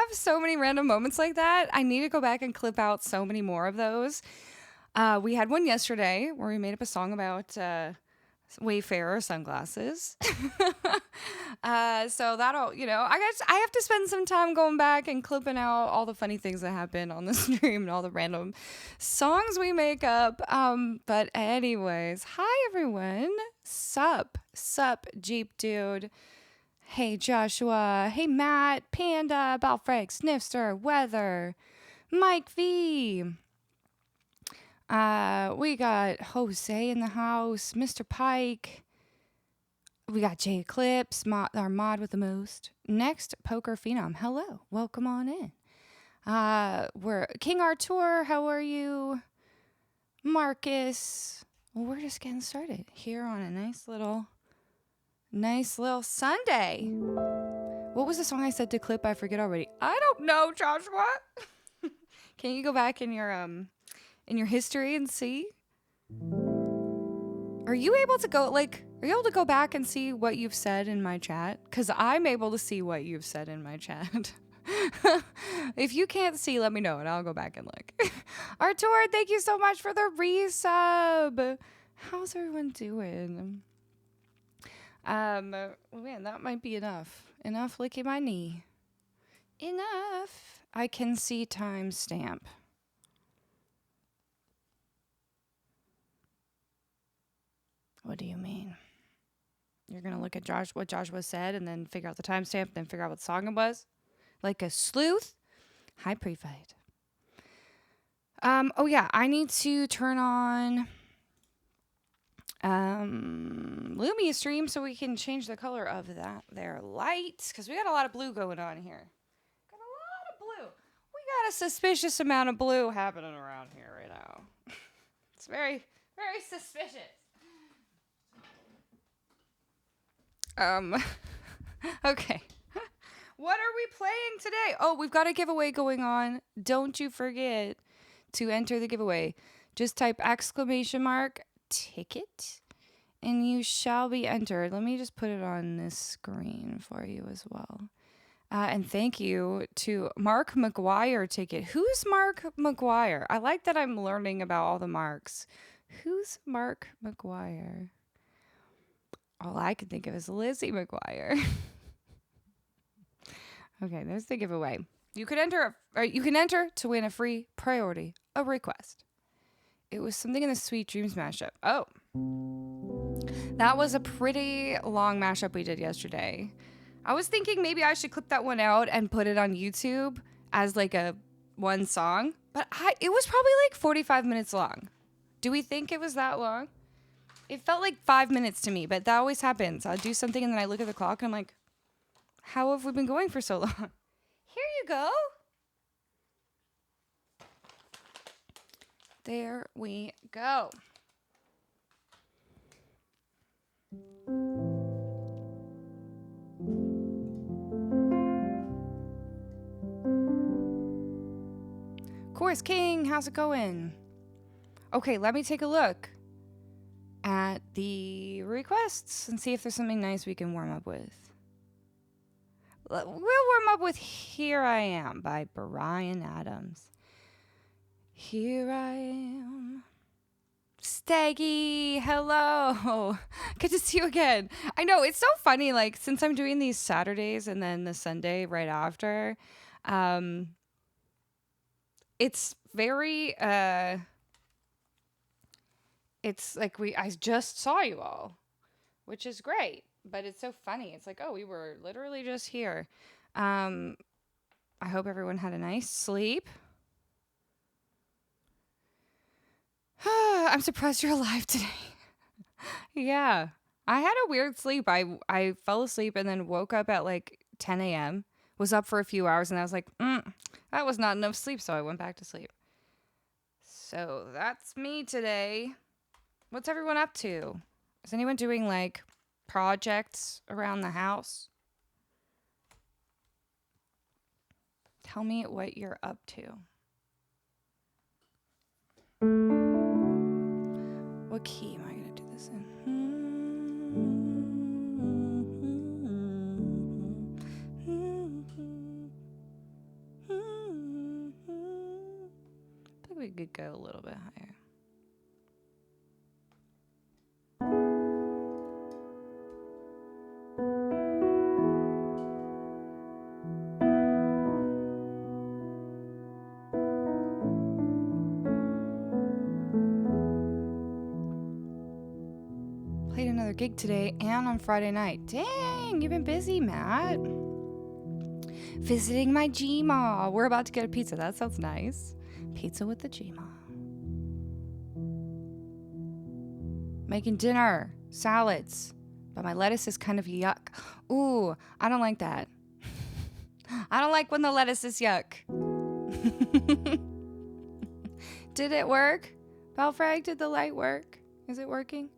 have so many random moments like that. I need to go back and clip out so many more of those. We had one yesterday where we made up a song about Wayfarer sunglasses. So that'll, you know, I have to spend some time going back and clipping out all the funny things that happen on the stream and all the random songs we make up. But anyways, hi everyone. Sup, Jeep Dude. Hey Joshua. Hey Matt, Panda, Balfrag, Snifster, Weather, Mike V. We got Jose in the house, Mr. Pike. We got Jay Eclipse, our mod with the most. Next, Poker Phenom. Hello, welcome on in. We're King Artur. How are you, Marcus? Well, we're just getting started here on a nice little Sunday. What was the song I said to clip? I forget already. I don't know, Joshua. Can you go back in your history and see? Are you able to go back and see what you've said in my chat? Because I'm able to see what you've said in my chat. If you can't see, let me know and I'll go back and look. Artur, thank you so much for the resub. How's everyone doing? Man, that might be enough. Enough licking my knee. Enough. I can see timestamp. What do you mean? You're going to look at what Joshua said and then figure out the timestamp, then figure out what song it was? Like a sleuth? Hi, pre-fight. Oh yeah, I need to turn on Lumia stream so we can change the color of their lights, because we got a lot of blue going on here. Got a lot of blue. We got a suspicious amount of blue happening around here right now. It's very, very suspicious. Okay. What are we playing today? Oh, we've got a giveaway going on. Don't you forget to enter the giveaway. Just type !ticket and you shall be entered. Let me just put it on this screen for you as well. And thank you to Mark McGuire ticket. Who's Mark McGuire? I like that I'm learning about all the Marks. Who's Mark McGuire? All I can think of is Lizzie McGuire. Okay, there's the giveaway. You can enter to win a free priority, a request. It was something in the Sweet Dreams mashup. Oh, that was a pretty long mashup we did yesterday. I was thinking maybe I should clip that one out and put it on YouTube as like a one song, but it was probably like 45 minutes long. Do we think it was that long? It felt like 5 minutes to me, but that always happens. I'll do something and then I look at the clock and I'm like, how have we been going for so long? Here you go. There we go. Chorus King, how's it going? Okay, let me take a look at the requests and see if there's something nice we can warm up with. We'll warm up with Here I Am by Bryan Adams. Here I am. Staggy, hello. Good to see you again. I know, it's so funny, like, since I'm doing these Saturdays and then the Sunday right after, it's very, it's like I just saw you all, which is great. But it's so funny. It's like, oh, we were literally just here. I hope everyone had a nice sleep. I'm surprised you're alive today. Yeah. I had a weird sleep. I fell asleep and then woke up at like 10 a.m. Was up for a few hours and I was like, that was not enough sleep. So I went back to sleep. So that's me today. What's everyone up to? Is anyone doing like projects around the house? Tell me what you're up to. What key am I going to do this in? could go a little bit higher. Played another gig today and on Friday night. Dang, you've been busy, Matt. Visiting my Gma. We're about to get a pizza. That sounds nice. Pizza with the Gma. Making dinner. Salads. But my lettuce is kind of yuck. Ooh, I don't like that. I don't like when the lettuce is yuck. Did it work? Belfrag, did the light work? Is it working?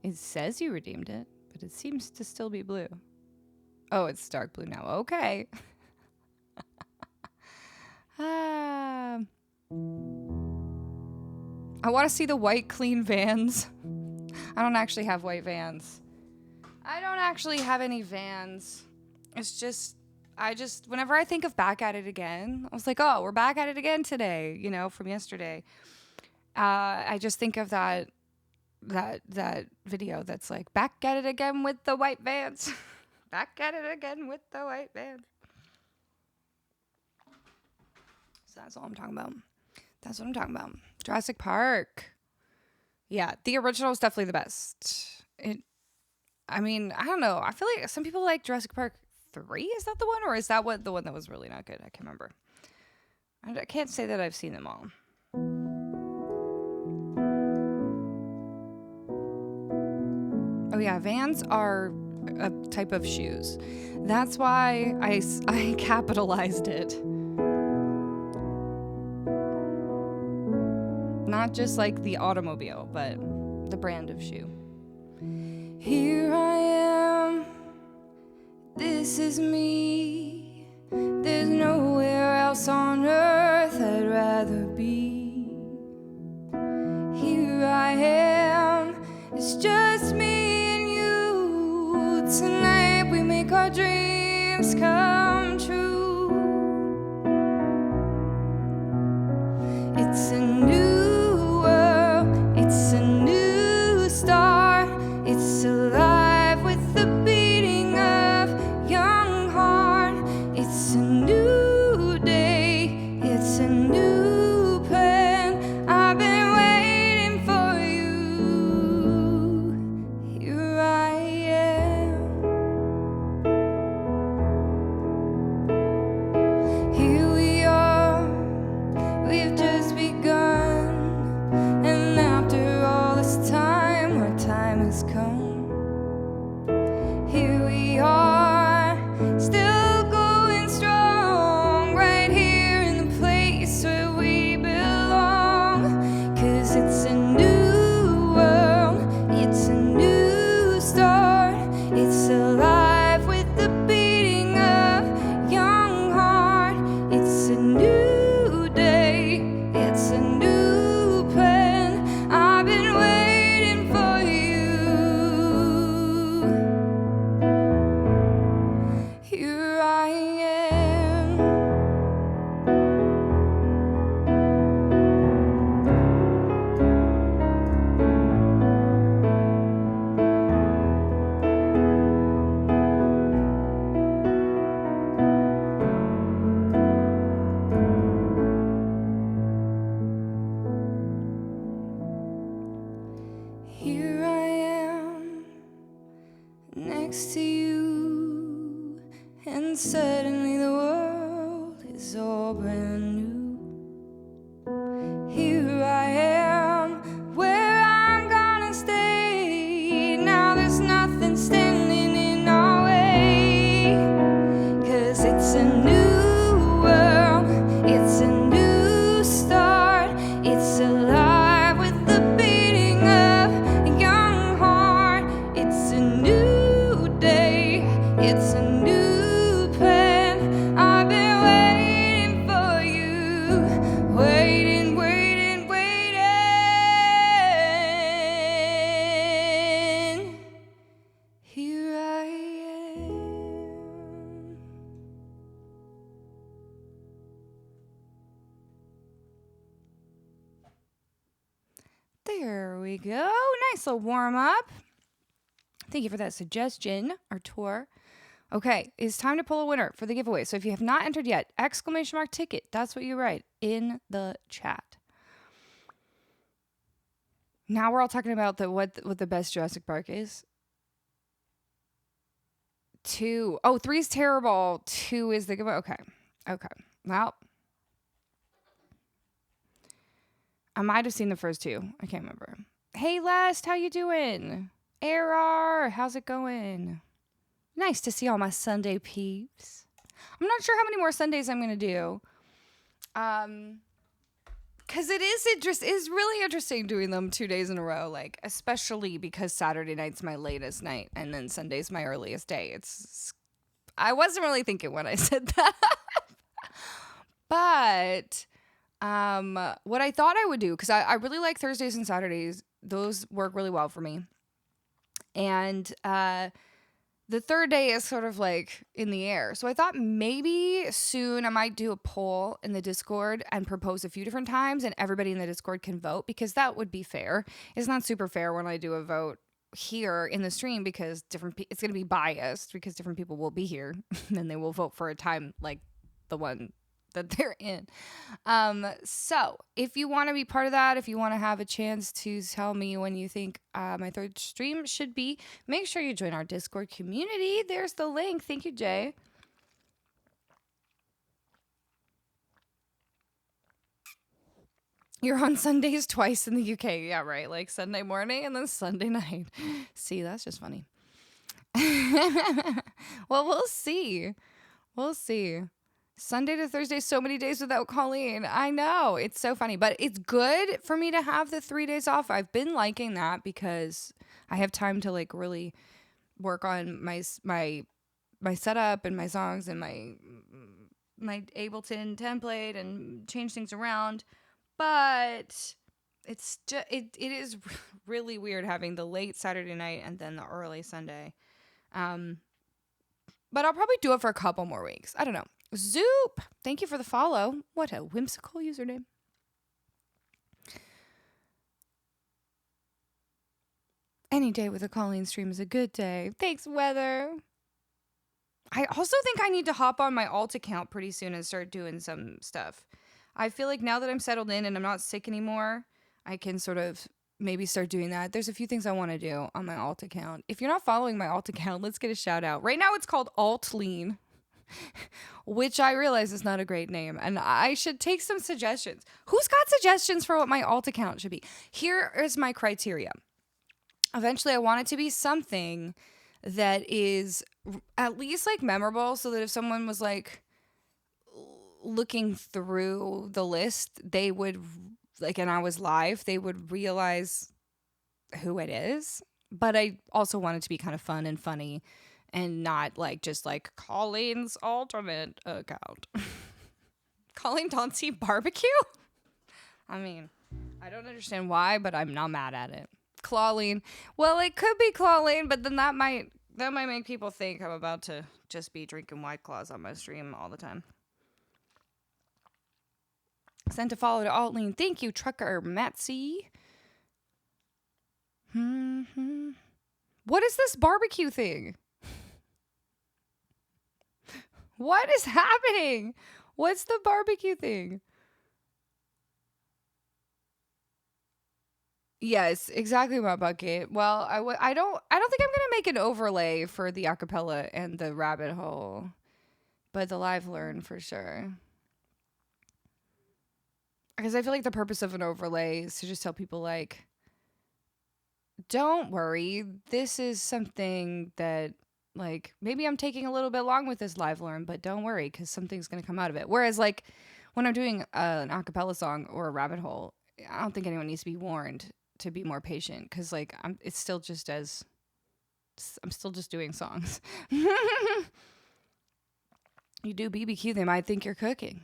It says you redeemed it, but it seems to still be blue. Oh, it's dark blue now. Okay. I want to see the white clean Vans. I don't actually have white Vans. I don't actually have any Vans. It's just, whenever I think of Back at It Again, I was like, oh, we're back at it again today, you know, from yesterday. I just think of that video that's like, back at it again with the white Vans. Back at it again with the white Vans. So that's all I'm talking about. That's what I'm talking about. Jurassic Park. Yeah, the original is definitely the best. I mean, I don't know. I feel like some people like Jurassic Park 3. Is that the one? Or is that the one that was really not good? I can't remember. I can't say that I've seen them all. Oh yeah, Vans are a type of shoes. That's why I capitalized it. Not just like the automobile, but the brand of shoe. Here I am, this is me. There's nowhere else on earth I'd rather be. Here I am, it's just me and you. Tonight we make our dreams come true. It's a new world, it's a new start. It's alive with the beating of young heart. It's a new day, it's a new plan. I've been waiting for you. Here I am. Here we are, we've just begun. And after all this time, our time has come. Here we are, still going strong, right here in the place where we belong. 'Cause it's a new world, it's a new start. It's alive with the beating of young heart. It's a new day, it's a new plan. I've been waiting for you. Here I am. Here I am, next to you, and suddenly the world is all brand new. Here I am, where I'm gonna stay. Now there's nothing standing in our way. 'Cause it's a new world, it's a new start. It's alive with the beating of a young heart. It's a new day, it's a new plan. I've been waiting for you, waiting, waiting, waiting. Here I am. There we go. Nice little warm up. Thank you for that suggestion, Arturia. Okay, it's time to pull a winner for the giveaway. So if you have not entered yet, !ticket. That's what you write in the chat. Now we're all talking about what the best Jurassic Park is. 2. Oh, 3 is terrible. 2 is the giveaway. Okay. Well, I might have seen the first 2. I can't remember. Hey, Lest, how you doing? Error, how's it going? Nice to see all my Sunday peeps. I'm not sure how many more Sundays I'm going to do. Because it is really interesting doing them 2 days in a row, like, especially because Saturday night's my latest night and then Sunday's my earliest day. I wasn't really thinking when I said that. But what I thought I would do, because I really like Thursdays and Saturdays. Those work really well for me. And the third day is sort of like in the air. So I thought maybe soon I might do a poll in the Discord and propose a few different times and everybody in the Discord can vote, because that would be fair. It's not super fair when I do a vote here in the stream because it's going to be biased because different people will be here and they will vote for a time like the one that they're in. So if you want to be part of that, if you want to have a chance to tell me when you think my third stream should be, make sure you join our Discord community. There's the link. Thank you, Jay. You're on Sundays twice in the UK. Yeah, right. Like Sunday morning and then Sunday night. See, that's just funny. Well, we'll see. We'll see. Sunday to Thursday, so many days without Colleen. I know. It's so funny. But it's good for me to have the 3 days off. I've been liking that because I have time to like really work on my setup and my songs and my Ableton template and change things around. But it's just, it is really weird having the late Saturday night and then the early Sunday. But I'll probably do it for a couple more weeks. I don't know. Zoop! Thank you for the follow. What a whimsical username. Any day with a Colleen stream is a good day. Thanks, Weather. I also think I need to hop on my alt account pretty soon and start doing some stuff. I feel like now that I'm settled in and I'm not sick anymore, I can sort of maybe start doing that. There's a few things I want to do on my alt account. If you're not following my alt account, let's get a shout out. Right now it's called Altlean. Which I realize is not a great name, and I should take some suggestions. Who's got suggestions for what my alt account should be? Here is my criteria. Eventually, I want it to be something that is at least like memorable, so that if someone was like looking through the list, they would like, and I was live, they would realize who it is. But I also want it to be kind of fun and funny. And not like just like Colleen's alternate account. Colleen Dauncey barbecue? I mean, I don't understand why, but I'm not mad at it. Clawleen. Well, it could be Clawleen, but then that might make people think I'm about to just be drinking White Claws on my stream all the time. Sent a follow to Altlean. Thank you, Trucker Matsy. What is this barbecue thing? What is happening? What's the barbecue thing? Yes, exactly my bucket. Well, I don't think I'm gonna make an overlay for the acapella and the rabbit hole, but the live learn for sure. Because I feel like the purpose of an overlay is to just tell people like, don't worry, this is something that. Like, maybe I'm taking a little bit long with this live learn, but don't worry, because something's going to come out of it. Whereas, like, when I'm doing an acapella song or a rabbit hole, I don't think anyone needs to be warned to be more patient, because, like, I'm still just doing songs. You do BBQ, they might think you're cooking.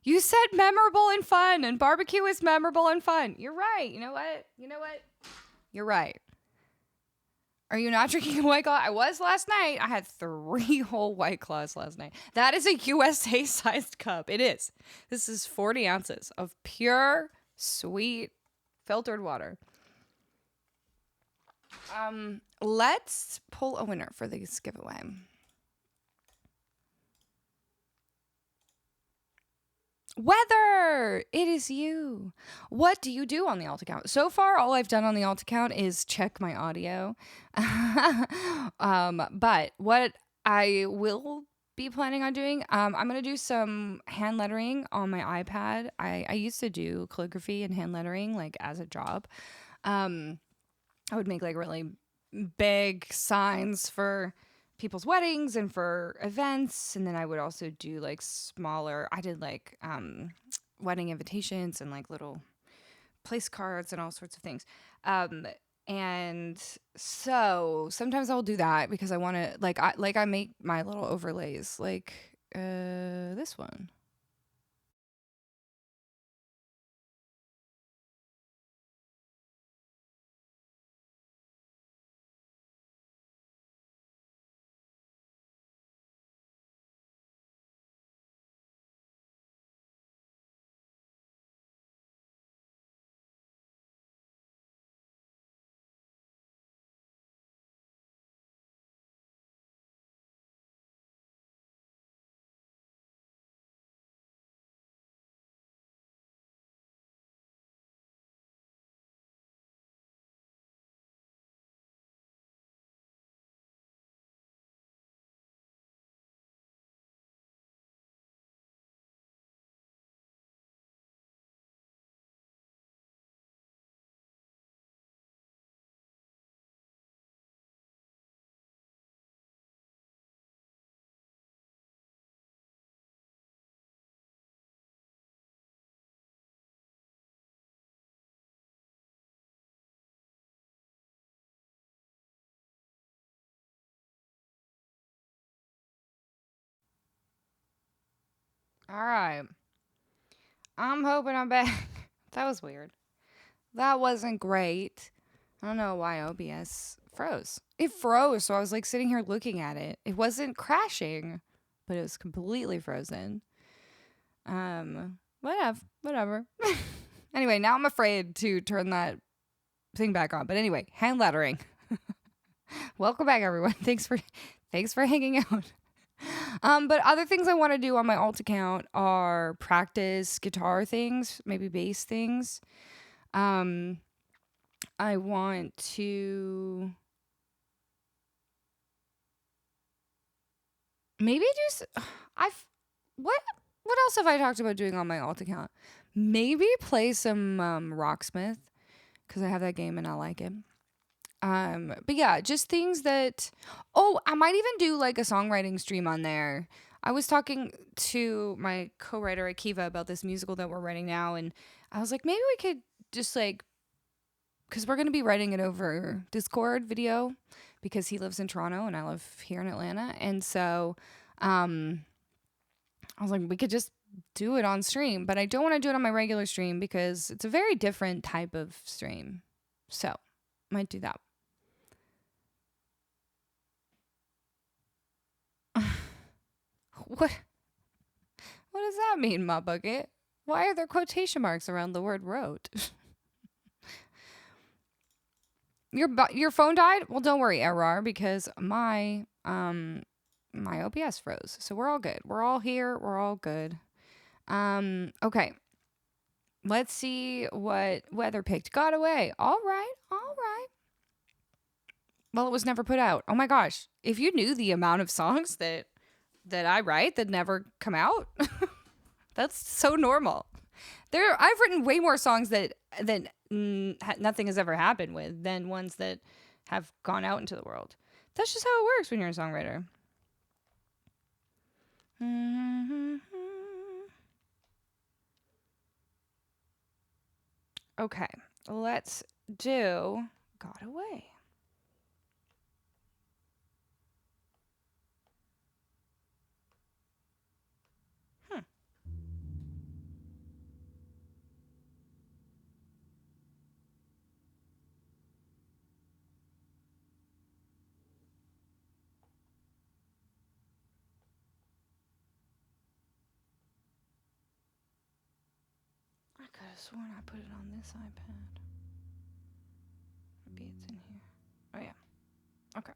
You said memorable and fun, and barbecue is memorable and fun. You're right. You know what? You're right. Are you not drinking a White Claw? I was last night. I had 3 whole White Claws last night. That is a USA-sized cup. It is. This is 40 ounces of pure, sweet, Filtered water. Let's pull a winner for this giveaway. Weather! It is you. What do you do on the alt account? So far, all I've done on the alt account is check my audio. But what I will be planning on doing, I'm going to do some hand lettering on my iPad. I used to do calligraphy and hand lettering, like, as a job. I would make, like, really big signs for people's weddings and for events, and then I would also do like smaller, I did like wedding invitations and like little place cards and all sorts of things, and so sometimes I'll do that because I want to I make my little overlays like this one. All right. I'm hoping I'm back. That was weird. That wasn't great. I don't know why OBS froze. It froze, so I was like sitting here looking at it. It wasn't crashing, but it was completely frozen. Whatever. Anyway, now I'm afraid to turn that thing back on. But anyway, hand lettering. Welcome back, everyone. Thanks for hanging out. But other things I want to do on my alt account are practice guitar things, maybe bass things. I want to maybe do. What else have I talked about doing on my alt account? Maybe play some Rocksmith because I have that game and I like it. But yeah, just things that. Oh, I might even do like a songwriting stream on there. I was talking to my co-writer Akiva about this musical that we're writing now, and I was like, maybe we could just like, because we're gonna be writing it over Discord video, because he lives in Toronto and I live here in Atlanta, and so, I was like, we could just do it on stream, but I don't want to do it on my regular stream because it's a very different type of stream. So, might do that. What does that mean, my bucket? Why are there quotation marks around the word wrote? Your phone died? Well, don't worry, Error, because my OBS froze. So we're all good. We're all here. We're all good. Okay. Let's see what weather picked. Got away. All right. Well, it was never put out. Oh my gosh. If you knew the amount of songs that I write that never come out, that's so normal. I've written way more songs that nothing has ever happened with than ones that have gone out into the world. That's just how it works when you're a songwriter. Okay, let's do Got Away. I could have sworn I put it on this iPad. Maybe it's in here. Oh, yeah. Okay.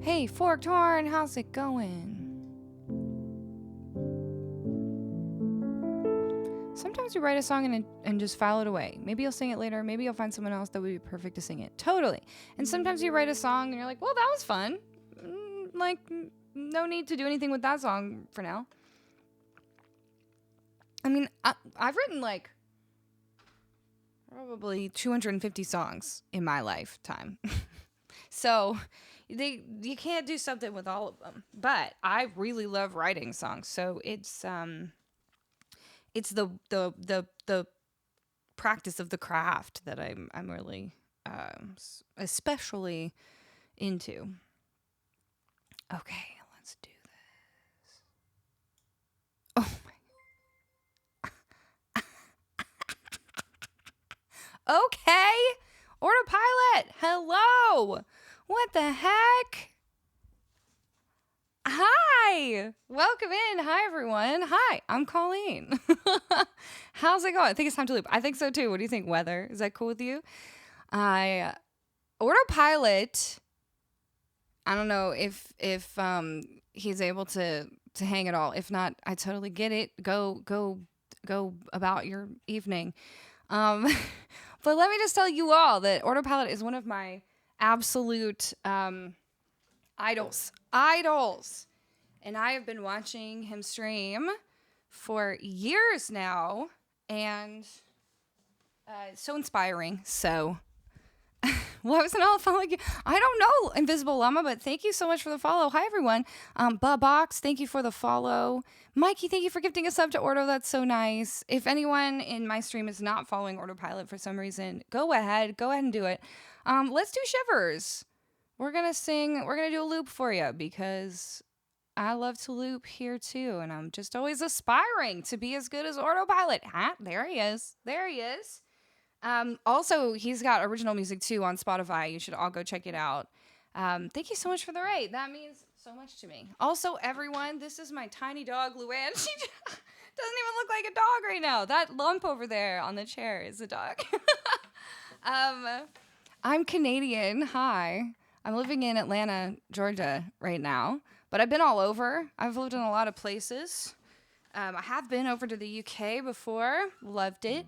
Hey, Forked Horn, how's it going? Sometimes you write a song and just file it away. Maybe you'll sing it later. Maybe you'll find someone else that would be perfect to sing it. Totally. And sometimes you write a song and you're like, well, that was fun. No need to do anything with that song for now. I mean, I've written like probably 250 songs in my lifetime. So you can't do something with all of them. But I really love writing songs. So it's the practice of the craft that I'm really especially into. Okay, let's do this. Oh my. Okay, Autopilot. Hello. What the heck? Hi. Welcome in. Hi, everyone. Hi, I'm Colleen. How's it going? I think it's time to loop. I think so, too. What do you think, Weather? Is that cool with you? Autopilot, I don't know if he's able to hang at all. If not, I totally get it. Go about your evening. But let me just tell you all that Autopilot is one of my absolute idols. And I have been watching him stream for years now, and it's so inspiring. So, why wasn't all following you? I don't know, Invisible Llama, but thank you so much for the follow. Hi, everyone. Box, thank you for the follow. Mikey, thank you for gifting a sub to Ordo. That's so nice. If anyone in my stream is not following Autopilot for some reason, go ahead and do it. Let's do Shivers. We're going to do a loop for you because I love to loop here too. And I'm just always aspiring to be as good as Autopilot. There he is. Also, he's got original music too on Spotify. You should all go check it out. Thank you so much for the raid. That means so much to me. Also, everyone, this is my tiny dog, Luann. She doesn't even look like a dog right now. That lump over there on the chair is a dog. I'm Canadian. Hi. I'm living in Atlanta, Georgia right now, but I've been all over. I've lived in a lot of places. I have been over to the UK before. Loved it.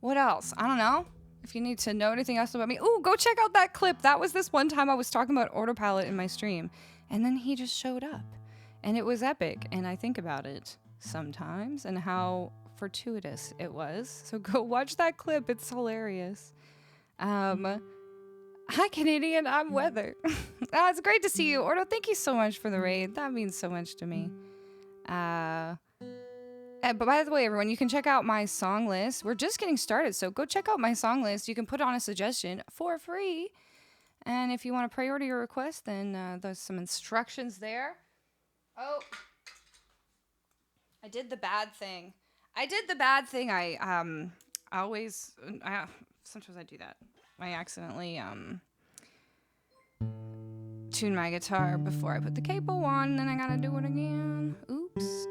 What else? I don't know. If you need to know anything else about me, go check out that clip. That was this one time I was talking about Autopilot in my stream, and then he just showed up, and it was epic, and I think about it sometimes and how fortuitous it was. So go watch that clip. It's hilarious. Hi, Canadian. I'm Weather. It's great to see you. Ordo, thank you so much for the raid. That means so much to me. But by the way, everyone, you can check out my song list. We're just getting started, so go check out my song list. You can put on a suggestion for free. And if you want to priority your request, then there's some instructions there. Oh, I did the bad thing. I always, sometimes I do that. I accidentally tune my guitar before I put the capo on, and then I gotta do it again. Oops.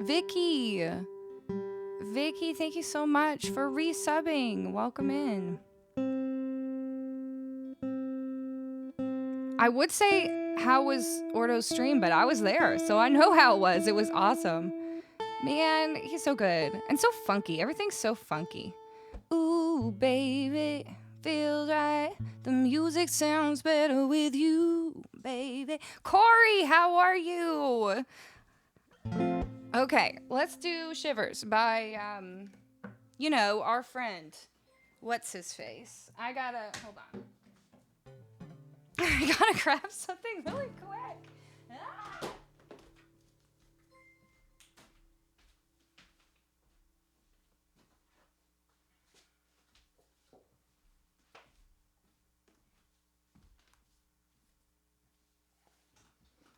Vicky, thank you so much for resubbing. Welcome in. I would say, how was Ordo's stream? But I was there, so I know how it was. It was awesome. Man, he's so good. And so funky. Everything's so funky. Ooh, baby, feels right. The music sounds better with you, baby. Corey, how are you? Okay, let's do Shivers by, our friend. What's his face? Hold on. I gotta grab something really quick. Ah!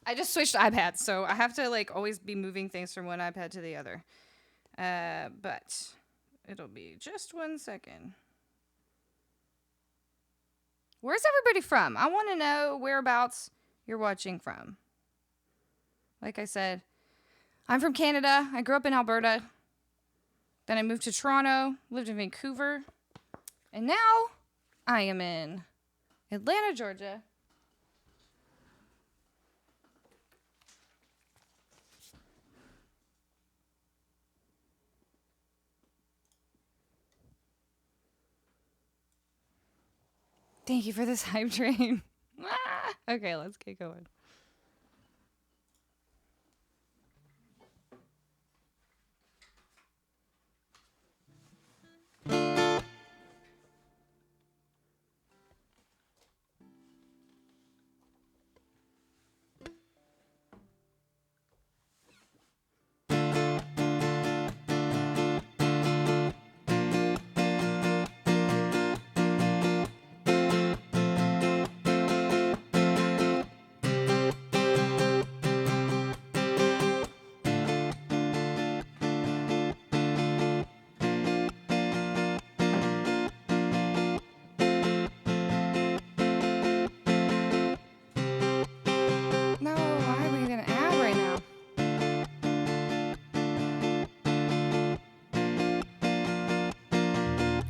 I just switched iPads, so I have to always be moving things from one iPad to the other. But it'll be just 1 second. Where's everybody from? I want to know whereabouts you're watching from. Like I said, I'm from Canada. I grew up in Alberta. Then I moved to Toronto, lived in Vancouver, and now I am in Atlanta, Georgia. Thank you for this hype train. Okay, let's get going.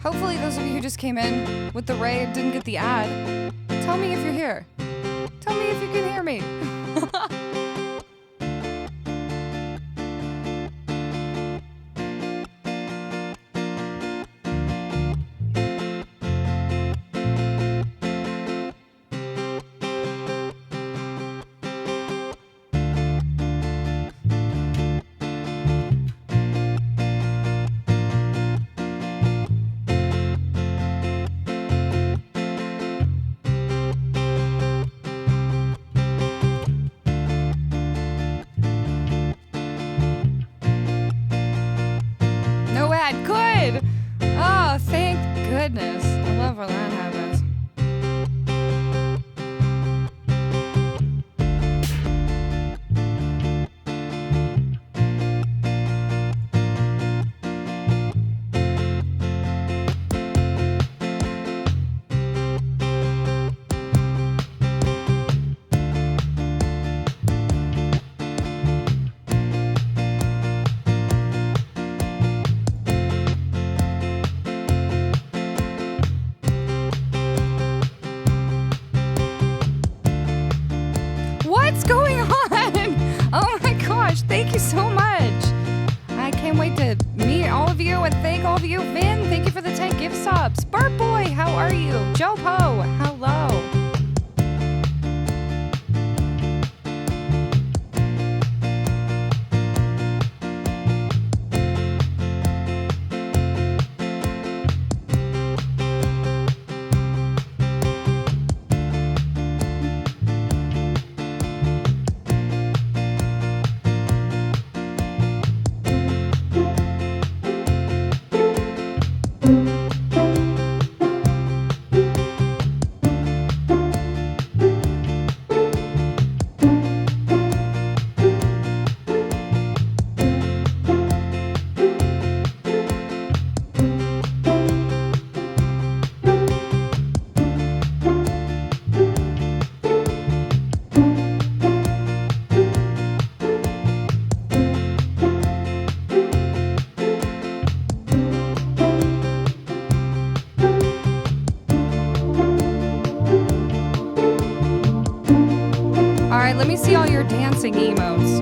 Hopefully those of you who just came in with the raid didn't get the ad. Tell me if you're here. Tell me if you can hear me. Good. Oh, thank goodness. I love when that happens. What's going on? Oh my gosh, thank you so much. I can't wait to meet all of you and thank all of you. Vin, thank you for the 10 gift subs. Bart Boy, how are you? Joe Poe, hello. Let me see all your dancing emotes.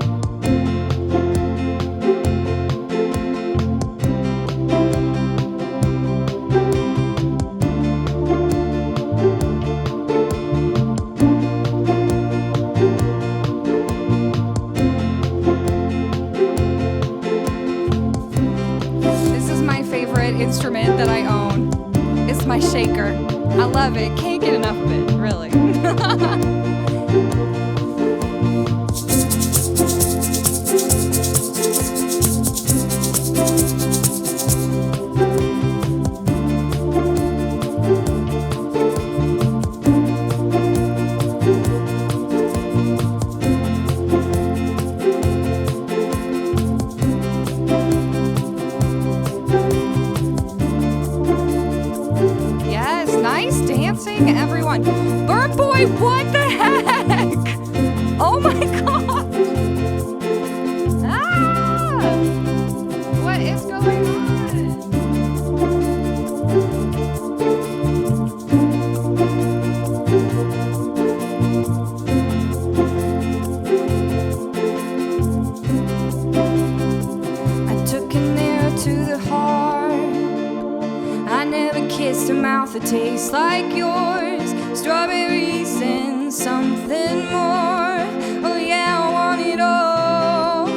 This is my favorite instrument that I own. It's my shaker. I love it. Can't get enough of it, really. Everyone, Burp Boy! a mouth that tastes like yours, strawberries and something more. Oh yeah, I want it all.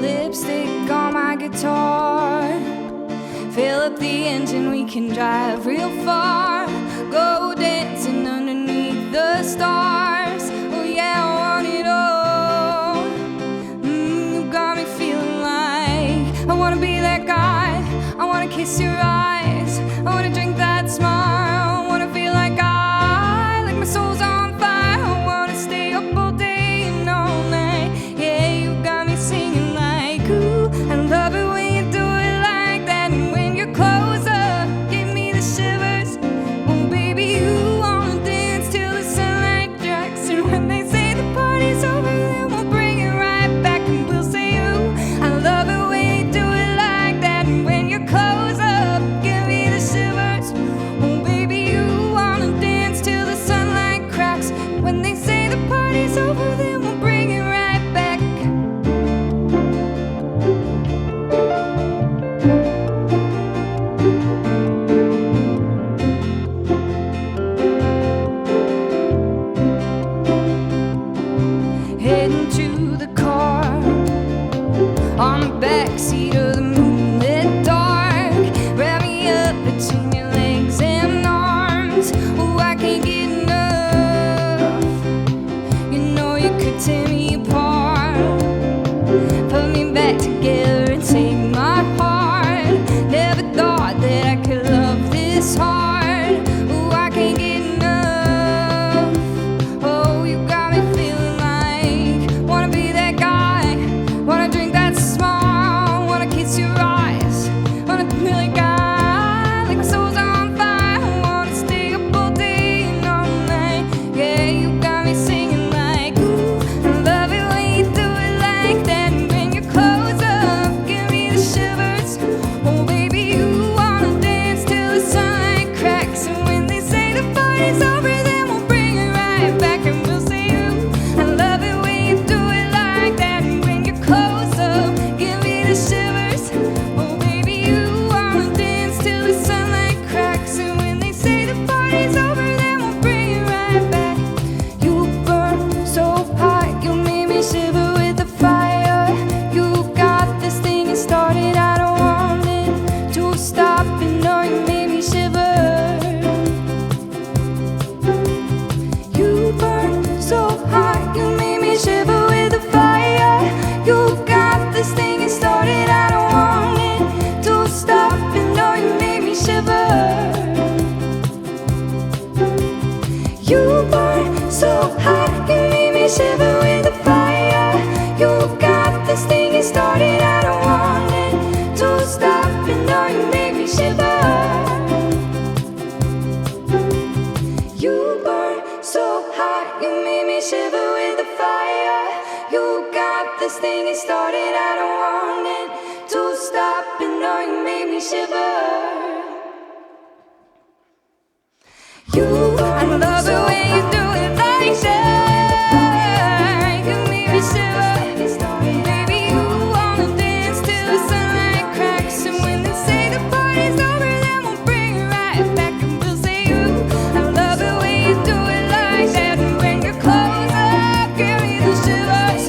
Lipstick on my guitar, fill up the engine, we can drive real far, go dancing underneath the stars. Oh yeah, I want it all. You got me feeling like I wanna be that guy, I wanna kiss your eyes, I wanna drink that smile, I wanna feel like my soul's on fire, I wanna stay up all day and all night. Yeah, you got me singing like, ooh, I love it when you do it like that. And when you're closer, give me the shivers. Oh baby, you wanna dance till the sunlight strikes. And when they say the party's over, then we'll bring it right back and we'll say, ooh, I love it when you do it like that. And when you're closer, give me the shivers. Oh baby, you wanna dance till the sunlight cracks. When they say the party's over, then we'll bring it right back. Heading to the car on the back seat of the moonlit dark. Wrap me up between your legs and arms. Oh, I can't get enough. You know you could tear me apart, put me back together and take my heart. Never thought that I could love this hard. Oh, I can't get enough. Oh, you got me feeling like wanna be that guy, wanna drink that small, wanna kiss your eyes, wanna feel like my soul's on fire, I wanna stay up all day and all night. Yeah, you got me singing like, ooh, I love it when you do it like that. And when you're closer, give me the shivers. Oh baby, you wanna dance till the sunlight cracks. And when they say the party's over, then we'll bring it right back and we'll say, ooh, I love it when you do it like that. And when you're closer, give me the shivers. Oh baby, you wanna dance till the sunlight cracks. And when they say the party's over, then we'll bring it right back. You burn so hot, you made me shiver with the fire. You got this thing and started, I don't want it to stop. You know you made me shiver. You burn so hot, you made me shiver with the fire. You got this thing and started, I don't want it to stop. You know you made me shiver. You burn so hot, you made me shiver with the fire. You got this thing and started, I don't want it to stop. You know you made me shiver. You burn so hot, you made me shiver with the fire. You got this thing and started, I don't want it to stop. You know you made me shiver. You, I love it when you do it like that. You made me shiver. Baby, you wanna dance till the sunlight cracks. And when they say the party's over, then we'll bring it right back and we'll say, ooh, I love it when you do it like that. And when you're closer, give me the shivers.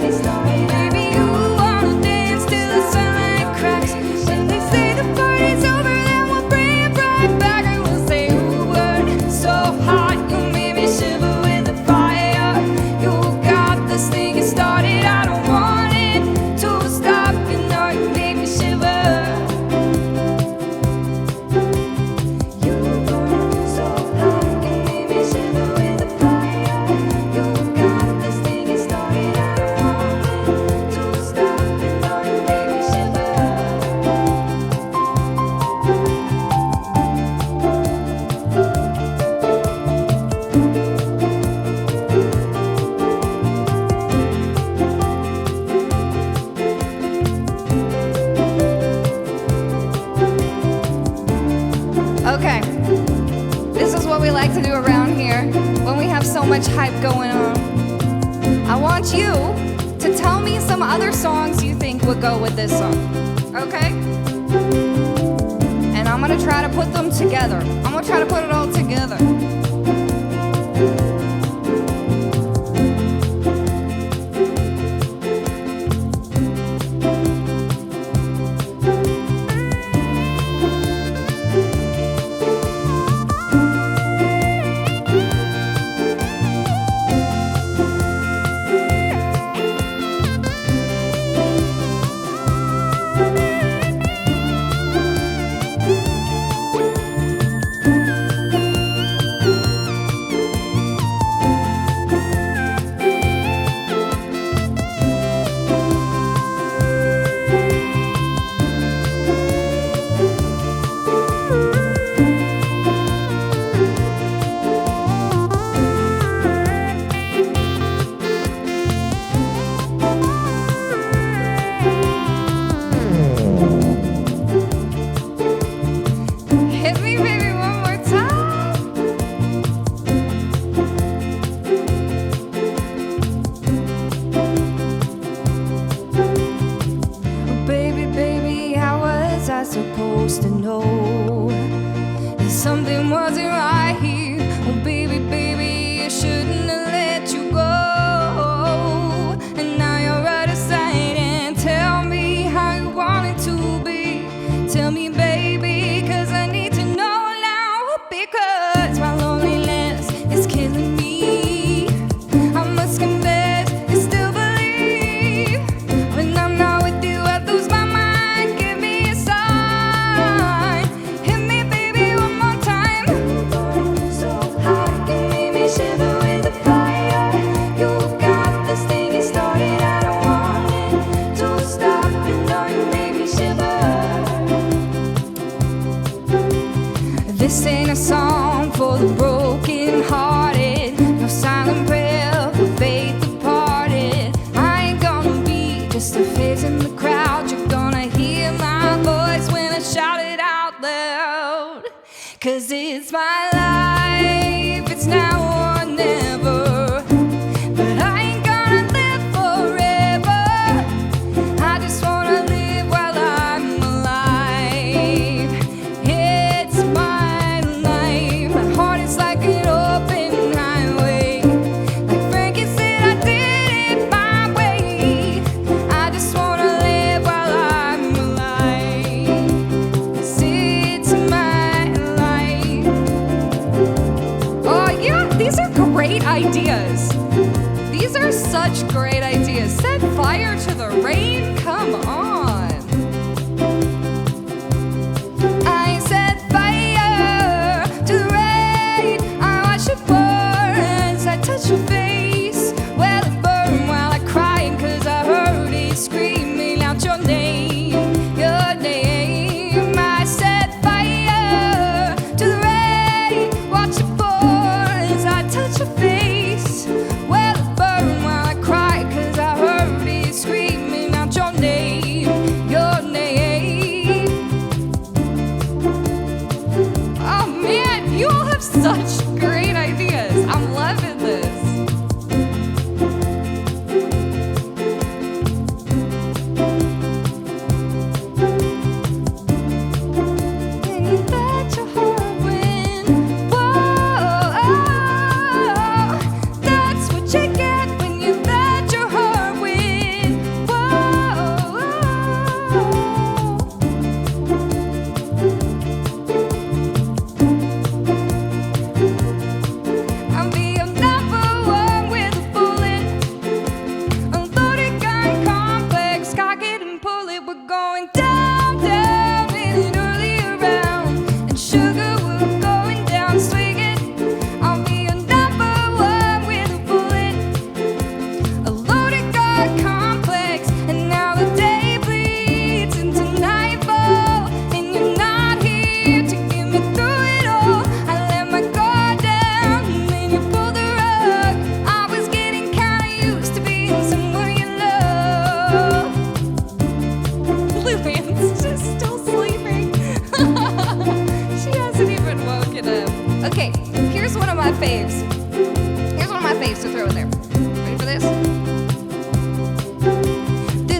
Baby, you wanna dance till the sunlight cracks. When they say the party's over, then we'll bring it right back and we'll say, ooh, burn so hot, you made me shiver with the fire. You got this thing and started, I don't want it to stop. You know you made me shiver. You burn so hot, you made me shiver with the fire. You got this thing and started, I don't want it to stop. You know you made me shiver. Okay, this is what we like to do around here when we have so much hype going on. I want you to tell me some other songs you think would go with this song, okay? And I'm gonna try to put them together. I'm gonna try to put it all together.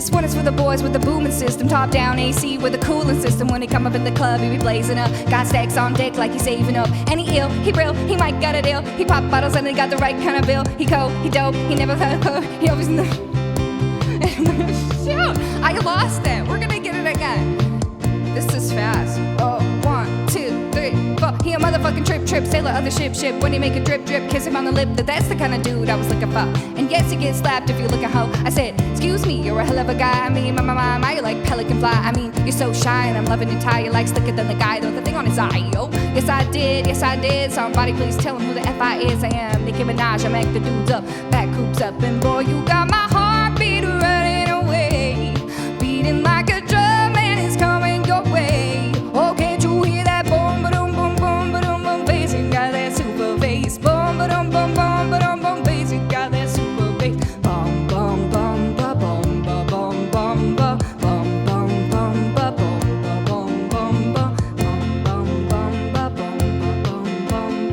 This one is for the boys with the booming system, top down AC with a cooling system. When he come up in the club, he be blazing up. Got stacks on deck like he's saving up. And he ill, he real, he might got a deal. He pop bottles and he got the right kind of bill. He cold, he dope, he never felt he always in the shoot, I lost it. We're gonna get it again. This is fast. Oh, 1, 2, 3, 4. He a motherfucking trip, sailor of the ship. When he make a drip, kiss him on the lip. That's the kind of dude I was looking for. And yes, he gets slapped if you look at how I said, excuse me, you're a hell of a guy. I mean, my, you like pelican fly. I mean, you're so shy and I'm loving your tie. You like slicker than the guy, though, the thing on his eye, yo. Yes, I did. Somebody please tell him who the F.I. is. I am Nicki Minaj, I make the dudes up, back coops up. And boy, you got my heartbeat running away, beating like a drum and it's coming your way. Oh, can't you hear that boom, ba-dum, boom, boom, ba-dum, boom, bass? You got that super bass. Boom, ba-dum, boom, boom, ba-dum, boom, bass. You got that super bass. Boom, boom, boom, ba, boom, ba, boom, boom, ba, boom, boom, boom, ba, boom, ba, boom, boom, ba, boom, boom, boom, ba, boom, ba, boom, boom, ba,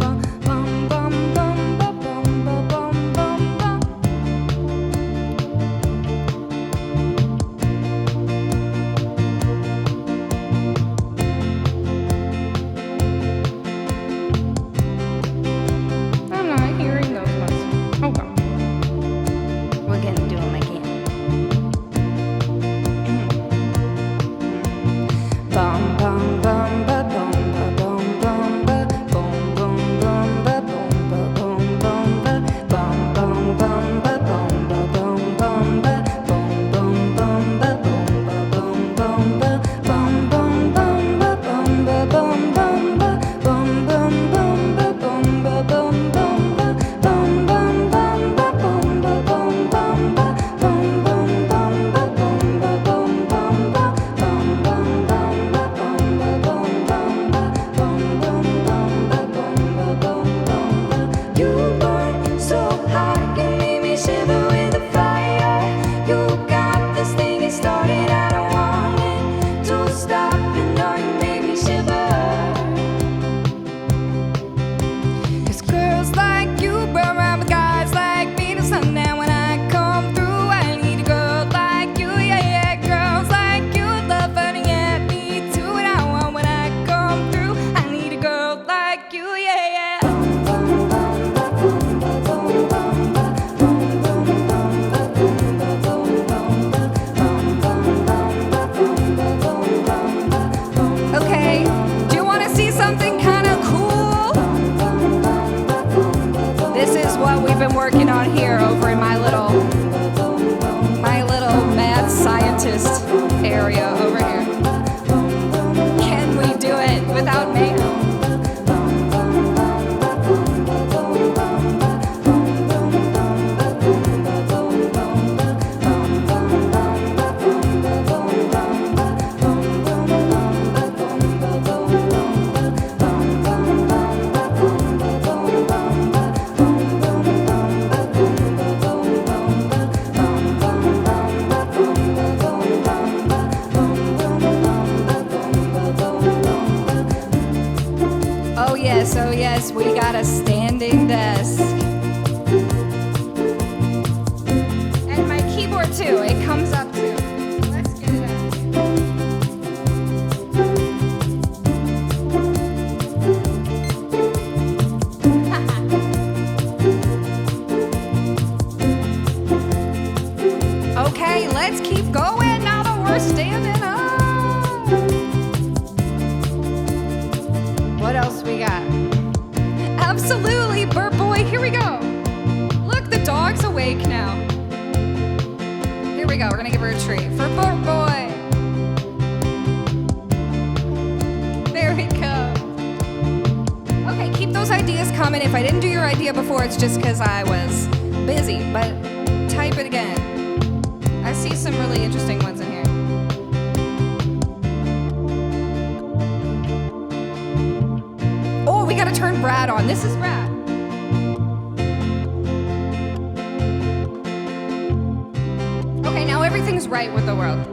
boom, boom, boom, ba, boom, ba, boom, boom, ba. I'm not hearing those ones. Hold on. We're gonna do them again. Bum bum bum ba bum ba bum bum ba bum bum bum ba bum ba bum bum ba bum bum bum ba bum ba bum bum ba bum bum bum ba bum ba bum bum ba bum bum bum ba bum ba bum bum ba bum bum bum ba bum ba bum bum ba bum bum bum ba bum ba bum bum ba bum bum bum ba bum ba bum bum ba bum bum bum ba bum ba bum ba bum ba bum ba bum ba. You burn so hot, you made me shiver with the fire. You got this thing, it started, I don't want it to stop. And now you made me shiver. 'Cause girls like you burn around with guys like me till sundown. When I come through, I need a girl like you, yeah. Girls like you love running at me too. And I want when I come through, I need a girl like you, yeah. Okay, do you want to see something kind of cool? This is what we've been working on here over in my little mad scientist area over here. Can we do it without makeup? Oh yes, we got a standing desk. And my keyboard too, it comes up too. Let's get it out. Okay, let's keep going now that we're standing up. What else we got? Absolutely, Burp Boy, here we go. Look, the dog's awake now. Here we go, we're gonna give her a treat for Burp Boy. There we go. Okay, keep those ideas coming. If I didn't do your idea before, it's just because I was busy, but type it again. I see some really interesting ones in here. Oh, we gotta turn Brad on. This is Brad. Okay, now everything's right with the world.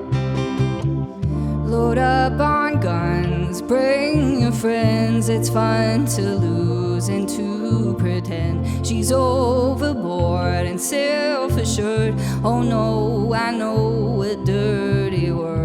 Load up on guns, bring your friends. It's fun to lose and to pretend. She's overboard and self-assured. Oh no, I know a dirty word.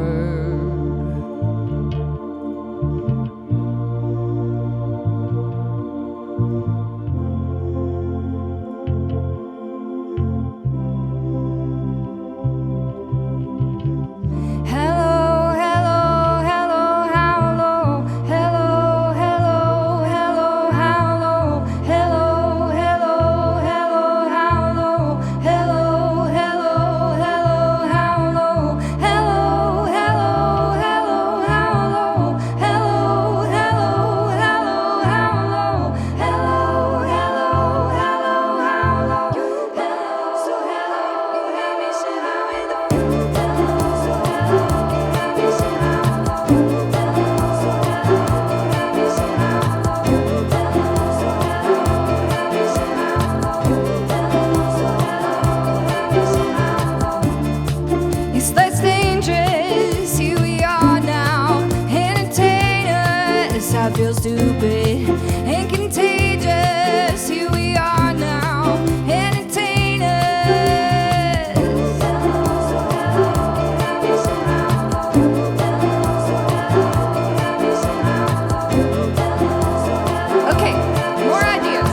Stupid and contagious, here we are now, entertainers. Okay, more ideas.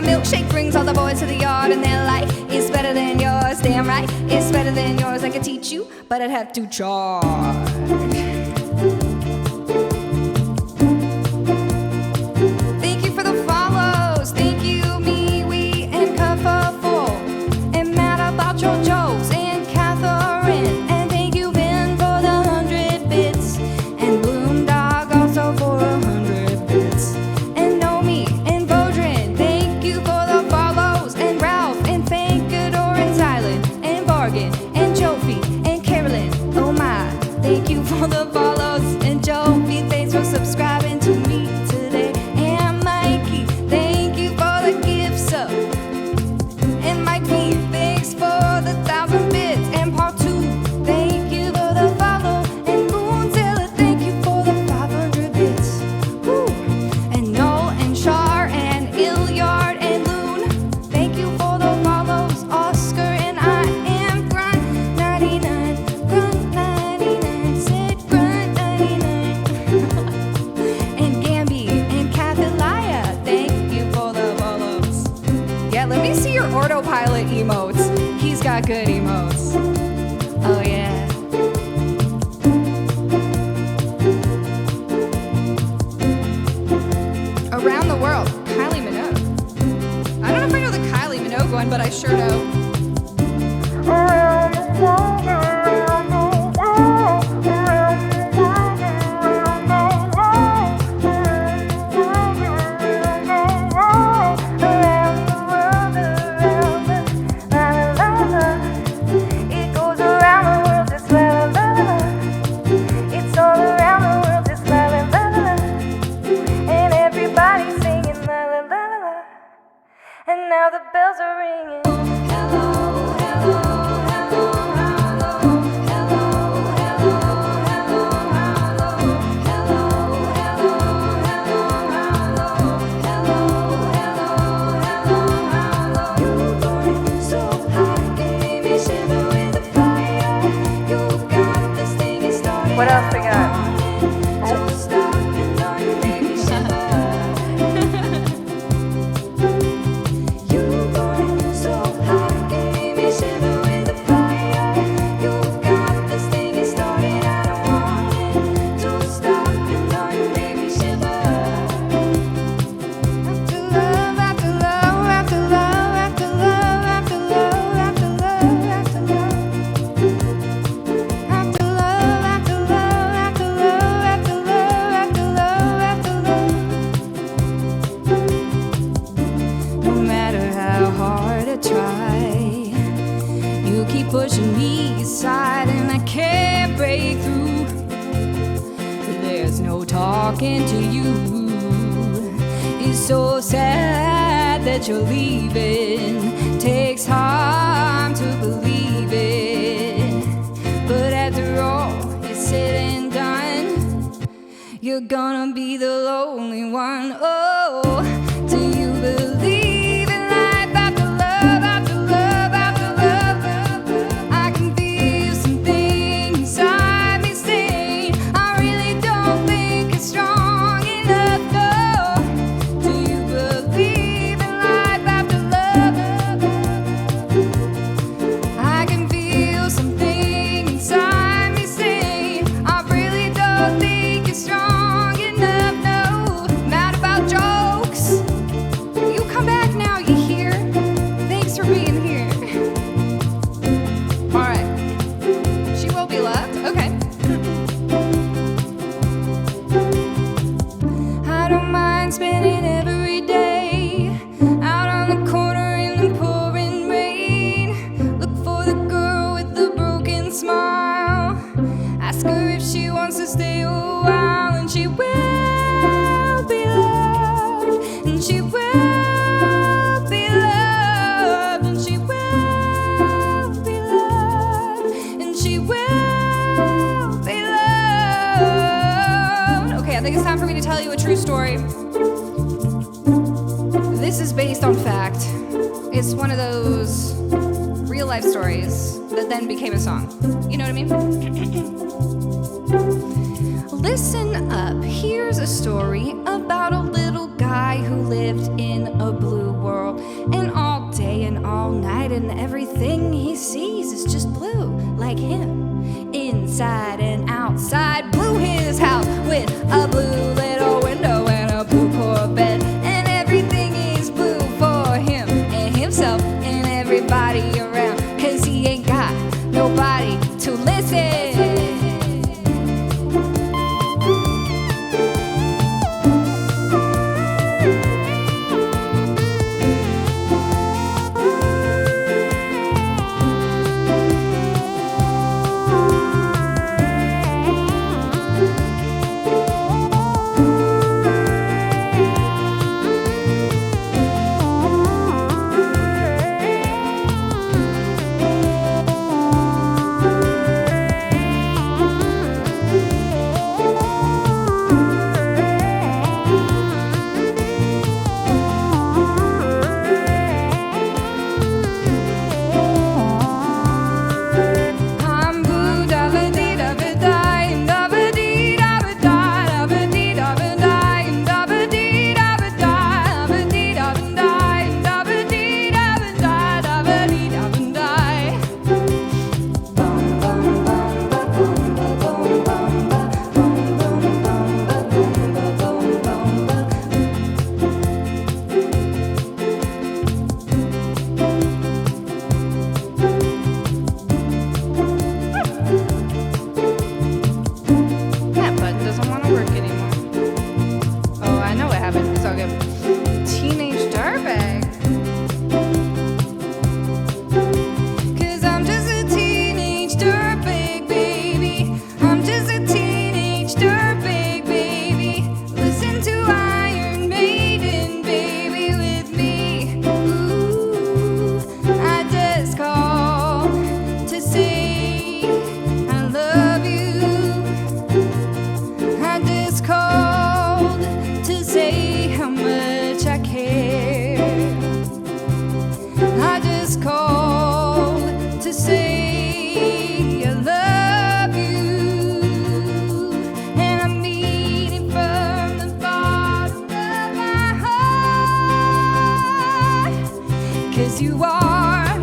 Milkshake brings all the boys to the yard and they're like, it's better than yours, damn right. It's better than yours, I could teach you, but I'd have to charge. Thank you for the follows. Thank you, me, we, and Kerfuffle. And Matt about your jokes, and Catherine. And thank you, Vin, for the 100 bits. And Boondog also for 100 bits. And Nomi, and Vodrin, thank you for the follows. And Ralph, and Fankador, and Silent, and Bargain, and Jofi, and Carolyn. Oh my, thank you for the follows. your autopilot emotes. He's got good emotes. Oh yeah. Around the world, Kylie Minogue. I don't know if I know the Kylie Minogue one, but I sure know. Around the world, around the world, around the world, around the world, around the world, around the world. It goes around the world, this la la la. It's all around the world, this la la la. And everybody's singing la la la la. And now the bells are ringing. Hello, hello, hello, hello, hello, hello, hello, hello, hello, hello, hello. You're going so high, gave me shiver with the fire. You got this thing started. What else we got? Don't stop and don't make me shiver. You're going so high, gave me shiver with the fire. You got this thing started. I don't want it. Don't stop and don't make me shiver. After love, after love, after love, after love, after love, after love, after love. After love, after love, after love, after love, after love, after love. No matter how hard I try, you keep pushing me aside and I can't break through. There's no talking to you. It's so sad that you're leaving. Takes time to believe it. But after all is said and done, you're gonna be the lonely one. Oh, do you believe in life after love, after love, after love? I can feel something inside me saying I really don't think it's strong enough. No. Do you believe in life after love? I can feel something inside me saying I really don't think it's strong enough. No. Mad about jokes. You come back now, you hear? Thanks for being here. All right. She will be loved. Okay. I don't mind spending every day out on the corner in the pouring rain. Look for the girl with the broken smile. Ask her if she wants to stay a while, and she will be loved, and she will be loved, and she will be loved, and she will be loved. Okay, I think it's time for me to tell you a true story. This is based on fact. It's one of those real life stories that then became a song. You know what I mean? Listen up, here's a story about a little guy who lived in a blue world. And all day and all night and everything he sees is just blue, like him. Inside and outside, blew his house with a blue little window and a blue Corvette. And everything is blue for him and himself and everybody around, 'cause he ain't got nobody to listen. this call to say I love you, and I'm meaning from the bottom of my heart, 'cause you are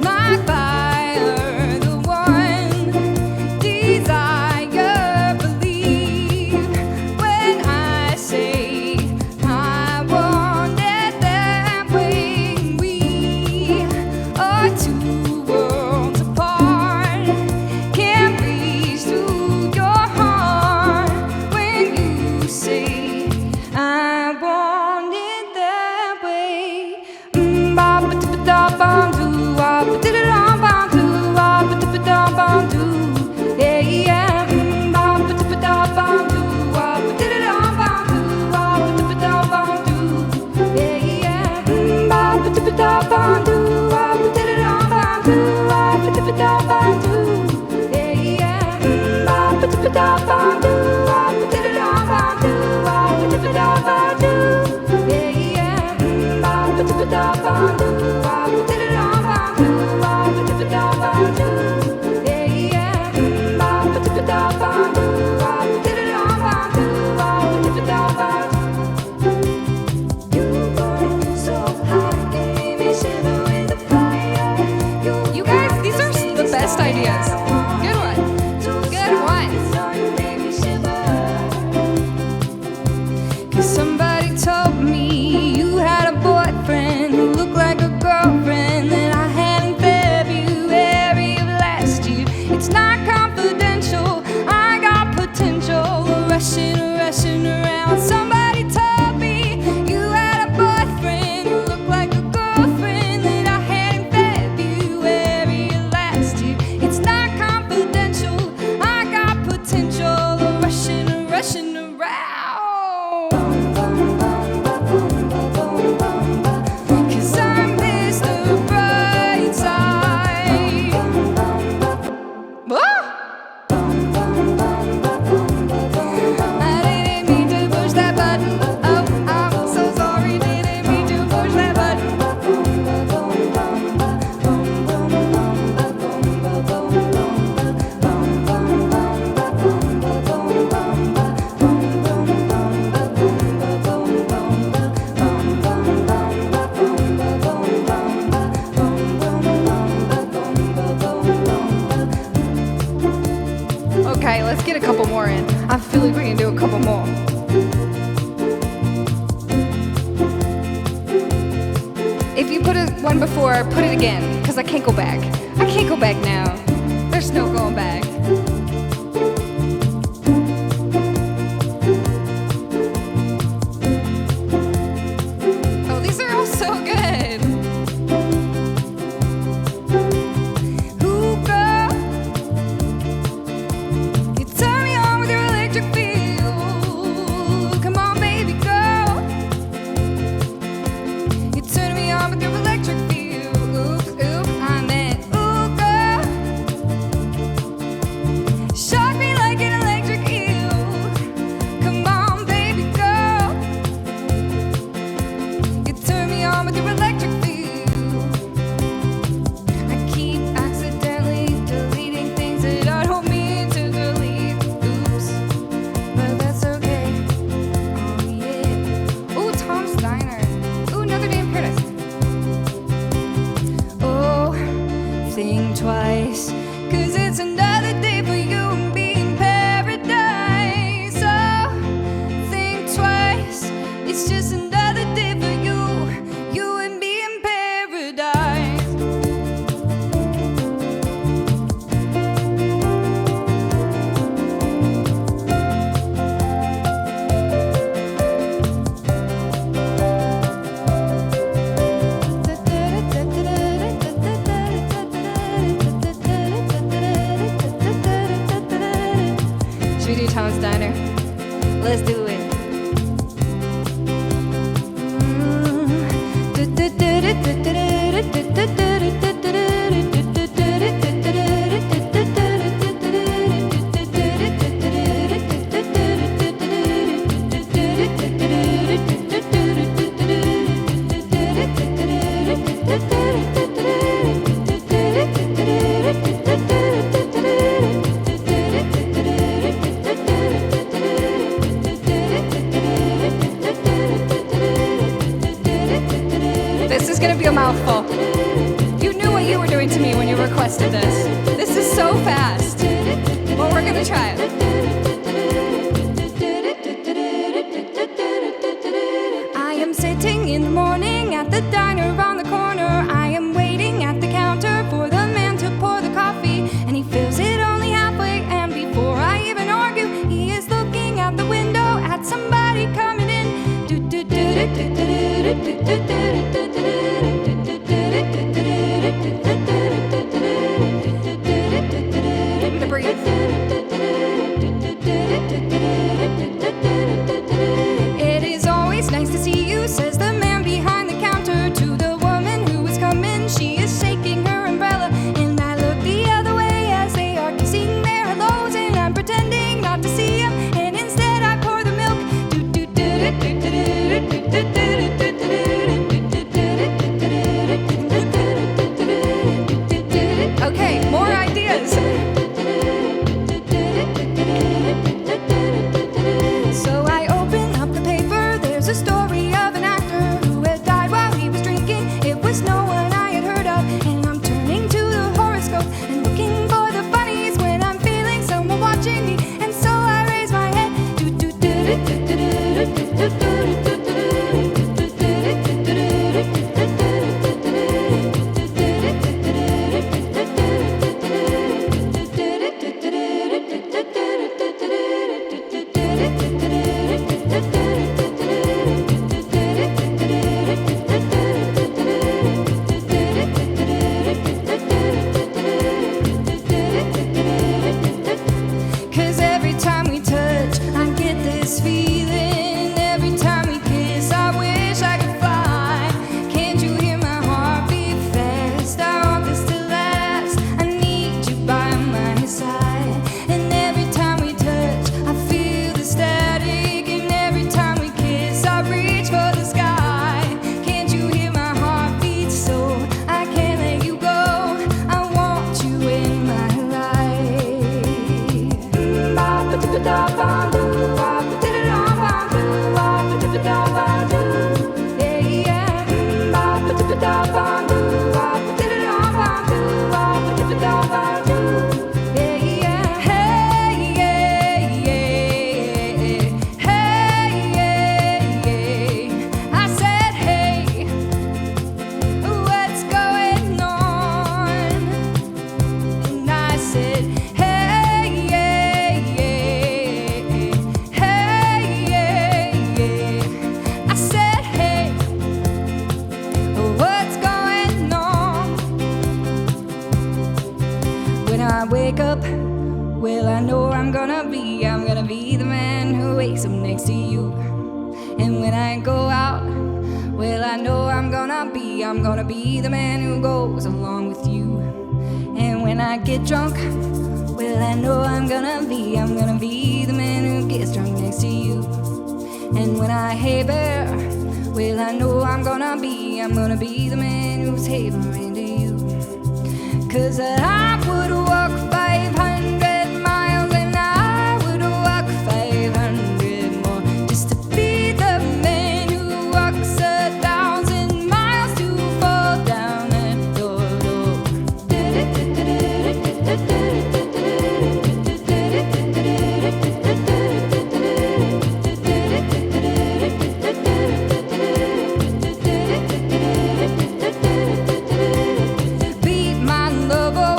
my fire, the one desire. Believe when I say I want it that way. We are two worlds apart, can't reach through your heart when you say I want it that way. Yeah, yeah. You guys, these are the best ideas. Good one. Good one. 'Cause somebody told me you had a boyfriend who looked like a girlfriend that I had in February of last year. It's not confidential, I got potential. Rushing around. Somebody told me you had a boyfriend who looked like a girlfriend that I had in February of last year. It's not confidential, I got potential. Rushing around. 'Cause I'm Mr. Brightside. Whoa! I didn't mean to push that button. Oh, I'm so sorry. Didn't mean to push that button. Okay, let's get a couple more in. I feel like we can do a couple more. If you put one before, put it again, because I can't go back. I can't go back now. There's no going back. Oh, these are all so good. Ooh, girl, you turn me on with your electric feel. Come on, baby girl. You turn me on with your electric feel. Oops, oops, I meant, ooh, girl. Shock me like an electric eel. Come on, baby girl. You turn me on with your electric feel. I keep accidentally deleting things that I don't mean to delete. Oops, but that's okay. Oh yeah. Ooh, Tom's Diner. Ooh, another day in paradise. Oh, think twice, 'cause it's another day for you and me in paradise. Oh, think twice, it's just another day for you and me in paradise. Should we do Tom's Diner? Let's do it. a mouthful. You knew what you were doing to me when you requested this. This is so fast. Well, we're gonna try it. I am sitting in the morning at the diner on the corner. I am waiting at the counter for the man to pour the coffee, and he fills it only halfway, and before I even argue, he is looking out the window at somebody coming in. To breathe. It is always nice to see you, says the man behind the counter to the woman who is coming. She is shaking her umbrella, and I look the other way as they are kissing their hellos, and I'm pretending not to see them, and instead I pour the milk. Okay, more ideas. So I open up the paper. There's a story of an actor who had died while he was drinking. It was no one I had heard of, and I'm turning to the horoscope and looking for the funnies when I'm feeling someone watching me, and so I raise my head. Cause every time we touch, I get this feeling. Every time we kiss, I wish I could fly. Can't you hear my heart beat fast? I want this to last. I need you by my side. And every time we touch, I feel the static. And every time we kiss, I reach for the sky. Can't you hear my heart beat so I can't let you go? I want you in my life. I said, hey, what's going on? And I said, hey, I said, hey, what's going on? When I wake up, well, I know I'm gonna be the man who wakes up next to you. And when I go out, well, I know I'm gonna be the man who goes along with you. And when I get drunk, well, I know I'm gonna be the man who gets drunk next to you. And when I hey bear, well, I know I'm gonna be the man who's havering to you. Cause I would walk 500 miles, and I would walk 500 more just to be the man who walks 1,000 miles to fall down that door. Beat my lover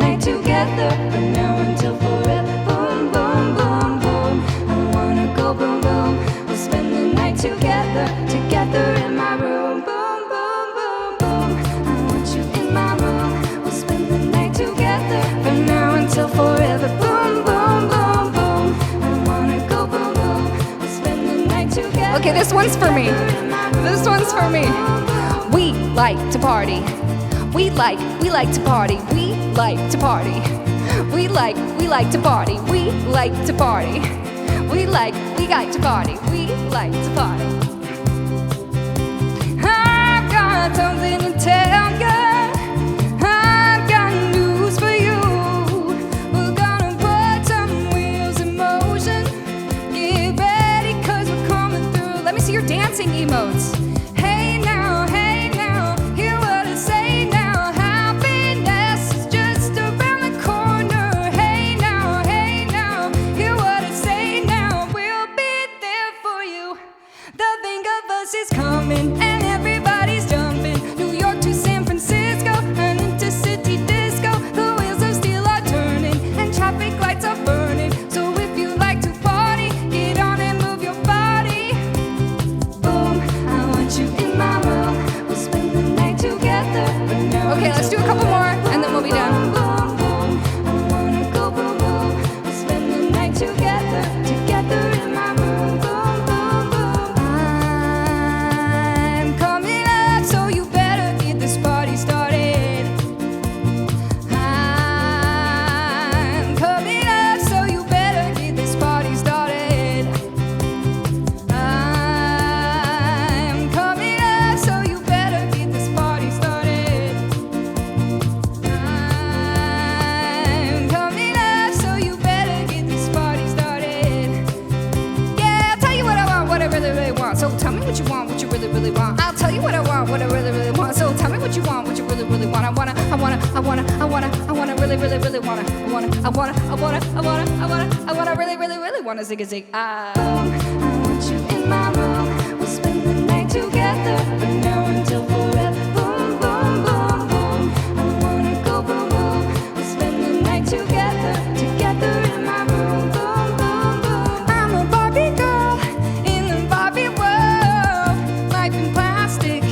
night together from now until forever. Boom, boom, boom, boom. I wanna go boom, boom. We'll spend the night together, together in my room. Boom, boom, boom, boom. I want you in my room. We'll spend the night together from now until forever. Boom, boom, boom, boom. I wanna go boom, boom. We'll spend the night together. Okay, this one's for me. This one's for me. We like to party. We like to party. We like to party. We like to party. We like to party. We like to party. We like to party. I've got something to tell you. I've got news for you. We're gonna put some wheels in motion. Get ready, 'cause we're coming through. Let me see your dancing emotes. Hey now, hear what I say now. Happiness is just around the corner. Hey now, hear what I say now. We'll be there for you. The thing of us is coming, and everybody's jumping. New York to San Francisco, an intercity disco. The wheels of steel are turning, and traffic lights are burning. So if you like to party, get on and move your body. Boom, I want you in my room. We'll spend the night together. Okay, let's do a couple more, and then we'll be done. Boom, boom, I wanna go boom, boom. We'll spend the night together, together in my room. Boom, boom, boom. I'm coming up, so you better get this party started. I'm coming up, so you better get this party started. I'm coming up, so you better get this party started. I'm coming up, so you better get this party started. Yeah, I'll tell you what I want, what I really, really want. So tell me what you want, what you really, really want. I'll tell you what I want, what I really, really want. So tell me what you want, what you really, really want. I wanna really, really, really wanna. I wanna really, really, really wanna zig a zig. I want you in my room. We'll spend the night together from now until forever. Boom, boom, boom, boom. I wanna go boom, boom. We'll spend the night together, together in my room. Boom, boom, boom. I'm a Barbie girl in the Barbie world. Life in plastic,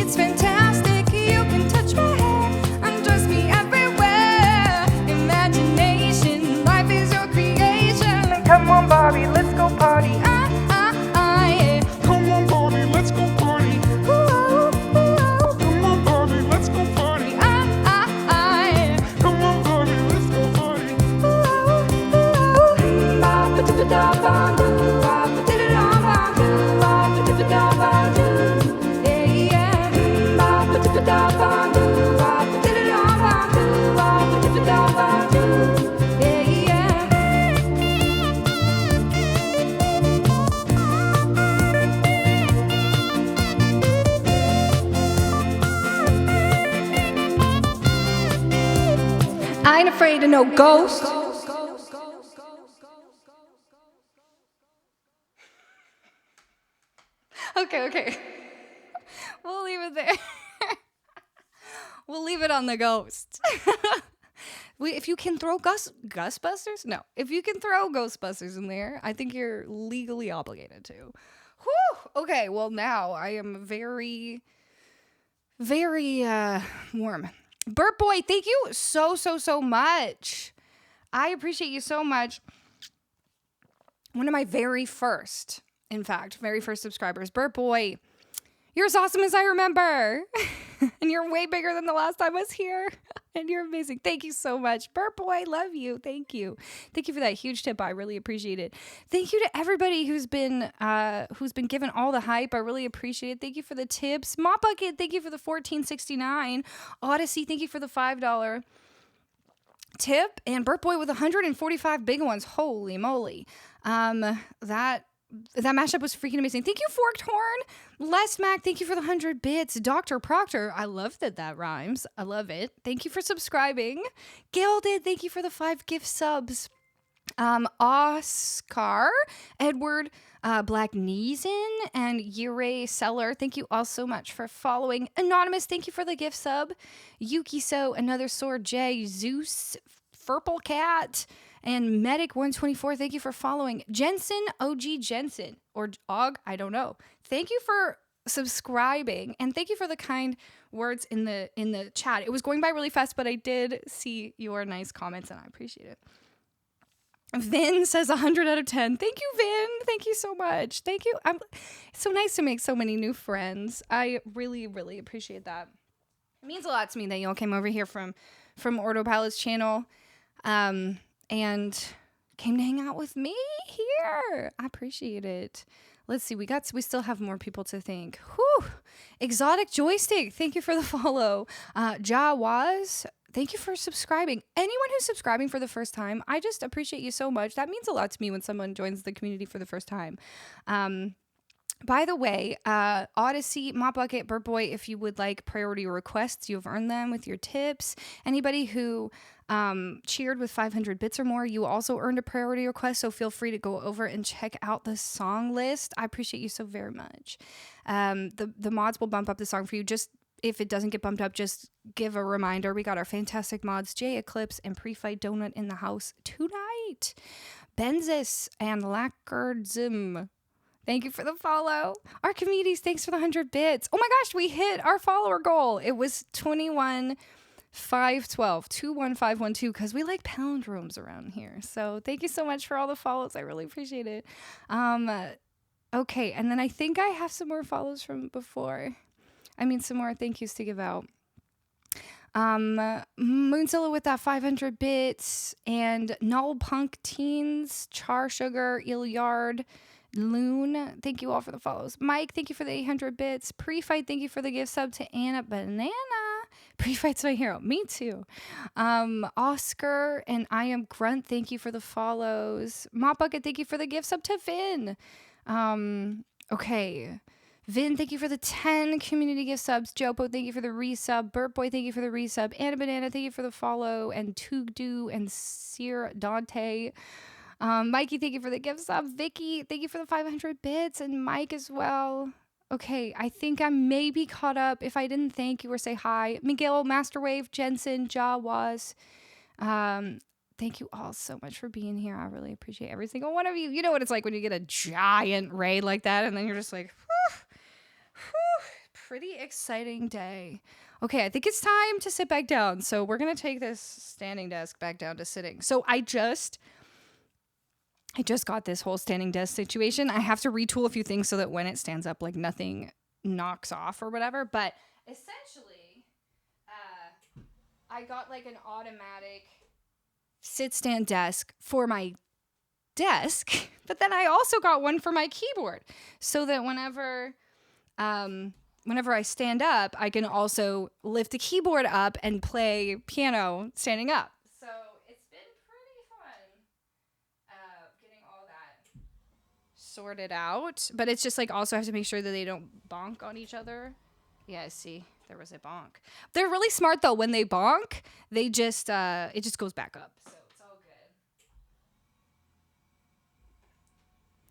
it's fantastic. You can touch my hair, undress me everywhere. Imagination, life is your creation. Come on, Barbie, let's go party. Yeah. Come on, Barbie, let's go party. Ooh, come on, Barbie, let's go party. Come on, Barbie, let's go party. I ain't afraid of no ghosts. Okay. We'll leave it there. We'll leave it on the ghost. If you can throw Ghostbusters? No. If you can throw Ghostbusters in there, I think you're legally obligated to. Whew. Okay, well now I am very, very warm. Burt Boy, thank you so much. I appreciate you so much. One of my very first subscribers. Burt Boy, you're as awesome as I remember. And you're way bigger than the last time I was here. And you're amazing. Thank you so much. Burt Boy, love you. Thank you. Thank you for that huge tip. I really appreciate it. Thank you to everybody who's been given all the hype. I really appreciate it. Thank you for the tips. Mop Bucket, thank you for the $14.69. Odyssey, thank you for the $5 tip. And Burt Boy with 145 big ones. Holy moly. That mashup was freaking amazing. Thank you, Forked Horn. Les Mac, thank you for the 100 bits. Dr. Proctor, I love that rhymes. I love it. Thank you for subscribing. Gilded, thank you for the 5 gift subs. Oscar, Edward, Black Neeson, and Yurei Seller. Thank you all so much for following. Anonymous, thank you for the gift sub. Yuki So, Another Sword J, Zeus, Furple Cat, and Medic 124. Thank you for following. Jensen, OG Jensen, or Og, I don't know. Thank you for subscribing, and thank you for the kind words in the chat. It was going by really fast, but I did see your nice comments, and I appreciate it. Vin says 100 out of 10. Thank you, Vin. Thank you so much. Thank you. It's so nice to make so many new friends. I really, really appreciate that. It means a lot to me that y'all came over here from Autopilot's channel and came to hang out with me here. I appreciate it. Let's see. We still have more people to thank. Whew. Exotic Joystick. Thank you for the follow. Jawaz. Thank you for subscribing. Anyone who's subscribing for the first time, I just appreciate you so much. That means a lot to me when someone joins the community for the first time. By the way, Odyssey, Mop Bucket, Bird Boy, if you would like priority requests, you've earned them with your tips. Anybody who cheered with 500 bits or more, you also earned a priority request, so feel free to go over and check out the song list. I appreciate you so very much. The mods will bump up the song for you. Just if it doesn't get bumped up, just give a reminder. We got our fantastic mods, Jay Eclipse and Pre-Fight Donut in the house tonight. Benzis and Lackardzim. Thank you for the follow. Archimedes, thanks for the 100 bits. Oh my gosh, we hit our follower goal. It was 21,512, 21512, because we like palindromes around here. So thank you so much for all the follows. I really appreciate it. Okay, and then I think I have some more follows from before. Some more thank yous to give out. Moonzilla with that 500 bits, and Null Punk Teens, Char Sugar, Ilyard, Loon, thank you all for the follows. Mike, thank you for the 800 bits. Pre-Fight, thank you for the gift sub to Anna Banana. Pre-Fight's my hero. Me too. Oscar and I Am Grunt, thank you for the follows. Mop Bucket, thank you for the gift sub to Vin. Okay. Vin, thank you for the 10 community gift subs. Jopo, thank you for the resub. Burt Boy, thank you for the resub. Anna Banana, thank you for the follow. And Tugdu and Sear Dante. Mikey, thank you for the gift sub. Vicky, thank you for the 500 bits. And Mike as well. Okay, I think I may be caught up. If I didn't thank you or say hi. Miguel, Masterwave, Jensen, Jawaz. Thank you all so much for being here. I really appreciate every single one of you. You know what it's like when you get a giant raid like that and then you're just like, pretty exciting day. Okay, I think it's time to sit back down. So we're going to take this standing desk back down to sitting. So I just got this whole standing desk situation. I have to retool a few things so that when it stands up, like nothing knocks off or whatever. But essentially, I got like an automatic sit-stand desk for my desk, but then I also got one for my keyboard so that whenever I stand up, I can also lift the keyboard up and play piano standing up. So it's been pretty fun getting all that sorted out. But it's just like also have to make sure that they don't bonk on each other. Yeah, see, there was a bonk. They're really smart though. When they bonk, they just it just goes back up. So it's all good.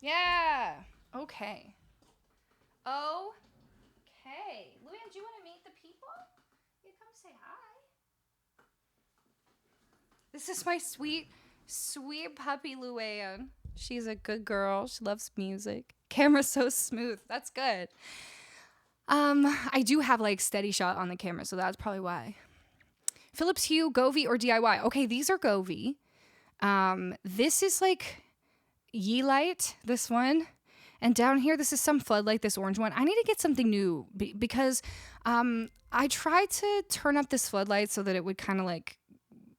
Yeah. Okay. Okay. Luann, do you want to meet the people? Yeah, come say hi. This is my sweet, sweet puppy, Luann. She's a good girl. She loves music. Camera's so smooth. That's good. I do have like steady shot on the camera, so that's probably why. Philips Hue, Govee, or DIY? Okay, these are Govee. This is like Yeelight, this one. And down here, this is some floodlight, this orange one. I need to get something new because I tried to turn up this floodlight so that it would kind of like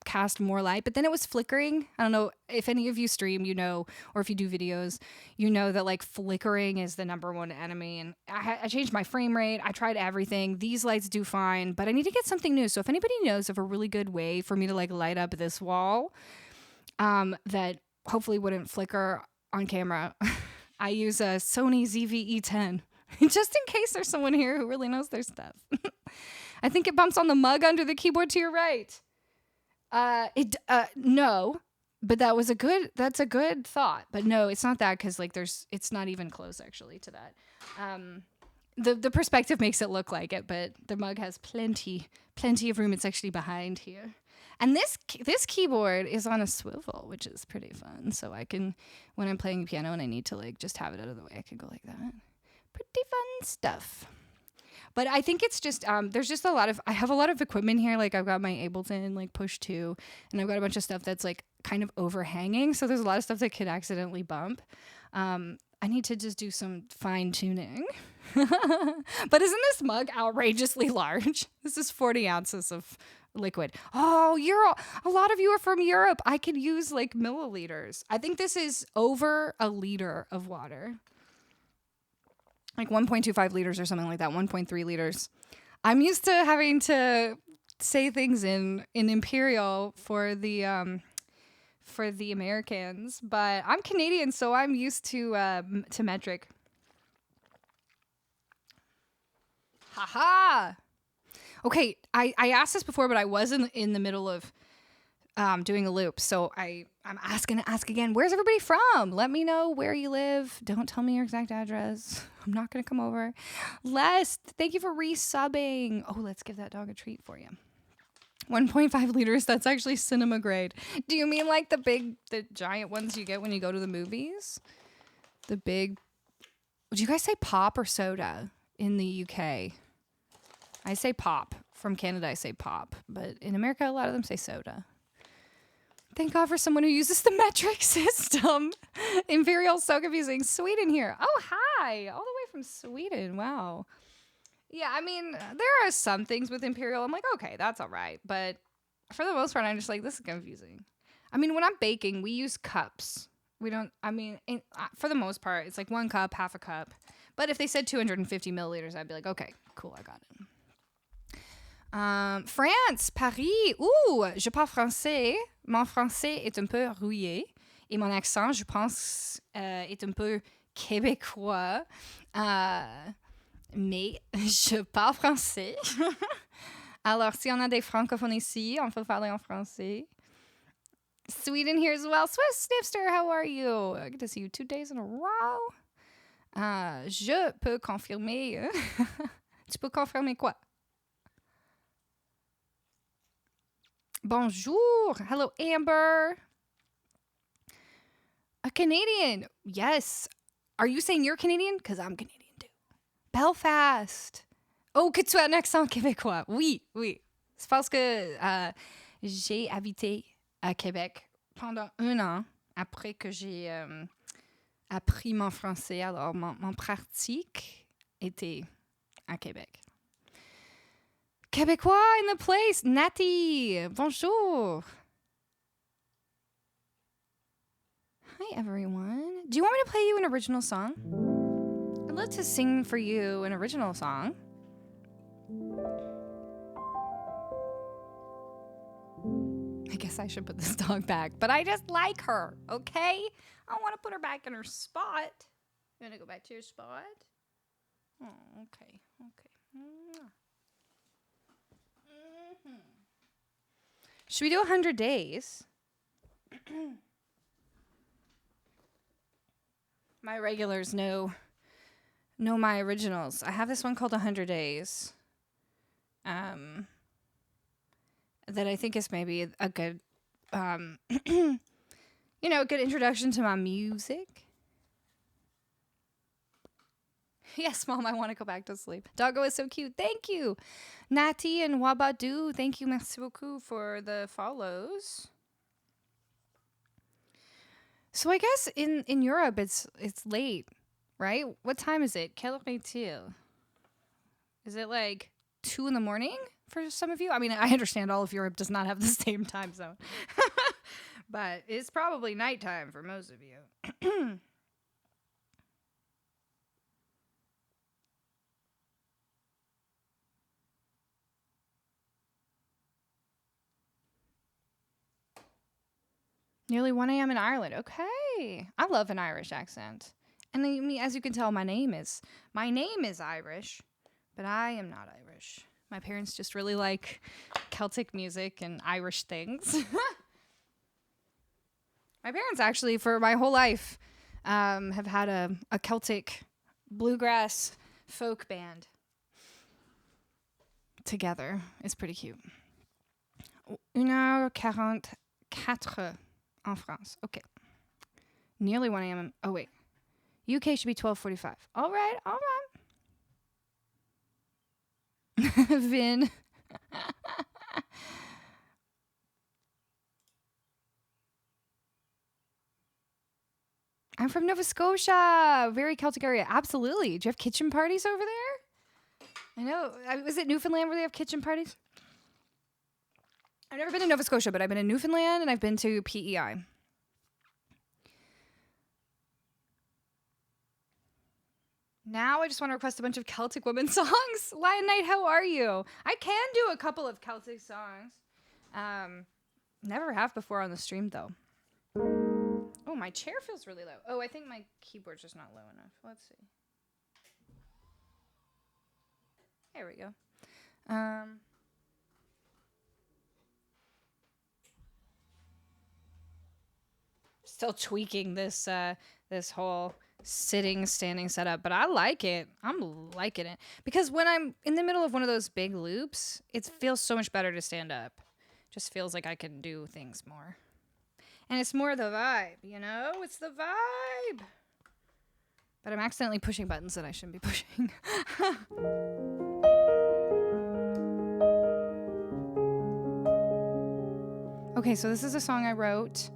cast more light, but then it was flickering. I don't know if any of you stream, you know, or if you do videos, you know that like flickering is the #1 enemy. And I changed my frame rate. I tried everything. These lights do fine, but I need to get something new. So if anybody knows of a really good way for me to like light up this wall that hopefully wouldn't flicker on camera, I use a Sony ZV-E10 just in case there's someone here who really knows their stuff. I think it bumps on the mug under the keyboard to your right. No, But that's a good thought. But no, it's not that, because like it's not even close actually to that. The perspective makes it look like it, but the mug has plenty of room. It's actually behind here. And this keyboard is on a swivel, which is pretty fun. So I can, when I'm playing piano and I need to like just have it out of the way, I can go like that. Pretty fun stuff. But I think it's just, there's just I have a lot of equipment here. Like I've got my Ableton like Push 2, and I've got a bunch of stuff that's like kind of overhanging. So there's a lot of stuff that could accidentally bump. I need to just do some fine tuning. But isn't this mug outrageously large? This is 40 ounces of liquid. Oh, a lot of you are from Europe. I could use like milliliters. I think this is over a liter of water. Like 1.25 liters or something like that, 1.3 liters. I'm used to having to say things in imperial for the Americans, but I'm Canadian, so I'm used to metric. Haha. Okay, I asked this before, but I was in the middle of doing a loop, so I'm gonna ask again. Where's everybody from? Let me know where you live. Don't tell me your exact address. I'm not gonna come over. Les, thank you for resubbing. Oh, let's give that dog a treat for you. 1.5 liters. That's actually cinema grade. Do you mean like the giant ones you get when you go to the movies? The big. Do you guys say pop or soda in the UK? I say pop. From Canada, I say pop. But in America, a lot of them say soda. Thank God for someone who uses the metric system. Imperial's so confusing. Sweden here. Oh, hi. All the way from Sweden. Wow. Yeah, I mean, there are some things with Imperial. I'm like, okay, that's all right. But for the most part, I'm just like, this is confusing. I mean, when I'm baking, we use cups. We don't, I mean, for the most part, it's like 1 cup, half a cup. But if they said 250 milliliters, I'd be like, okay, cool, I got it. France, Paris. Ouh, je parle français. Mon français est un peu rouillé. Et mon accent, je pense, est un peu québécois. Mais je parle français. Alors, si on a des francophones ici, on peut parler en français. Sweden here as well. Swiss Snipster, how are you? I get to see you 2 days in a row. Je peux confirmer. Tu peux confirmer quoi? Bonjour. Hello, Amber. A Canadian. Yes. Are you saying you're Canadian? Because I'm Canadian too. Belfast. Oh, que tu as un accent québécois. Oui, oui. C'est parce que j'ai habité à Québec pendant 1 an après que j'ai appris mon français. Alors, mon pratique était à Québec. Québécois in the place. Natty. Bonjour. Hi, everyone. Do you want me to play you an original song? I'd love to sing for you an original song. I guess I should put this dog back, but I just like her, okay? I want to put her back in her spot. You want to go back to your spot? Oh, okay, okay. Mm-hmm. Should we do 100 days? My regulars know my originals. I have this one called 100 Days. That I think is maybe a good, a good introduction to my music. Yes, Mom, I want to go back to sleep. Doggo is so cute. Thank you. Natty and Wabadu, thank you, merci beaucoup for the follows. So I guess in Europe it's late, right? What time is it? Quelle heure est-il? Is it like 2 a.m. for some of you? I mean, I understand all of Europe does not have the same time zone. But it's probably nighttime for most of you. Nearly 1 a.m. in Ireland. Okay. I love an Irish accent. And as you can tell, my name is Irish, but I am not Irish. My parents just really like Celtic music and Irish things. My parents actually, for my whole life, have had a Celtic bluegrass folk band together. It's pretty cute. 1h44 en France. Okay. Nearly 1 a.m. Oh, wait. UK should be 12:45. All right. Vin. I'm from Nova Scotia. Very Celtic area. Absolutely. Do you have kitchen parties over there? I know. Was it Newfoundland where they have kitchen parties? I've never been to Nova Scotia, but I've been in Newfoundland and I've been to PEI. Now I just want to request a bunch of Celtic women songs. Lion Knight, how are you? I can do a couple of Celtic songs. Never have before on the stream, though. Oh, my chair feels really low. Oh, I think my keyboard's just not low enough. Let's see. There we go. Still tweaking this this whole standing setup, but I like it. I'm liking it because when I'm in the middle of one of those big loops, it feels so much better to stand up. Just feels like I can do things more. And it's more the vibe, you know? It's the vibe. But I'm accidentally pushing buttons that I shouldn't be pushing. Okay, so this is a song I wrote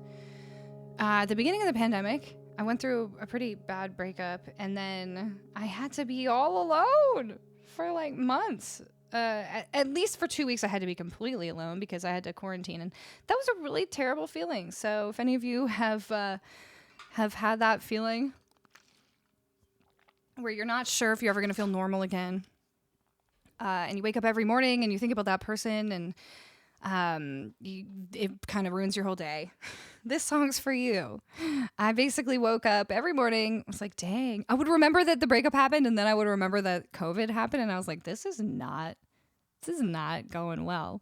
at the beginning of the pandemic. I went through a pretty bad breakup, and then I had to be all alone for like months. At least for 2 weeks, I had to be completely alone because I had to quarantine, and that was a really terrible feeling. So if any of you have had that feeling where you're not sure if you're ever going to feel normal again, and you wake up every morning and you think about that person, and it kind of ruins your whole day, this song's for you. I basically woke up every morning. I was like, dang. I would remember that the breakup happened, and then I would remember that COVID happened, and I was like, this is not going well.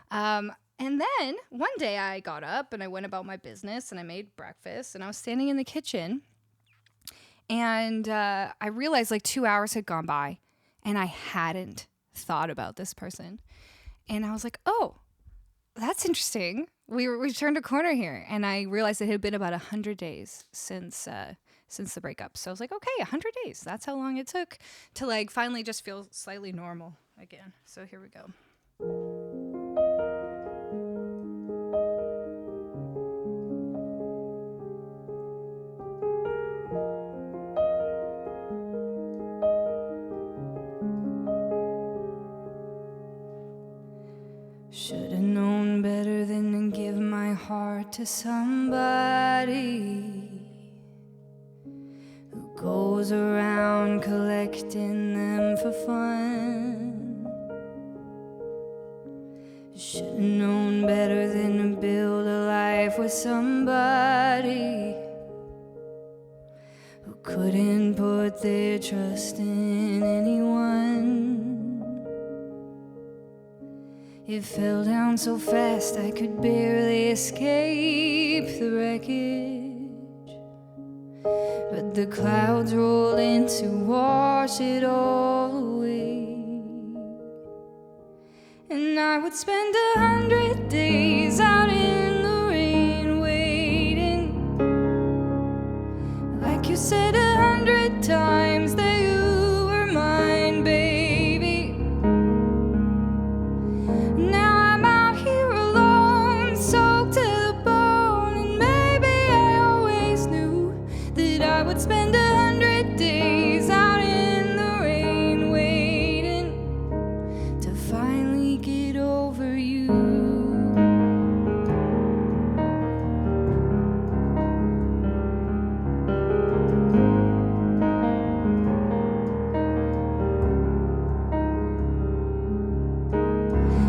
And then one day I got up and I went about my business and I made breakfast, and I was standing in the kitchen, and I realized like 2 hours had gone by and I hadn't thought about this person. And I was like, oh, that's interesting. We turned a corner here, and I realized it had been about 100 days since the breakup. So I was like, okay, 100 days. That's how long it took to like finally just feel slightly normal again. So here we go. Should've known better than to give my heart to somebody who goes around collecting them for fun. Should've known better than to build a life with somebody who couldn't put their trust in anyone. It fell down so fast I could barely escape the wreckage, but the clouds rolled in to wash it all away. And I would spend 100 days out in the rain waiting, like you said 100 times that you were mine, baby. Spend 100 days out in the rain waiting to finally get over you.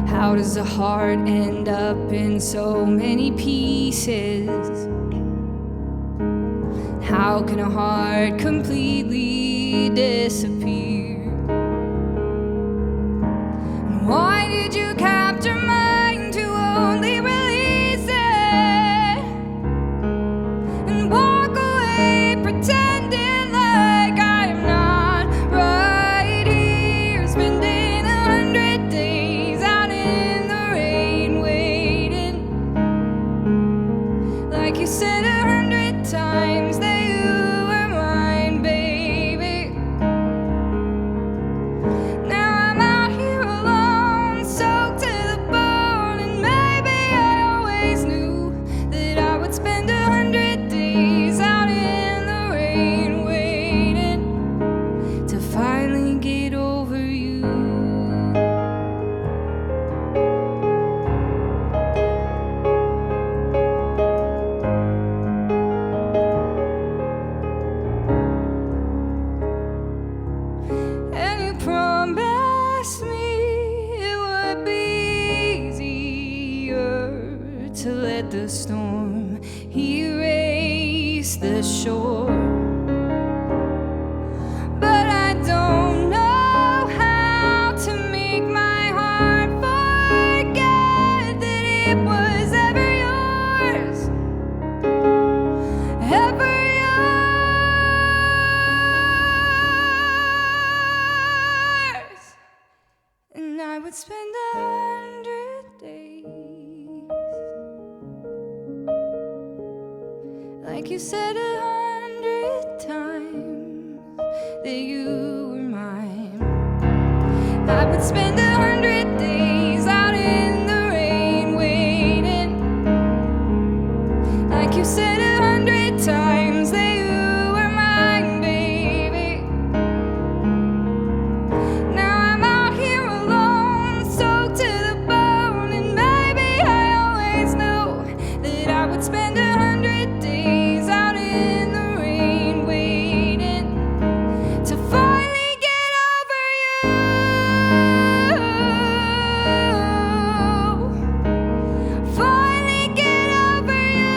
How does a heart end up in so many pieces? How can a heart completely disappear? And why did you capture mine to only release it Like you said 100 times that you were mine, baby. Now I'm out here alone, soaked to the bone, and maybe I always knew that I would spend 100 days out in the rain, waiting to finally get over you. And you promised me it would be easier to let the storm erase the shore. But I don't know how to make my heart forget that it was ever yours, ever yours. And I would spend 100 days, like you said 100 times that you were mine. I would spend 100 days out in the rain, waiting, like you said 100 times that you were mine, baby. Now I'm out here alone, soaked to the bone, and maybe I always knew that I would spend 100 days out in the rain, waiting to finally get over you. Finally get over you.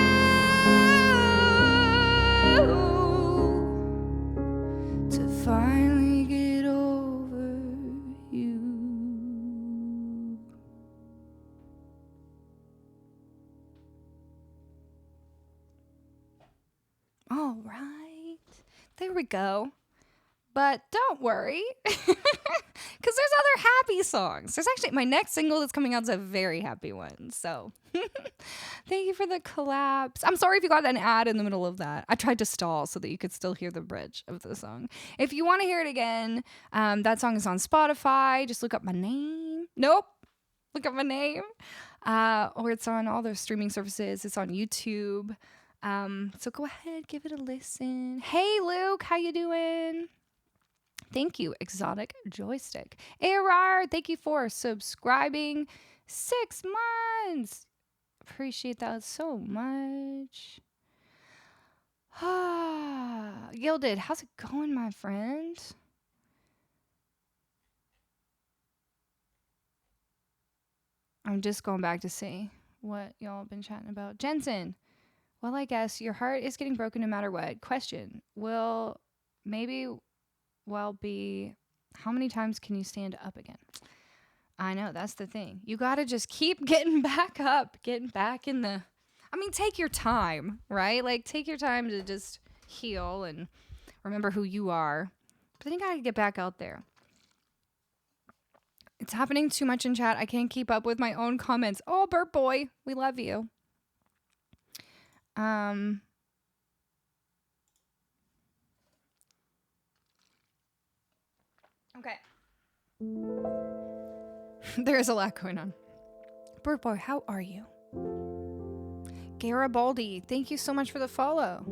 To finally get over you. All right. There we go. But don't worry, because there's other happy songs. There's actually, my next single that's coming out is a very happy one. So thank you for the collapse. I'm sorry if you got an ad in the middle of that. I tried to stall so that you could still hear the bridge of the song. If you want to hear it again, that song is on Spotify. Just look up my name. Nope. Look up my name. Or it's on all the streaming services. It's on YouTube. So go ahead, give it a listen. Hey, Luke, how you doing? Thank you, Exotic Joystick. ARR, thank you for subscribing. 6 months. Appreciate that so much. Gilded, how's it going, my friend? I'm just going back to see what y'all have been chatting about. Jensen, well, I guess your heart is getting broken no matter what. Question, be how many times can you stand up again? I know, that's the thing. You got to just keep getting back up, getting back in the, take your time, right? Like, take your time to just heal and remember who you are. But then you got to get back out there. It's happening too much in chat. I can't keep up with my own comments. Oh, Burt Boy, we love you. Okay. There is a lot going on. Burt Boy, how are you? Garibaldi, thank you so much for the follow.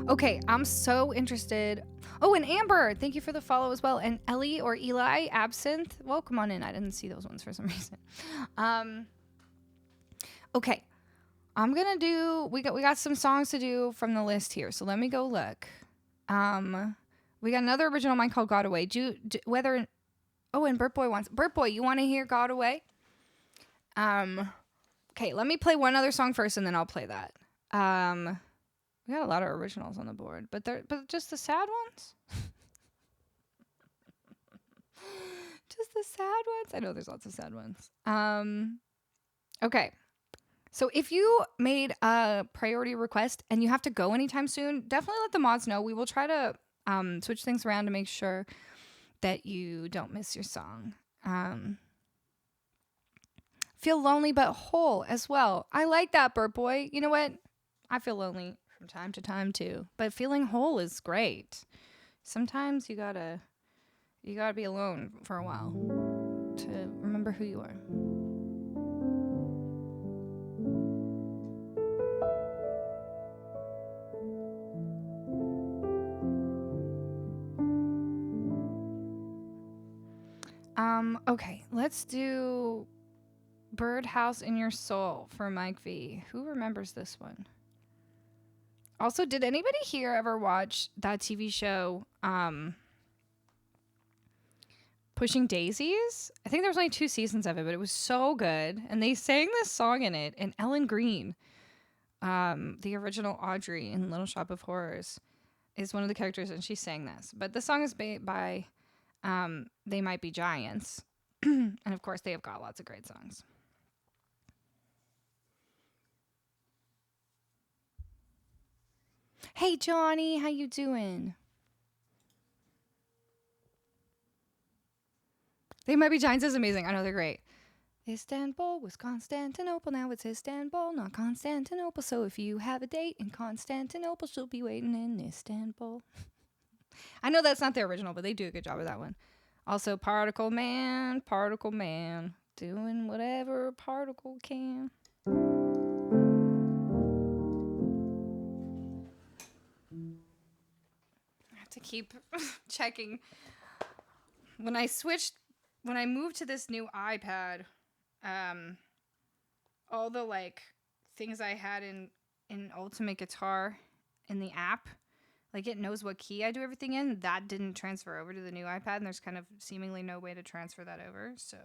Okay, I'm so interested. Oh, and Amber, thank you for the follow as well. And Ellie or Eli, Absinthe, welcome on in. I didn't see those ones for some reason. Okay, I'm gonna do. We got some songs to do from the list here, so let me go look. We got another original mine called God Away. And Burt Boy, you want to hear God Away? Okay, let me play one other song first, and then I'll play that. We got a lot of originals on the board, but just the sad ones. Just the sad ones. I know there's lots of sad ones. Okay. So if you made a priority request and you have to go anytime soon, definitely let the mods know. We will try to switch things around to make sure that you don't miss your song. Feel lonely but whole as well. I like that, Burt Boy. You know what? I feel lonely from time to time too, but feeling whole is great. Sometimes you gotta be alone for a while to remember who you are. Okay, let's do Birdhouse in Your Soul for Mike V. Who remembers this one? Also, did anybody here ever watch that TV show, Pushing Daisies? I think there was only 2 seasons of it, but it was so good. And they sang this song in it, and Ellen Green, the original Audrey in Little Shop of Horrors, is one of the characters, and she sang this. But the song is by They Might Be Giants. And of course, they have got lots of great songs. Hey, Johnny, how you doing? They Might Be Giants is amazing. I know they're great. Istanbul was Constantinople. Now it's Istanbul, not Constantinople. So if you have a date in Constantinople, she'll be waiting in Istanbul. I know that's not the original, but they do a good job with that one. Also, Particle Man, doing whatever a particle can. I have to keep checking. When I moved to this new iPad, all the like things I had in Ultimate Guitar in the app, like it knows what key I do everything in. That didn't transfer over to the new iPad, and there's kind of seemingly no way to transfer that over. So,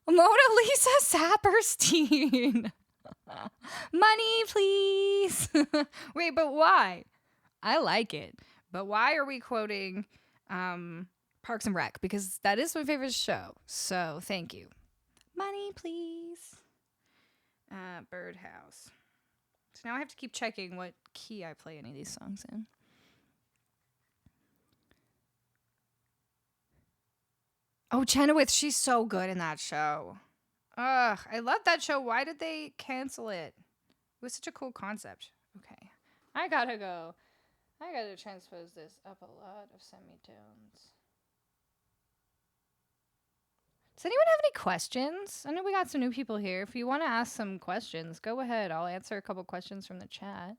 Mona Lisa Saperstein, money, please. Wait, but why? I like it, but why are we quoting Parks and Rec? Because that is my favorite show. So thank you. Money, please. Birdhouse. So now I have to keep checking what key I play any of these songs in. Oh, Chenoweth, she's so good in that show. Ugh, I love that show. Why did they cancel it? It was such a cool concept. Okay, I gotta go. I gotta transpose this up a lot of semitones. Does anyone have any questions? I know we got some new people here. If you want to ask some questions, go ahead. I'll answer a couple questions from the chat.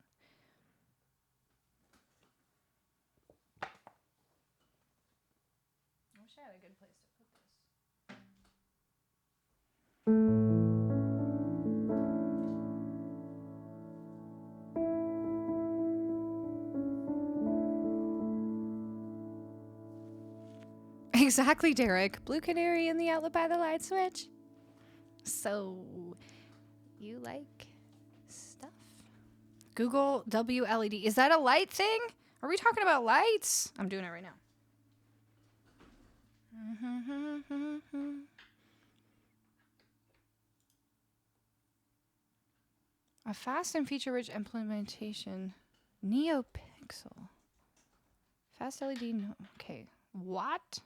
I wish I had a good place to put this. Exactly, Derek. Blue Canary in the outlet by the light switch. So, you like stuff? Google WLED. Is that a light thing? Are we talking about lights? I'm doing it right now. A fast and feature-rich implementation. NeoPixel. Fast LED. No. Okay. What?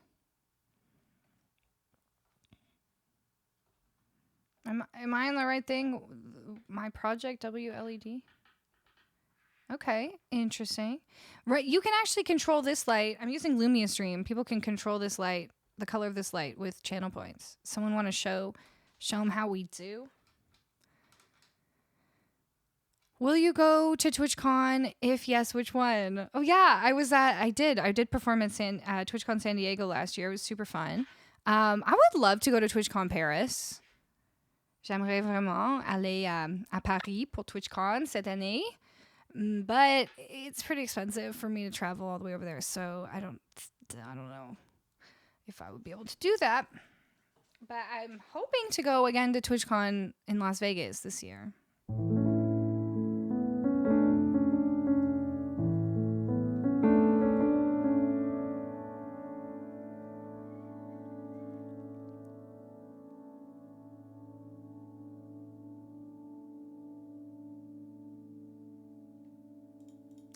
Am I on the right thing? My project WLED? Okay, interesting. Right, you can actually control this light. I'm using Lumia Stream. People can control this light, the color of this light, with channel points. Someone want to show them how we do? Will you go to TwitchCon? If yes, which one? Oh yeah, I did perform at TwitchCon San Diego last year. It was super fun. I would love to go to TwitchCon Paris. J'aimerais vraiment aller à Paris pour TwitchCon cette année. But it's pretty expensive for me to travel all the way over there, so I don't know if I would be able to do that. But I'm hoping to go again to TwitchCon in Las Vegas this year.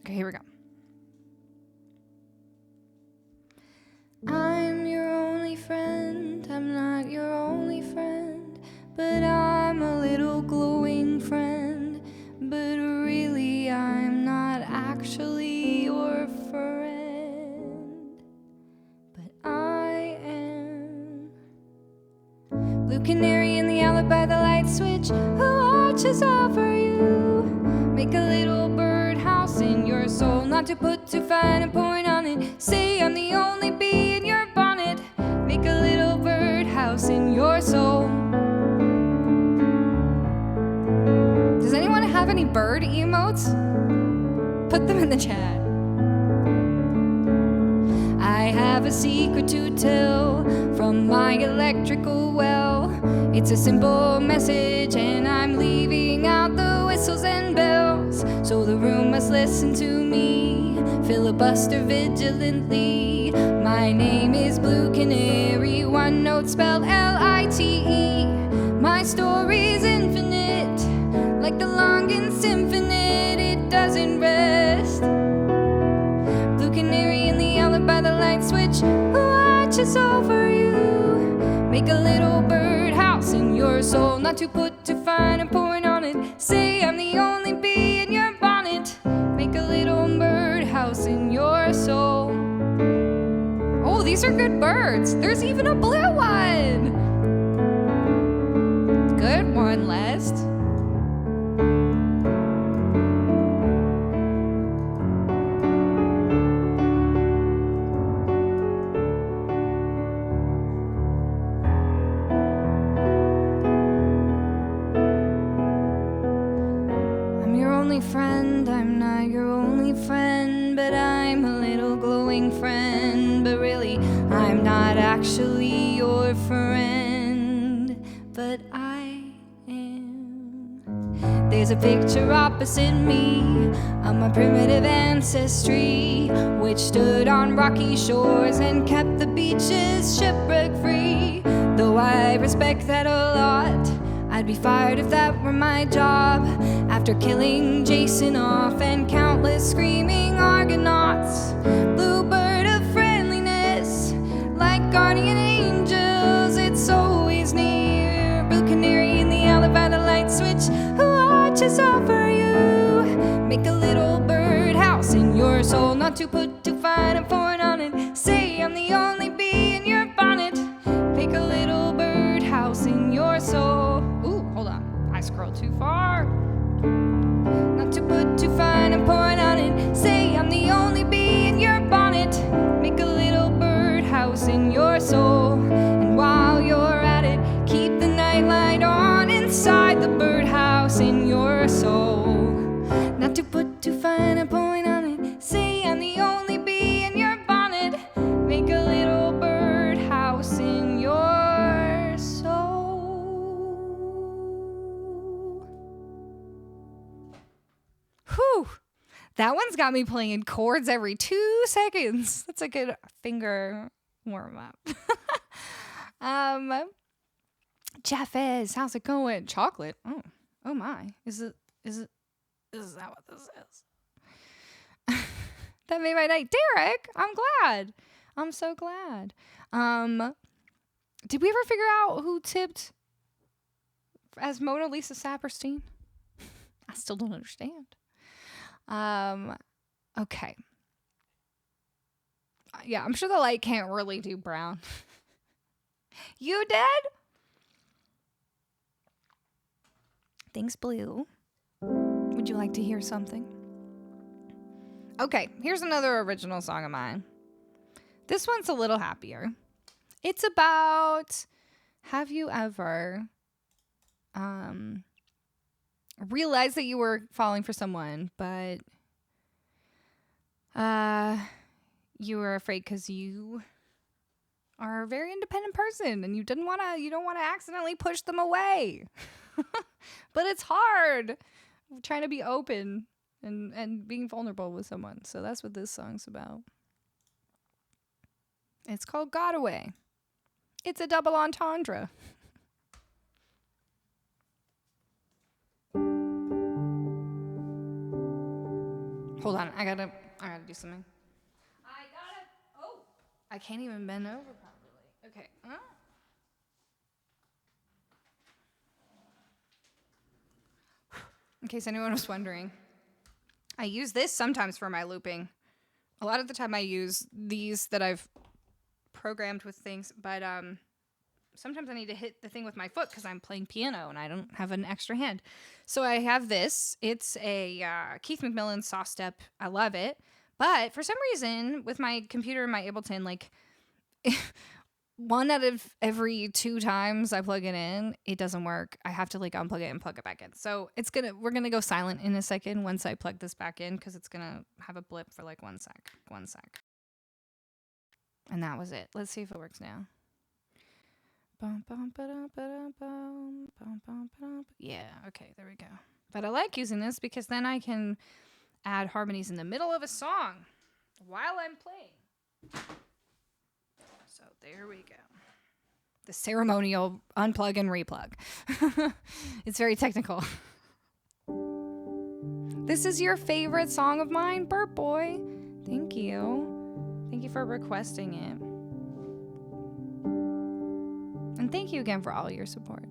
Okay, here we go. I'm your only friend. I'm not your only friend, but I'm a little glowing friend. canary in the outlet by the light switch who watches over you. Make a little birdhouse in your soul, not to put too fine a point on it. Say I'm the only bee in your bonnet. Make a little birdhouse in your soul. Does anyone have any bird emotes? Put them in the chat. I have a secret to tell from my electrical well. It's a simple message and I'm leaving out the whistles and bells. So the room must listen to me, filibuster vigilantly. My name is Blue Canary, one note spelled L-I-T-E. My story's infinite, like the longest infinite, it doesn't rest. Blue canary in the outlet by the light switch who watches over you. Make a little birdhouse in your soul, not to put too fine a point on it. Say I'm the only bee in your bonnet. Make a little birdhouse in your soul. Oh, these are good birds. There's even a blue one. Good one, Lest. Friend, I'm not your only friend, but I'm a little glowing friend. But really, I'm not actually your friend, but I am. There's a picture opposite me of my primitive ancestry, which stood on rocky shores and kept the beaches shipwreck free. Though I respect that a lot, I'd be fired if that were my job. After killing Jason off and countless screaming Argonauts, bluebird of friendliness, like guardian angels, it's always near. Blue canary in the outlet by the light switch who watches over you. Make a little birdhouse in your soul, not to put too fine a point on it. Say I'm the only bee in your bonnet. Make a little birdhouse in your soul. Ooh, hold on, I scrolled too far. Not to put too fine a point on it. Say I'm the only bee in your bonnet. Make a little birdhouse in your soul. And while you're at it, keep the nightlight on inside the birdhouse in your soul. Not to put too fine a point on it. Say I'm the only bee in your bonnet. Make a little birdhouse in your soul. Whew. That one's got me playing chords every 2 seconds. That's a good finger warm up. Jeffes, how's it going? Chocolate. Oh my. Is that what this is? That made my night. Derek, I'm glad. I'm so glad. Did we ever figure out who tipped as Mona Lisa Saperstein? I still don't understand. Okay. Yeah, I'm sure the light can't really do brown. You did? Thanks, Blue. Would you like to hear something? Okay, here's another original song of mine. This one's a little happier. It's about, have you ever realized that you were falling for someone, but you were afraid because you are a very independent person and you don't want to accidentally push them away. But it's hard trying to be open and being vulnerable with someone. So that's what this song's about. It's called Got Away. It's a double entendre. Hold on, I gotta do something. I can't even bend over properly. Okay. In case anyone was wondering, I use this sometimes for my looping. A lot of the time I use these that I've programmed with things, but sometimes I need to hit the thing with my foot because I'm playing piano and I don't have an extra hand. So I have this. It's a Keith McMillen Softstep. I love it. But for some reason, with my computer and my Ableton, like 1 out of every 2 times I plug it in, it doesn't work. I have to like unplug it and plug it back in. So we're gonna go silent in a second once I plug this back in because it's gonna have a blip for like 1 sec. 1 sec. And that was it. Let's see if it works now. Yeah, okay, there we go. But I like using this because then I can add harmonies in the middle of a song while I'm playing. So there we go. The ceremonial unplug and replug. It's very technical. This is your favorite song of mine, Burp Boy. Thank you. Thank you for requesting it. And thank you again for all your support.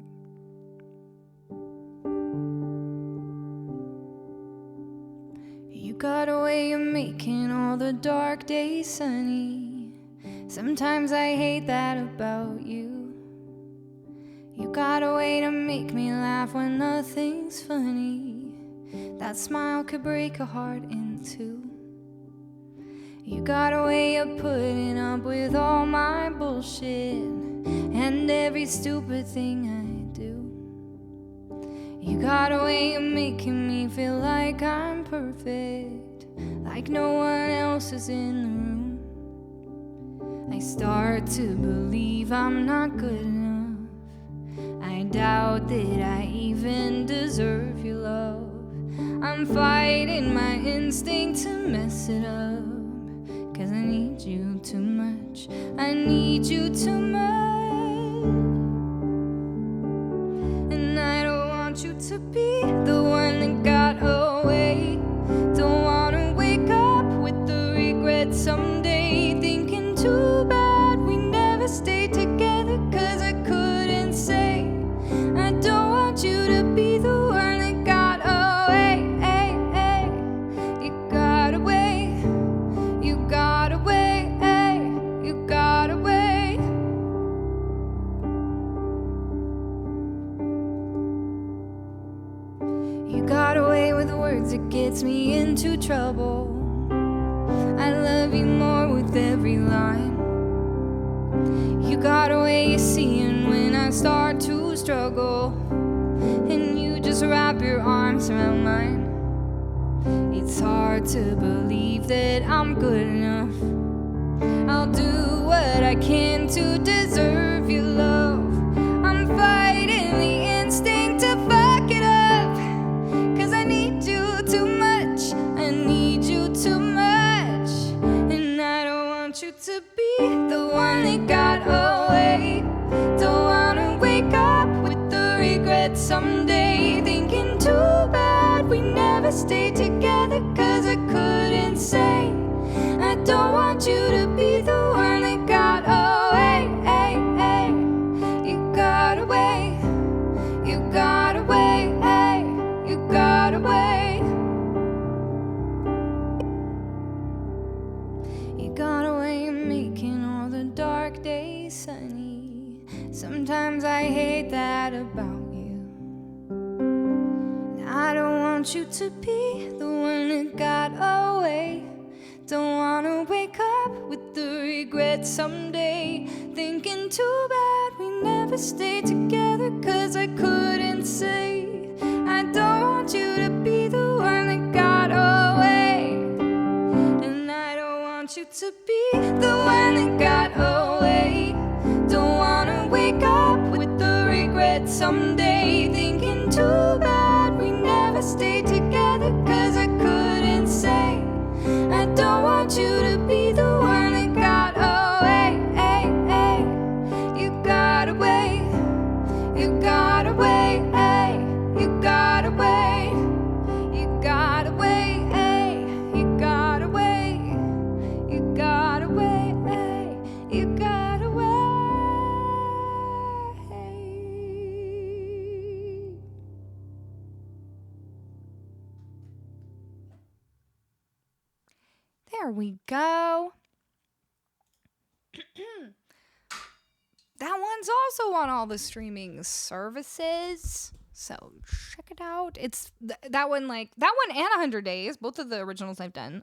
You got a way of making all the dark days sunny. Sometimes I hate that about you. You got a way to make me laugh when nothing's funny. That smile could break a heart in two. You got a way of putting up with all my bullshit and every stupid thing I do. You got a way of making me feel like I'm perfect, like no one else is in the room. I start to believe I'm not good enough. I doubt that I even deserve your love. I'm fighting my instinct to mess it up, 'cause I need you too much. I need you too much. And I don't want you to be the one that got away. Don't wanna wake up with the regret someday, thinking too bad we never stayed together, 'cause I couldn't say. I don't want you to be the one that got away. You got away. You got away. You got away. You got away with words that gets me into trouble. I love you more with every line. You got away of seeing when I start to struggle, and you just wrap your arms around mine. It's hard to believe that I'm good enough. I'll do what I can to deserve your love. I'm fighting the instinct to fuck it up, 'cause I need you too much. I need you too much. And I don't want you to be the one that got away. Don't wanna wake up with the regret someday, thinking too bad we never stayed together, 'cause I couldn't say. I don't want you to be the one that got away. You got away. You got away. You got away. You got away making all the dark days sunny. Sometimes I hate that about you. And I don't want you to be the one that got away. Don't wanna wake up with the regret someday, thinking too bad we never stayed together, 'cause I couldn't say. I don't want you to be the one that got away. And I don't want you to be the one that got away. Don't wanna wake up with the regret someday, thinking too bad we never stayed together, 'cause I couldn't say. I don't want you to be the one that got away. You got away. You got away. You got away. You got away. You got away. You got away. You got away. There we go. That one's also on all the streaming services. So check it out. It's that one and 100 Days, both of the originals I've done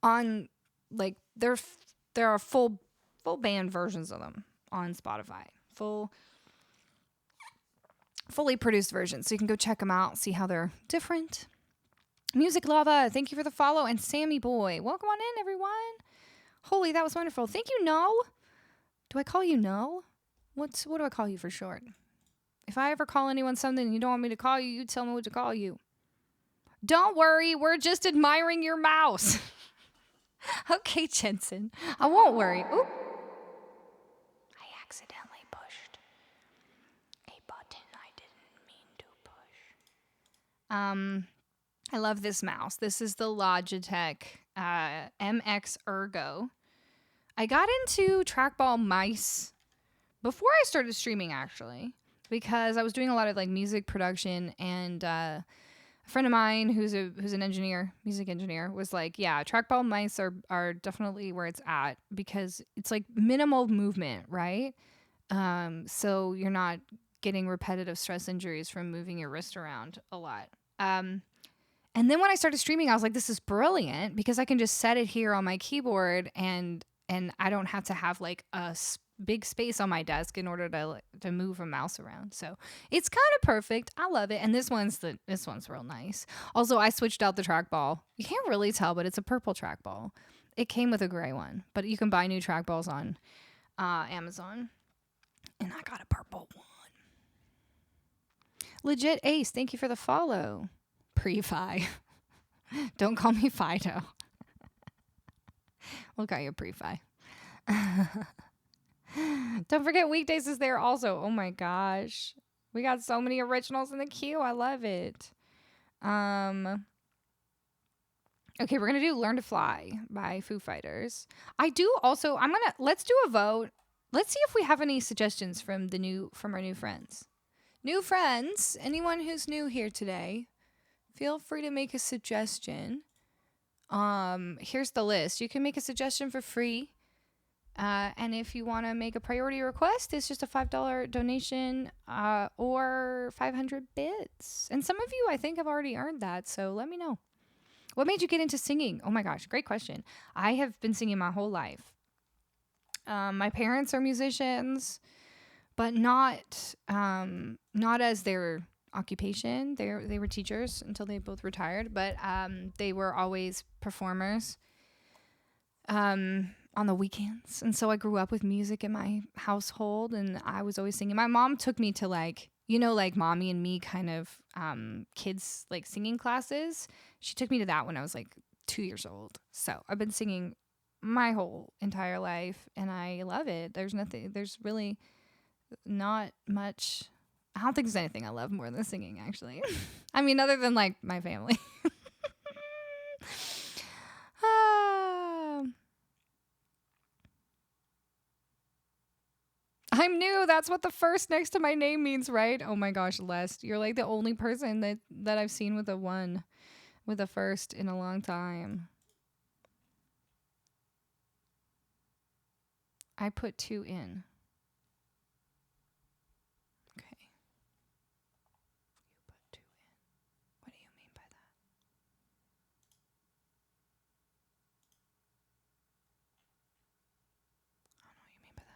on like there are full band versions of them on Spotify. Fully produced versions. So you can go check them out, see how they're different. Music Lava, thank you for the follow. And Sammy Boy, welcome on in, everyone. Holy, that was wonderful. Thank you, No. Do I call you No? What do I call you for short? If I ever call anyone something and you don't want me to call you, you tell me what to call you. Don't worry, we're just admiring your mouse. Okay, Jensen. I won't worry. Oop. I accidentally pushed a button I didn't mean to push. I love this mouse. This is the Logitech MX Ergo. I got into trackball mice before I started streaming, actually, because I was doing a lot of like music production, and a friend of mine who's an engineer, music engineer, was like, yeah, trackball mice are definitely where it's at, because it's like minimal movement, right? So you're not getting repetitive stress injuries from moving your wrist around a lot. And then when I started streaming, I was like, this is brilliant, because I can just set it here on my keyboard, and I don't have to have like a big space on my desk in order to move a mouse around. So it's kind of perfect. I love it. And this one's real nice. Also, I switched out the trackball. You can't really tell, but it's a purple trackball. It came with a gray one, but you can buy new trackballs on Amazon. And I got a purple one. Legit Ace, thank you for the follow. Pre-Fi. Don't call me Fido. We'll call you Pre-Fi. Don't forget weekdays is there also. Oh my gosh. We got so many originals in the queue. I love it. Okay, we're going to do Learn to Fly by Foo Fighters. Let's do a vote. Let's see if we have any suggestions from our new friends. New friends, anyone who's new here today, feel free to make a suggestion. Here's the list. You can make a suggestion for free. And if you want to make a priority request, it's just a $5 donation or 500 bits. And some of you, I think, have already earned that. So let me know. What made you get into singing? Oh my gosh, great question. I have been singing my whole life. My parents are musicians, but not as their occupation. They were teachers until they both retired, but they were always performers. On the weekends. And so I grew up with music in my household, and I was always singing. My mom took me to like Mommy and Me kind of kids like singing classes. She took me to that when I was like 2 years old. So I've been singing my whole entire life, and I love it. There's really not much. I don't think there's anything I love more than singing, actually. I mean, other than like my family. I'm new. That's what the first next to my name means, right? Oh my gosh, Les, you're like the only person that I've seen with a first in a long time. I put 2 in. Okay. You put 2 in. What do you mean by that? I don't know what you mean by that.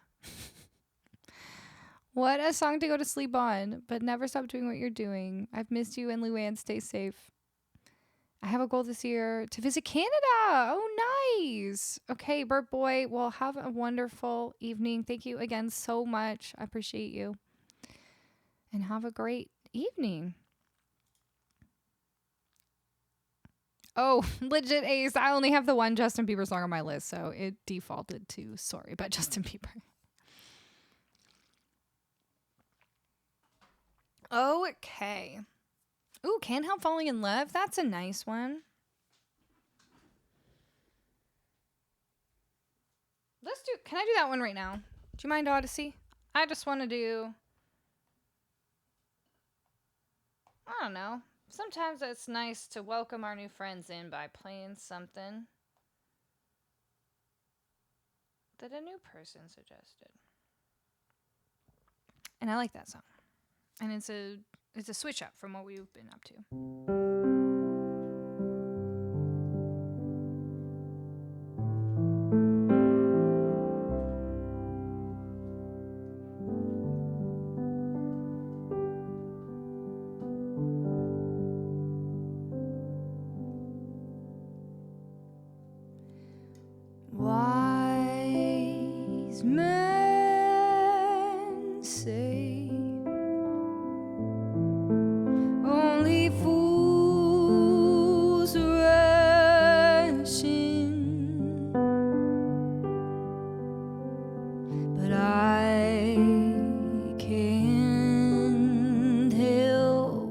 What a song to go to sleep on, but never stop doing what you're doing. I've missed you, and Luann, stay safe. I have a goal this year to visit Canada. Oh, nice. Okay, Bert Boy, well, have a wonderful evening. Thank you again so much. I appreciate you. And have a great evening. Oh, legit Ace. I only have the one Justin Bieber song on my list, so it defaulted to Sorry by Justin Bieber. Okay. Ooh, Can't Help Falling in Love. That's a nice one. Can I do that one right now? Do you mind, Odyssey? I just want to do, I don't know. Sometimes it's nice to welcome our new friends in by playing something that a new person suggested. And I like that song. And it's a switch up from what we've been up to. Wise men say only fools rush in, but I can't help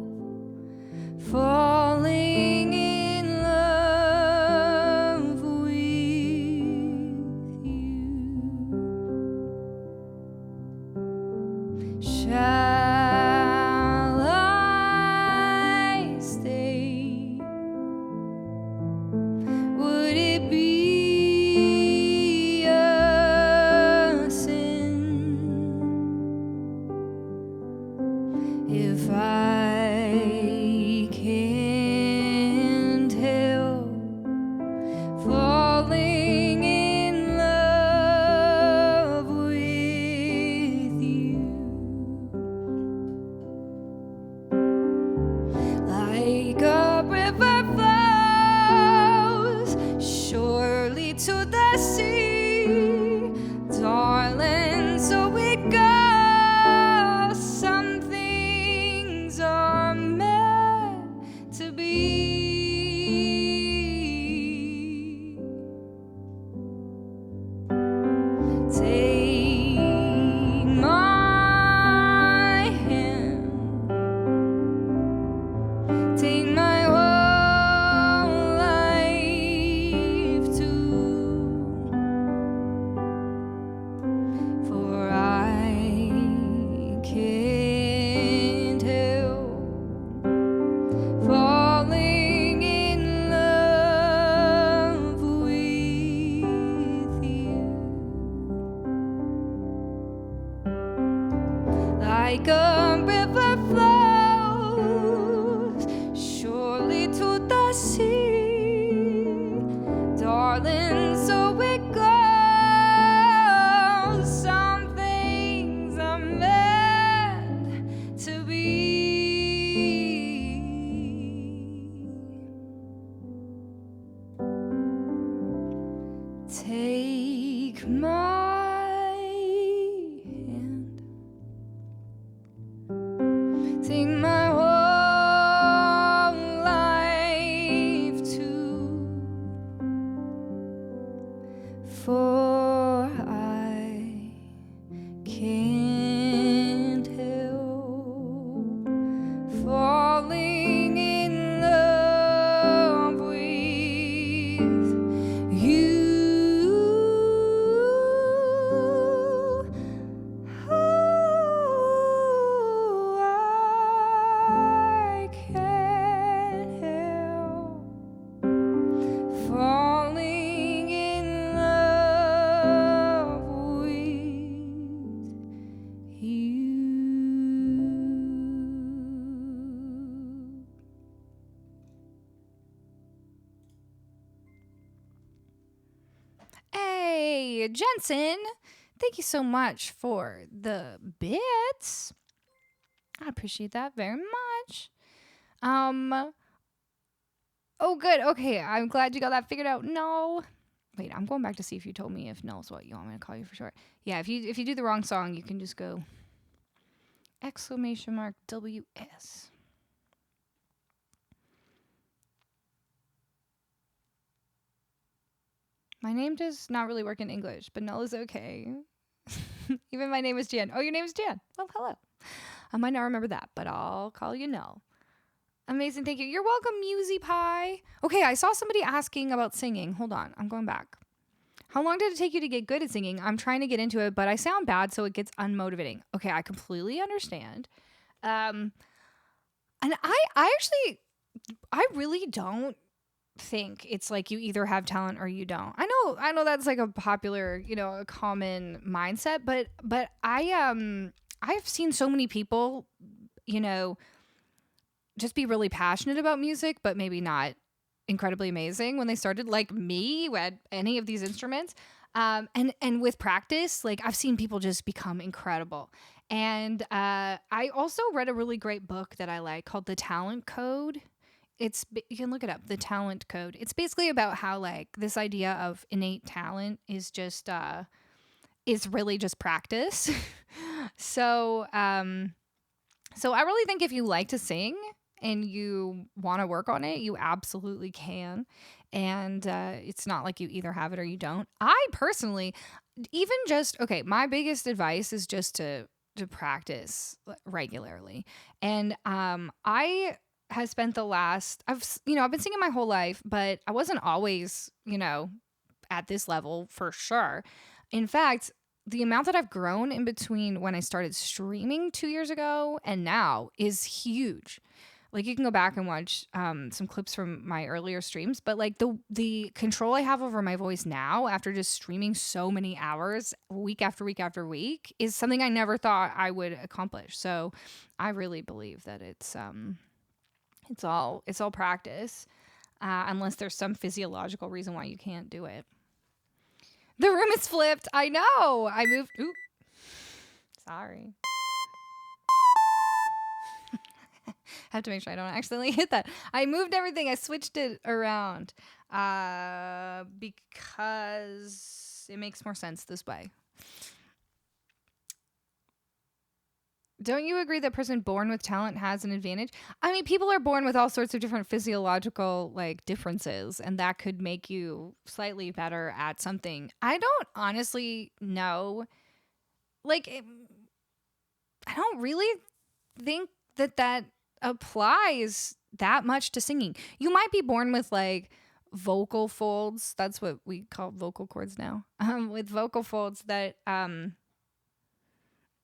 falling in love with you. Shall I stay? Would it be a sin if I can't help falling in love with you? Like a river flows surely to the sea, darling, so it goes. Some things are meant to be. Take my hand, take my whole life too, for I can't help falling in love with you. Like a river flows surely to the sea, darling, so it goes. Some things are meant to be. Take my hand, take my whole life too, for I can't help falling in love with you. I can't help falling in love with you. Hey, Jensen, thank you so much for the bits. I appreciate that very much. Oh, good. Okay, I'm glad you got that figured out. No. Wait, I'm going back to see if you told me if no is what you want me to call you for short. Yeah, if you do the wrong song, you can just go !WS. My name does not really work in English, but Null is okay. Even my name is Jan. Oh, your name is Jan. Well, hello. I might not remember that, but I'll call you Null. Amazing. Thank you. You're welcome, Musy Pie. Okay, I saw somebody asking about singing. Hold on. I'm going back. How long did it take you to get good at singing? I'm trying to get into it, but I sound bad, so it gets unmotivating. Okay, I completely understand. And I really don't think it's like you either have talent or you don't. I know that's like a popular, a common mindset, but I I've seen so many people, you know, just be really passionate about music, but maybe not incredibly amazing when they started, like me, with any of these instruments. And with practice, like I've seen people just become incredible. And I also read a really great book that I like called The Talent Code. You can look it up, The Talent Code. It's basically about how like this idea of innate talent is just is really just practice. So so I really think if you like to sing and you want to work on it, you absolutely can. And it's not like you either have it or you don't. I personally, even just, okay, my biggest advice is just to practice regularly. And I have spent the last, I've been singing my whole life, but I wasn't always, at this level for sure. In fact, the amount that I've grown in between when I started streaming 2 years ago and now is huge. Like you can go back and watch some clips from my earlier streams, but like the control I have over my voice now after just streaming so many hours week after week after week is something I never thought I would accomplish. So I really believe that it's all practice, unless there's some physiological reason why you can't do it. The room is flipped. I know. I moved. Oop. Sorry. Have to make sure I don't accidentally hit that. I moved everything. I switched it around because it makes more sense this way. Don't you agree that person born with talent has an advantage? I mean, people are born with all sorts of different physiological like differences, and that could make you slightly better at something. I don't honestly know. Like, I don't really think that applies that much to singing. You might be born with like vocal folds. That's what we call vocal cords now. With vocal folds that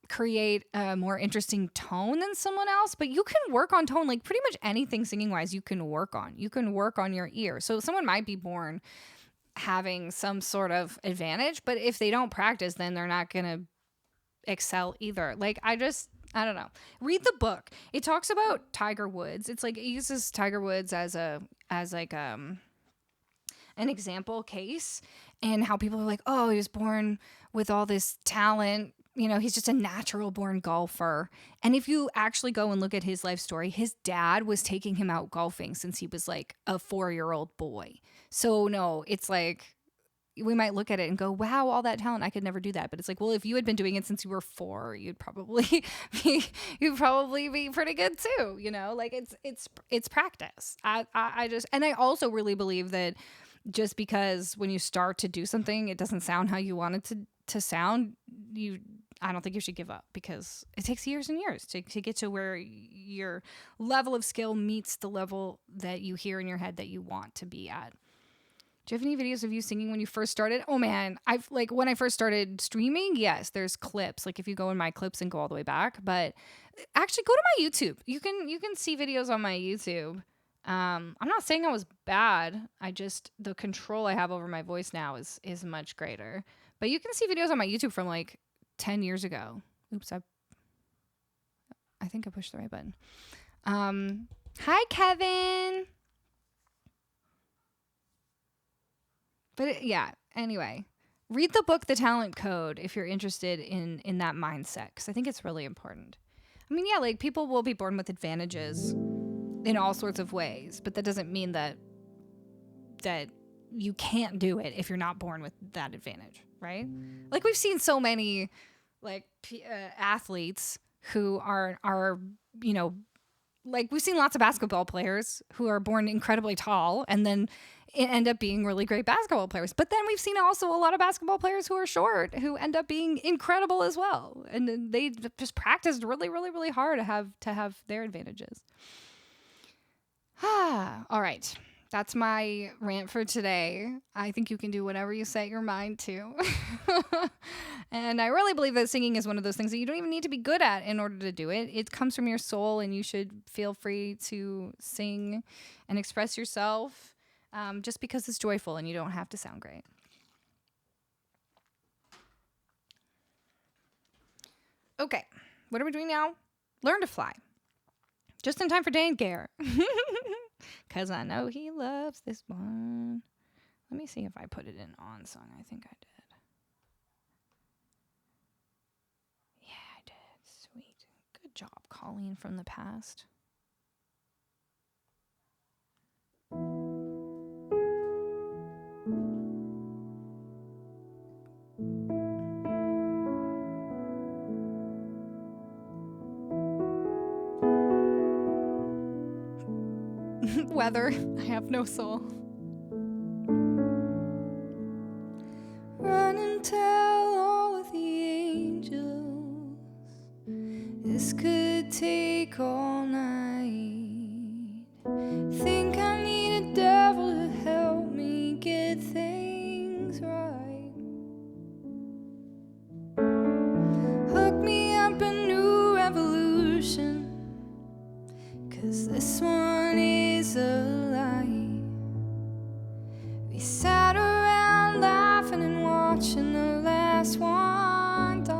create a more interesting tone than someone else, but you can work on tone. Like pretty much anything singing wise you can work on your ear. So someone might be born having some sort of advantage, but if they don't practice, then they're not gonna excel either. Like I don't know. Read the book. It talks about Tiger Woods. It's like it uses Tiger Woods as an example case, and how people are like, oh, he was born with all this talent. He's just a natural born golfer. And if you actually go and look at his life story, his dad was taking him out golfing since he was like a 4-year-old boy. So no, it's like we might look at it and go, wow, all that talent, I could never do that. But it's like, well, if you had been doing it since you were 4, you'd probably be pretty good too. Like it's practice. I also really believe that just because when you start to do something, it doesn't sound how you want it to sound, I don't think you should give up, because it takes years and years to get to where your level of skill meets the level that you hear in your head that you want to be at. Do you have any videos of you singing when you first started? Oh man, when I first started streaming, yes, there's clips. Like if you go in my clips and go all the way back, but actually go to my YouTube. You can see videos on my YouTube. I'm not saying I was bad. The control I have over my voice now is much greater. But you can see videos on my YouTube from like 10 years ago. Oops, I think I pushed the right button. Hi, Kevin. But yeah, anyway, read the book, The Talent Code, if you're interested in that mindset, because I think it's really important. I mean, yeah, like people will be born with advantages in all sorts of ways, but that doesn't mean that you can't do it if you're not born with that advantage, right? Like we've seen so many like athletes who are like we've seen lots of basketball players who are born incredibly tall and then end up being really great basketball players. But then we've seen also a lot of basketball players who are short who end up being incredible as well. And they just practiced really, really, really hard to have their advantages. All right. That's my rant for today. I think you can do whatever you set your mind to. And I really believe that singing is one of those things that you don't even need to be good at in order to do it. It comes from your soul, and you should feel free to sing and express yourself just because it's joyful, and you don't have to sound great. Okay. what are we doing now? Learn to Fly. Just in time for Dane Gare. Because I know he loves this one. Let me see if I put it in on song. I think I did. Yeah, I did. Sweet. Good job, Colleen from the past. Weather. I have no soul. Run and tell all of the angels this could take all night. Think I need a devil to help me get things right. Hook me up a new revolution, 'cause this one is a lie. We sat around laughing and watching the last one die.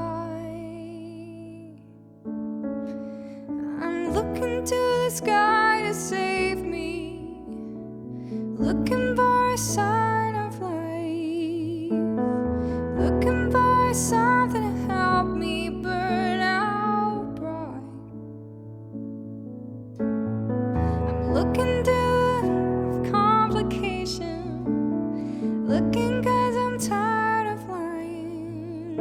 I'm looking to the sky to save me, looking for a sign of life, looking for something to help me burn out bright. I'm looking to complication, looking 'cause I'm tired of lying.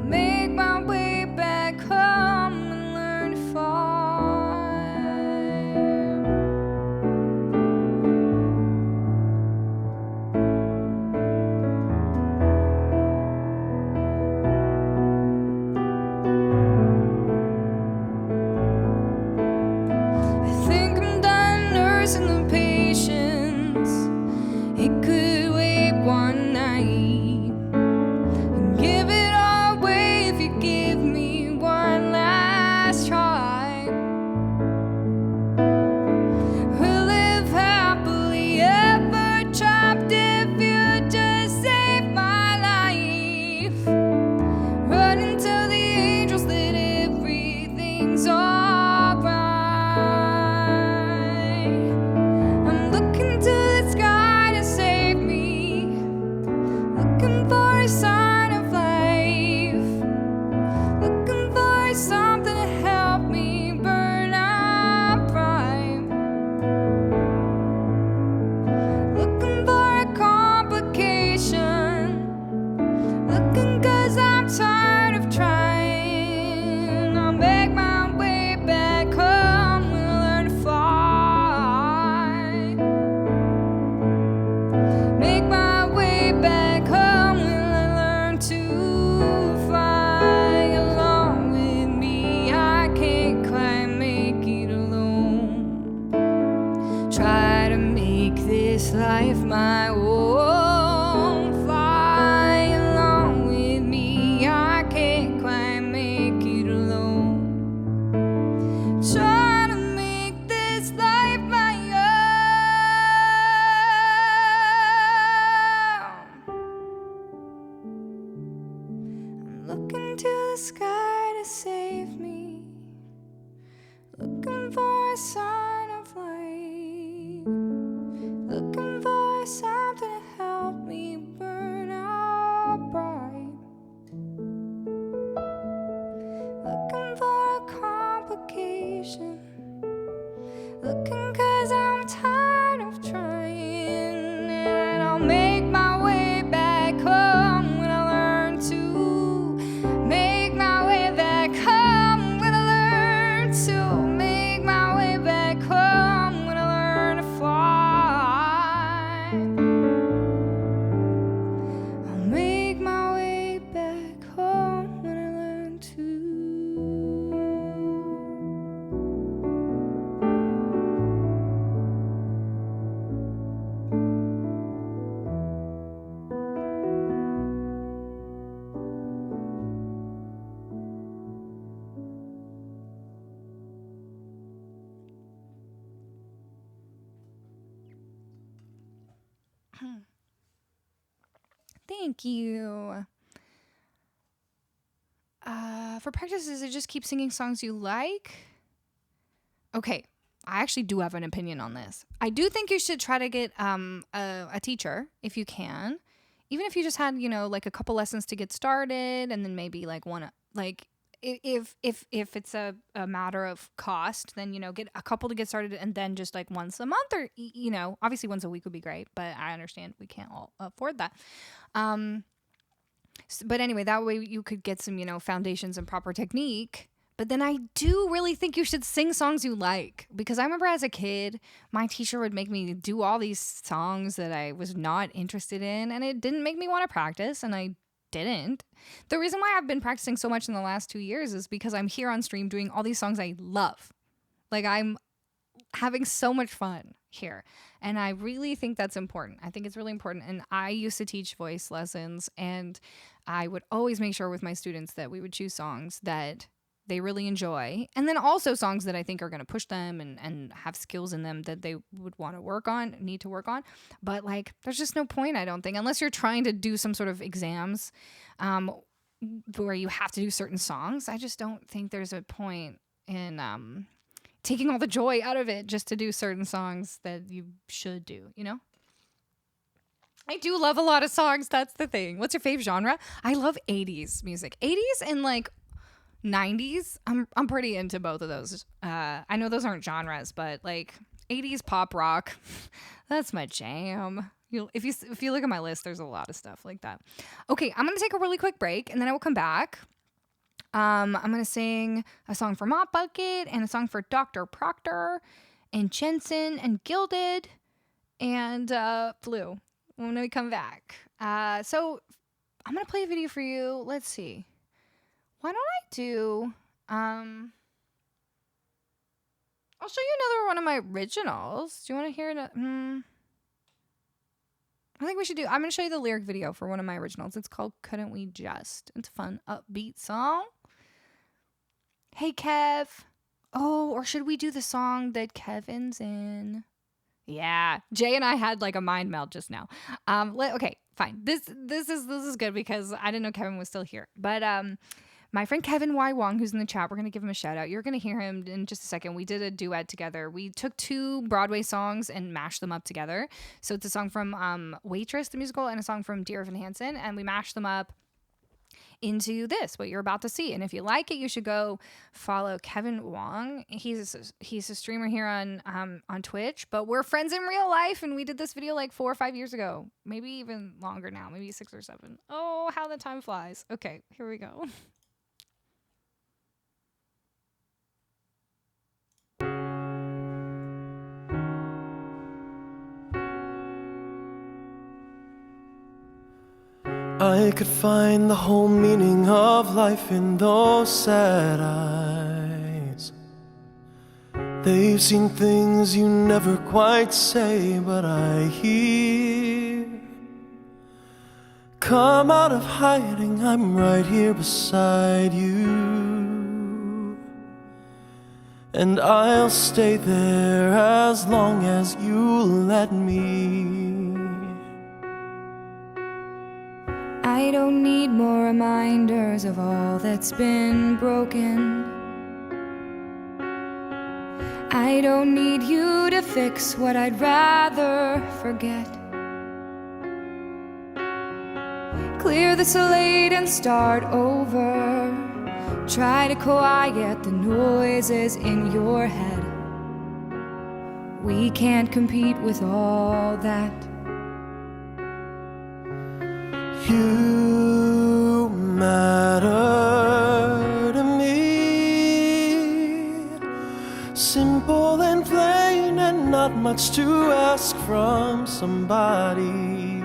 Make my way back home and learn to fly. I think I'm done nursing the patience. It could wait one night and give it all away if you give me one last try. We'll live happily ever trapped if you just save my life. Run and tell the angels that everything's alright. I'm looking to the sky to save me, looking for a sign of life, looking for something to help me burn up bright, looking for a complication, looking 'cause I'm tired of trying. I'll make my way back home and learn to fly. Make my way back home and learn to fly. Along with me, I can't quite make it alone. Try to make this life my own. Fly along with me, I can't quite make it alone. Try to make this life my own. I'm looking to the sky to save me, looking for a sign of life, looking for something to help me burn out bright, looking for a complication, looking 'cause I'm tired of trying. And I'll make my way back home when I learn to make my way back home when I learn to make my way back home when I learn to fly. I'll make my way back home when I learn to. Thank you. for practice, is it just keep singing songs you like? Okay, I actually do have an opinion on this. I do think you should try to get a teacher if you can, even if you just had, like a couple lessons to get started, and then maybe like if it's a matter of cost, then get a couple to get started, and then just like once a month, or obviously once a week would be great, but I understand we can't all afford that. But anyway, that way you could get some foundations and proper technique. But then I do really think you should sing songs you like, because I remember as a kid, my teacher would make me do all these songs that I was not interested in, and it didn't make me want to practice, and I didn't. The reason why I've been practicing so much in the last 2 years is because I'm here on stream doing all these songs I love. Like, I'm having so much fun here, and I really think that's important. I think it's really important. And I used to teach voice lessons, and I would always make sure with my students that we would choose songs that they really enjoy, and then also songs that I think are going to push them and have skills in them that they would want to need to work on. But like, there's just no point, I don't think, unless you're trying to do some sort of exams where you have to do certain songs. I just don't think there's a point in taking all the joy out of it just to do certain songs that you should do, I do love a lot of songs. That's the thing. What's your fave genre? I love 80s music. 80s and like 90s. I'm pretty into both of those. I know those aren't genres, but like 80s pop rock, that's my jam. If you look at my list, there's a lot of stuff like that. Okay, I'm gonna take a really quick break, and then I will come back. I'm gonna sing a song for Mop Bucket and a song for Dr. Proctor and Jensen and Gilded and Flu when we come back. So I'm gonna play a video for you. Let's see. Why don't I do, I'll show you another one of my originals. Do you want to hear it? I think we should I'm going to show you the lyric video for one of my originals. It's called Couldn't We Just? It's a fun, upbeat song. Hey, Kev. Oh, or should we do the song that Kevin's in? Yeah, Jay and I had like a mind meld just now. Okay, fine. This is good because I didn't know Kevin was still here. But my friend Kevin Y. Wong, who's in the chat, we're going to give him a shout out. You're going to hear him in just a second. We did a duet together. We took 2 Broadway songs and mashed them up together. So it's a song from Waitress, the musical, and a song from Dear Evan Hansen. And we mashed them up into what you're about to see. And if you like it, you should go follow Kevin Wong. He's a streamer here on Twitch, but we're friends in real life. And we did this video like 4 or 5 years ago, maybe even longer now, maybe 6 or 7. Oh, how the time flies. Okay, here we go. I could find the whole meaning of life in those sad eyes. They've seen things you never quite say, but I hear. Come out of hiding, I'm right here beside you. And I'll stay there as long as you let me. I don't need more reminders of all that's been broken. I don't need you to fix what I'd rather forget. Clear the slate and start over. Try to quiet the noises in your head. We can't compete with all that. You matter to me. Simple and plain and not much to ask from somebody.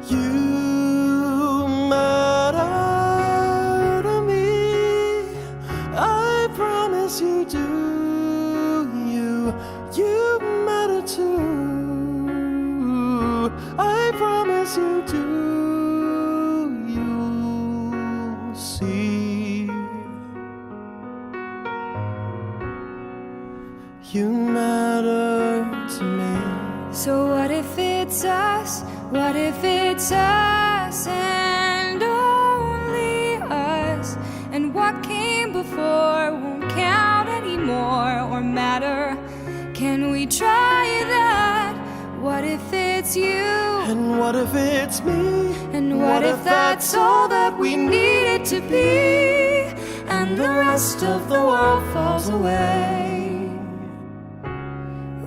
You matter to me. I promise you do. You matter too. I promise you do. You'll see. You matter to me. So what if it's us? What if it's us and only us? before won't count anymore or matter. Can we try that? What if it's you? And what if it's me? And what if that's all that we need it to be? And the rest of the world falls away.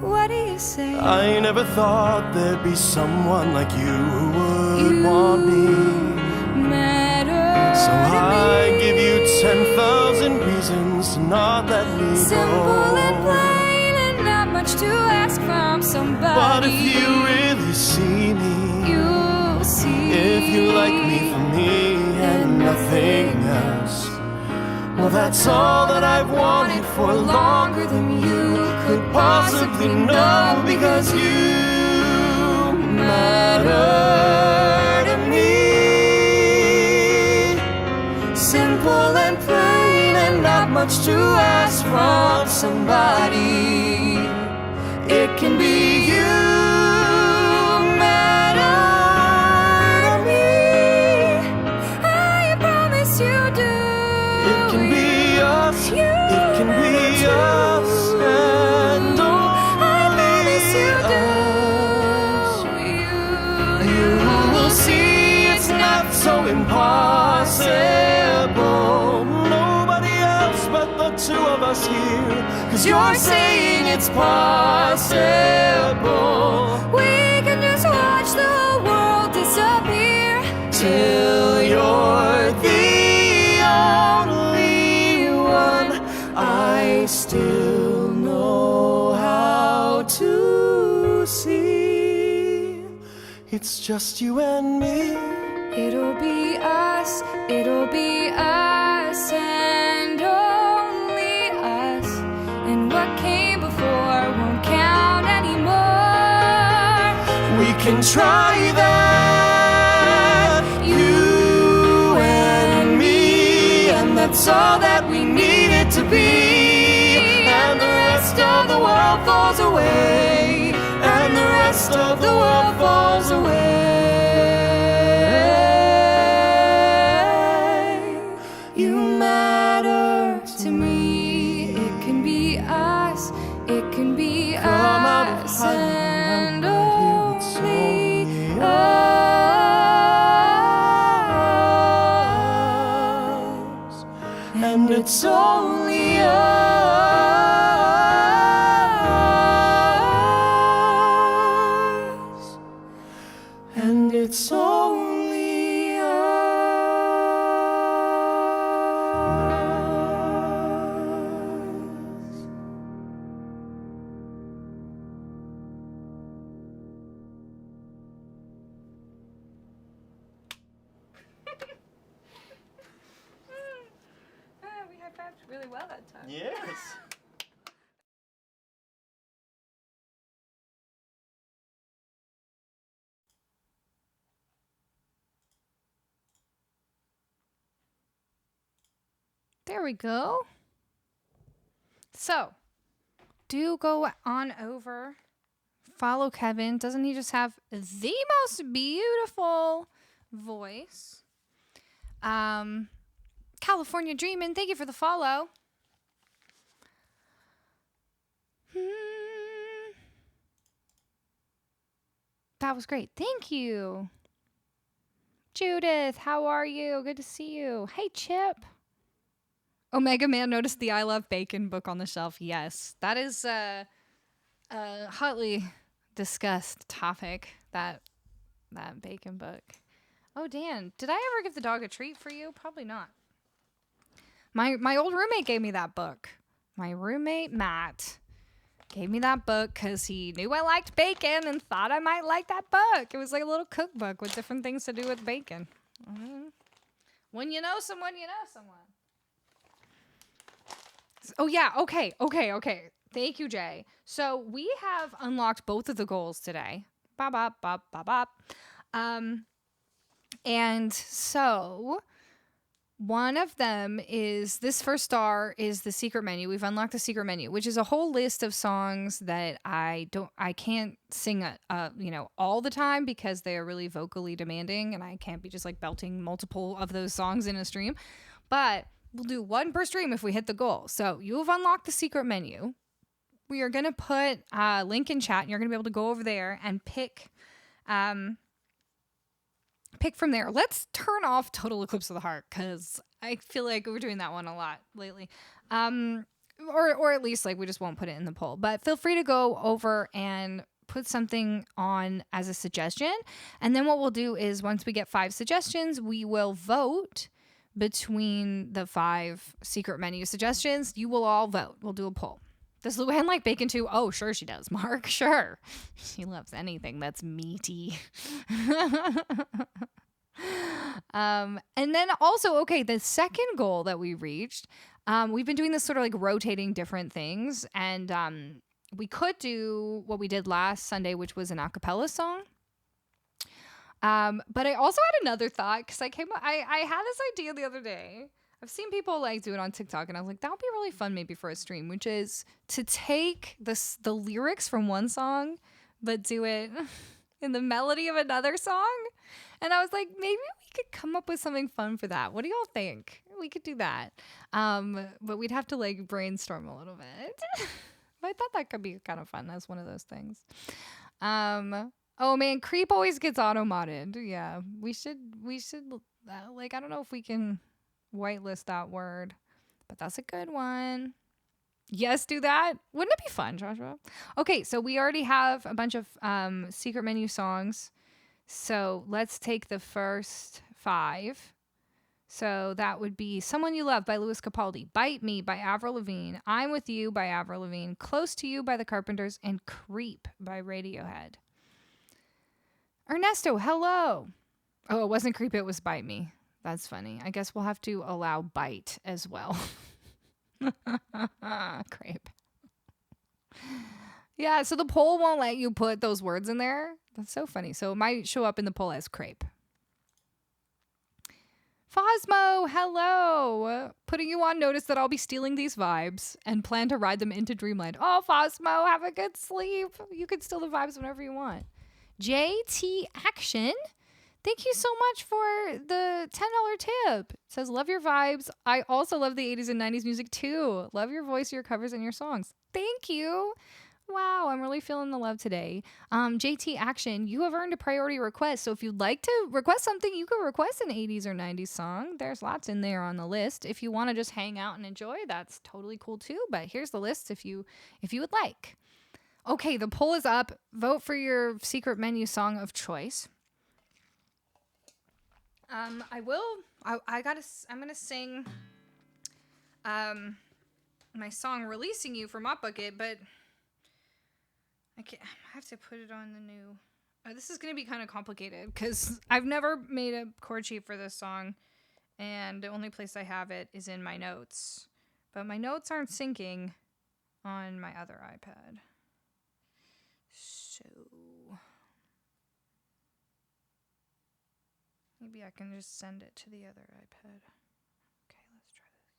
What do you say? I never thought there'd be someone like you who would want me. Matter So to I me. give you 10,000 reasons to not let me Simple go. and plain and not much to ask from somebody. But if you really see me, you'll see. if you like me for me and nothing else, well, that's all that I've wanted for longer than you could possibly know, because you matter to me. Simple and plain and not much to ask from somebody. It can be you. Matter to me. I promise you do. It can be us, You it can be us, and only us. You will see it's not so impossible. Nobody else but the two of us here, 'cause you're saying it's possible. We can just watch the whole world disappear Till you're the only one I still know how to see. It's just you and me. It'll be us, and only us. And what came before won't count anymore. We can try that, you and me, and that's all that we need it to be. And the rest of the world falls away, and the rest of the world falls away. You matter To me, it can be us, it can be Come out of us, hiding, and I'm right here, it's only only us. and it's only us, and it's only us. We high-fived really well that time. Yes. There we go. So, do go on over, follow Kevin. Doesn't he just have the most beautiful voice? California Dreamin', thank you for the follow. That was great. Thank you. Judith, how are you? Good to see you. Hey, Chip. Omega Man noticed the I Love Bacon book on the shelf. Yes, that is a hotly discussed topic, that bacon book. Oh, Dan, did I ever give the dog a treat for you? Probably not. My old roommate gave me that book. My roommate, Matt, gave me that book because he knew I liked bacon and thought I might like that book. It was like a little cookbook with different things to do with bacon. When you know someone, you know someone. Oh, yeah. Okay. Thank you, Jay. So we have unlocked both of the goals today. Bop, bop, bop, bop, bop. And so one of them is, this first star is the secret menu. We've unlocked the secret menu, which is a whole list of songs that I can't sing, all the time because they are really vocally demanding and I can't be just like belting multiple of those songs in a stream. But we'll do one per stream if we hit the goal. So you have unlocked the secret menu. We are going to put a link in chat, and you're going to be able to go over there and pick from there. Let's turn off Total Eclipse of the Heart, because I feel like we're doing that one a lot lately. Or at least like we just won't put it in the poll. But feel free to go over and put something on as a suggestion. And then what we'll do is once we get 5 suggestions, we will vote between the 5 secret menu suggestions. You will all vote. We'll do a poll. Does Luann like bacon too? Oh, sure she does, Mark. Sure. She loves anything that's meaty. And then also, okay, the second goal that we reached, we've been doing this sort of like rotating different things. And we could do what we did last Sunday, which was an a cappella song. But I also had another thought, because I had this idea the other day. I've seen people like do it on TikTok, and I was like, that would be really fun maybe for a stream, which is to take the lyrics from one song, but do it in the melody of another song. And I was like, maybe we could come up with something fun for that. What do y'all think? We could do that. But we'd have to like brainstorm a little bit. But I thought that could be kind of fun. That's one of those things. Oh man, Creep always gets auto-modded. Yeah, we should like, I don't know if we can whitelist that word, but that's a good one. Yes, do that. Wouldn't it be fun, Joshua? Okay, so we already have a bunch of secret menu songs. So let's take the first 5. So that would be Someone You Love by Louis Capaldi, Bite Me by Avril Lavigne, I'm With You by Avril Lavigne, Close to You by The Carpenters, and Creep by Radiohead. Ernesto, hello. Oh, it wasn't Creep, it was Bite Me. That's funny. I guess we'll have to allow Bite as well. Creep. Yeah, so the poll won't let you put those words in there. That's so funny. So it might show up in the poll as Crepe. Fosmo, hello. Putting you on notice that I'll be stealing these vibes and plan to ride them into Dreamland. Oh, Fosmo, have a good sleep. You can steal the vibes whenever you want. JT Action, thank you so much for the $10 tip. It says, love your vibes. I also love the 80s and 90s music too. Love your voice, your covers, and your songs. Thank you. Wow, I'm really feeling the love today. JT Action, you have earned a priority request. So if you'd like to request something, you can request an 80s or 90s song. There's lots in there on the list. If you want to just hang out and enjoy, that's totally cool too. But here's the list if you would like. Okay, the poll is up. Vote for your secret menu song of choice. I'm gonna sing my song Releasing You from Up Bucket, but I have to put it on the new. This is gonna be kind of complicated because I've never made a chord sheet for this song, and the only place I have it is in my notes. But my notes aren't syncing on my other iPad. So maybe I can just send it to the other iPad. Okay, let's try this.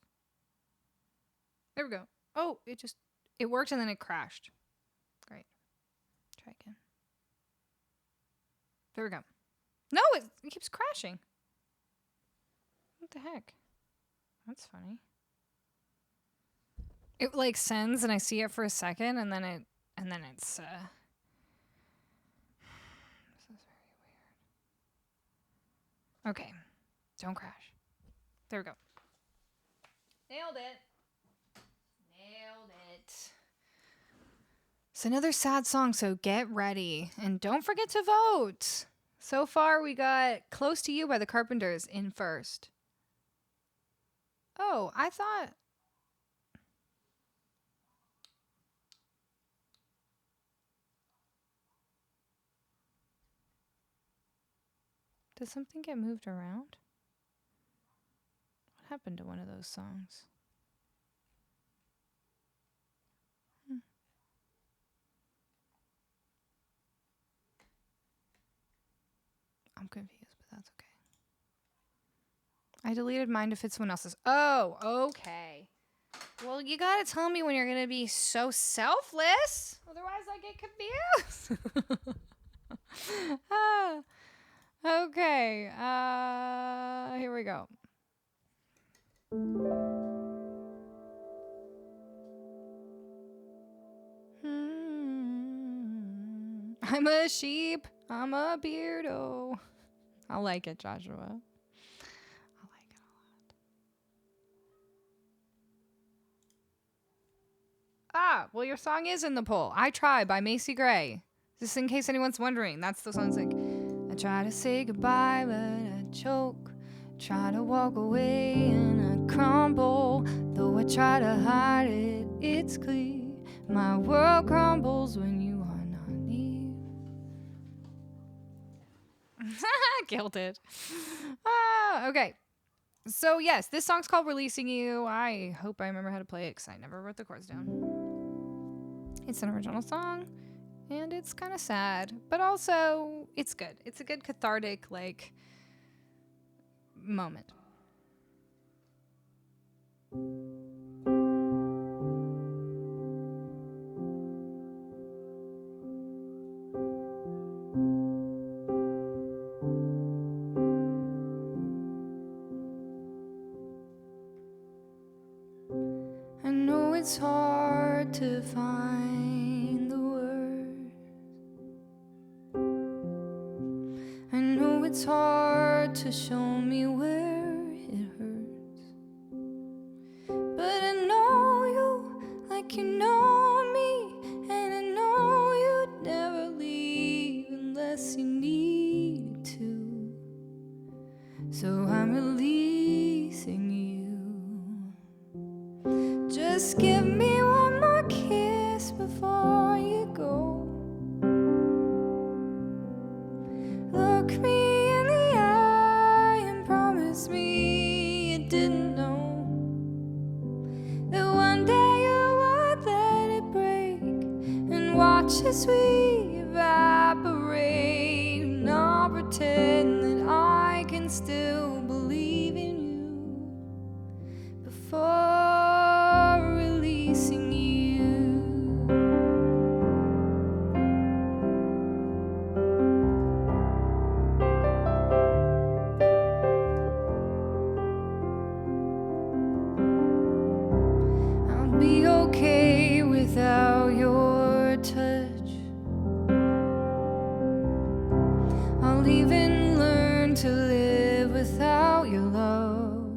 There we go. Oh, it worked and then it crashed. Great. Try again. There we go. No, it keeps crashing. What the heck? That's funny. It like sends and I see it for a second and then it's this is very weird. Okay. Don't crash. There we go. Nailed it. It's another sad song, so get ready. And don't forget to vote. So far, we got Close to You by the Carpenters in first. Oh, I thought... Did something get moved around? What happened to one of those songs? I'm confused, but that's okay. I deleted mine to fit someone else's. Oh, okay. Well, you gotta tell me when you're gonna be so selfless. Otherwise, I get confused. Okay. Here we go. I'm a sheep. I'm a beardo. I like it, Joshua. I like it a lot. Ah, well, your song is in the poll. I Try by Macy Gray. Just in case anyone's wondering, that's the song. It's like, I try to say goodbye, but I choke. Try to walk away and I crumble. Though I try to hide it, it's clear. My world crumbles when you are not near. Killed it. Okay. So, yes, this song's called Releasing You. I hope I remember how to play it because I never wrote the chords down. It's an original song, and it's kind of sad, but also it's good. It's a good cathartic, like, moment. I know it's hard to find the words. I know it's hard to show me where it hurts. But I know you like you know me, and I know you'd never leave unless you need to. So I'm releasing you. Just give me one more kiss before you go. Look me in the eye and promise me you didn't know that one day you would let it break and watch as we evaporate. And I'll pretend that I can still believe in you before releasing you. I'll be okay without your touch. I'll even learn to live without your love.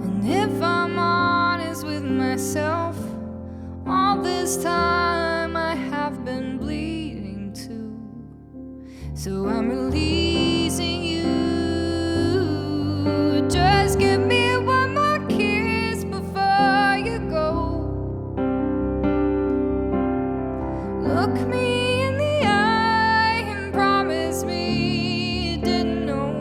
And if I'm honest with myself, all this time I have been bleeding too. So I'm releasing you. Just give me one more kiss before you go. Look me in the eye and promise me you didn't know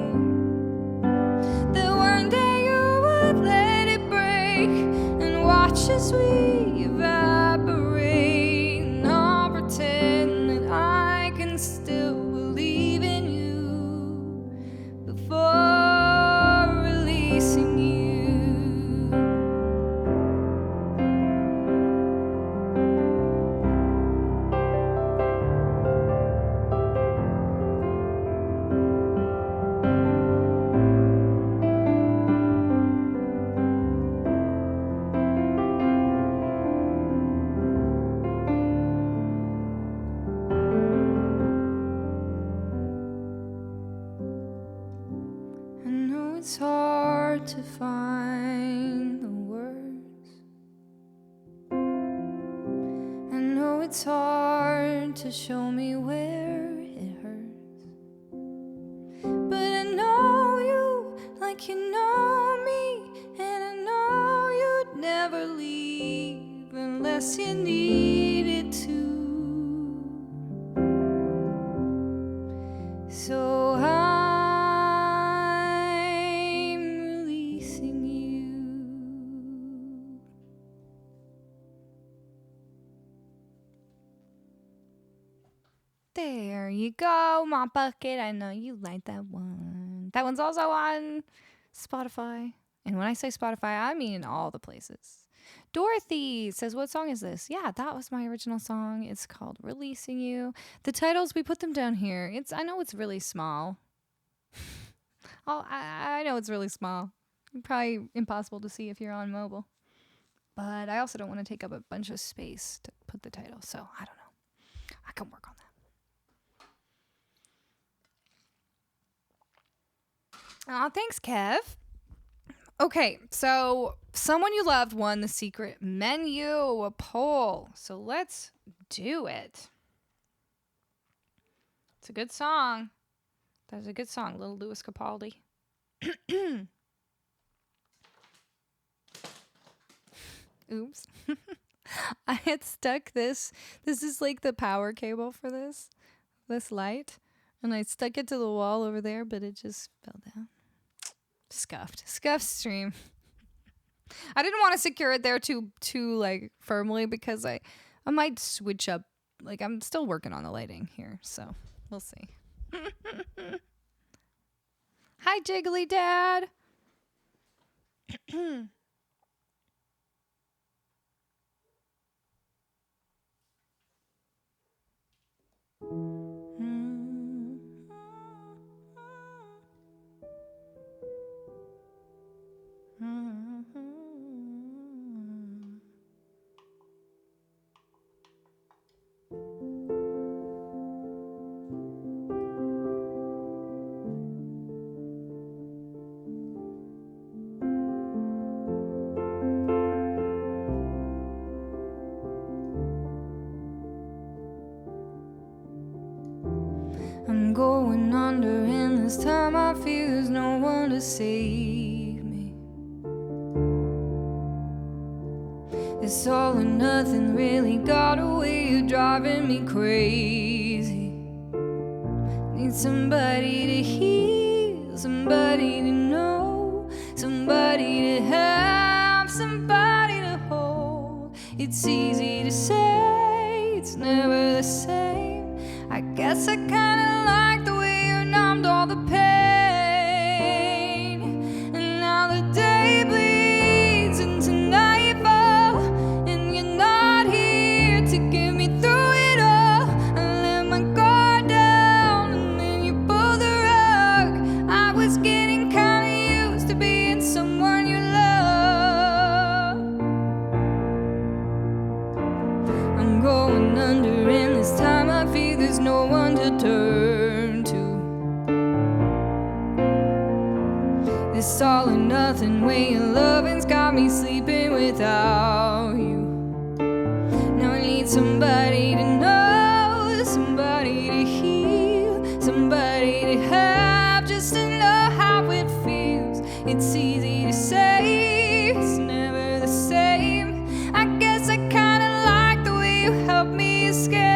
that one day you would let it break and watch as we evaporate. And I'll pretend that I can still believe in you before releasing you. I know it's hard to find the words. I know it's hard to show me where it hurts. But I know you like you know me, and I know you'd never leave unless you needed to. So I'm releasing you. There you go, my bucket. I know you like that one. That one's also on Spotify. And when I say Spotify, I mean all the places. Dorothy says, what song is this? Yeah, that was my original song. It's called Releasing You. The titles, we put them down here. I know it's really small. I know it's really small. Probably impossible to see if you're on mobile. But I also don't want to take up a bunch of space to put the title, so I don't know. I can work on that. Aw, thanks, Kev. Okay, so someone you loved won the secret menu, a poll. So let's do it. It's a good song. That's a good song, Little Louis Capaldi. Oops. I had stuck this. This is like the power cable for this light. And I stuck it to the wall over there, but it just fell down. Scuffed stream. I didn't want to secure it there too like firmly because I might switch up. Like I'm still working on the lighting here, so we'll see. Hi, Jiggly Dad. I'm going under, and this time I feel there's no one to save me. This all or nothing really got a way of driving me crazy. Need somebody to heal, somebody to know, somebody to have, somebody to hold. It's easy to say, it's never the same. I guess I kinda like the way you numbed all the pain. And now the day bleeds into nightfall, and you're not here to get me through it all. I let my guard down, and then you pulled the rug. I was getting kinda used to being someone you love. I'm going under, and this time I feel there's no one to turn to. This all or nothing way of loving's got me sleeping without you. Now I need somebody to know, somebody to heal, somebody to have, just to know how it feels. It's easy to say, it's never the same. I guess I kinda like the way you help me escape.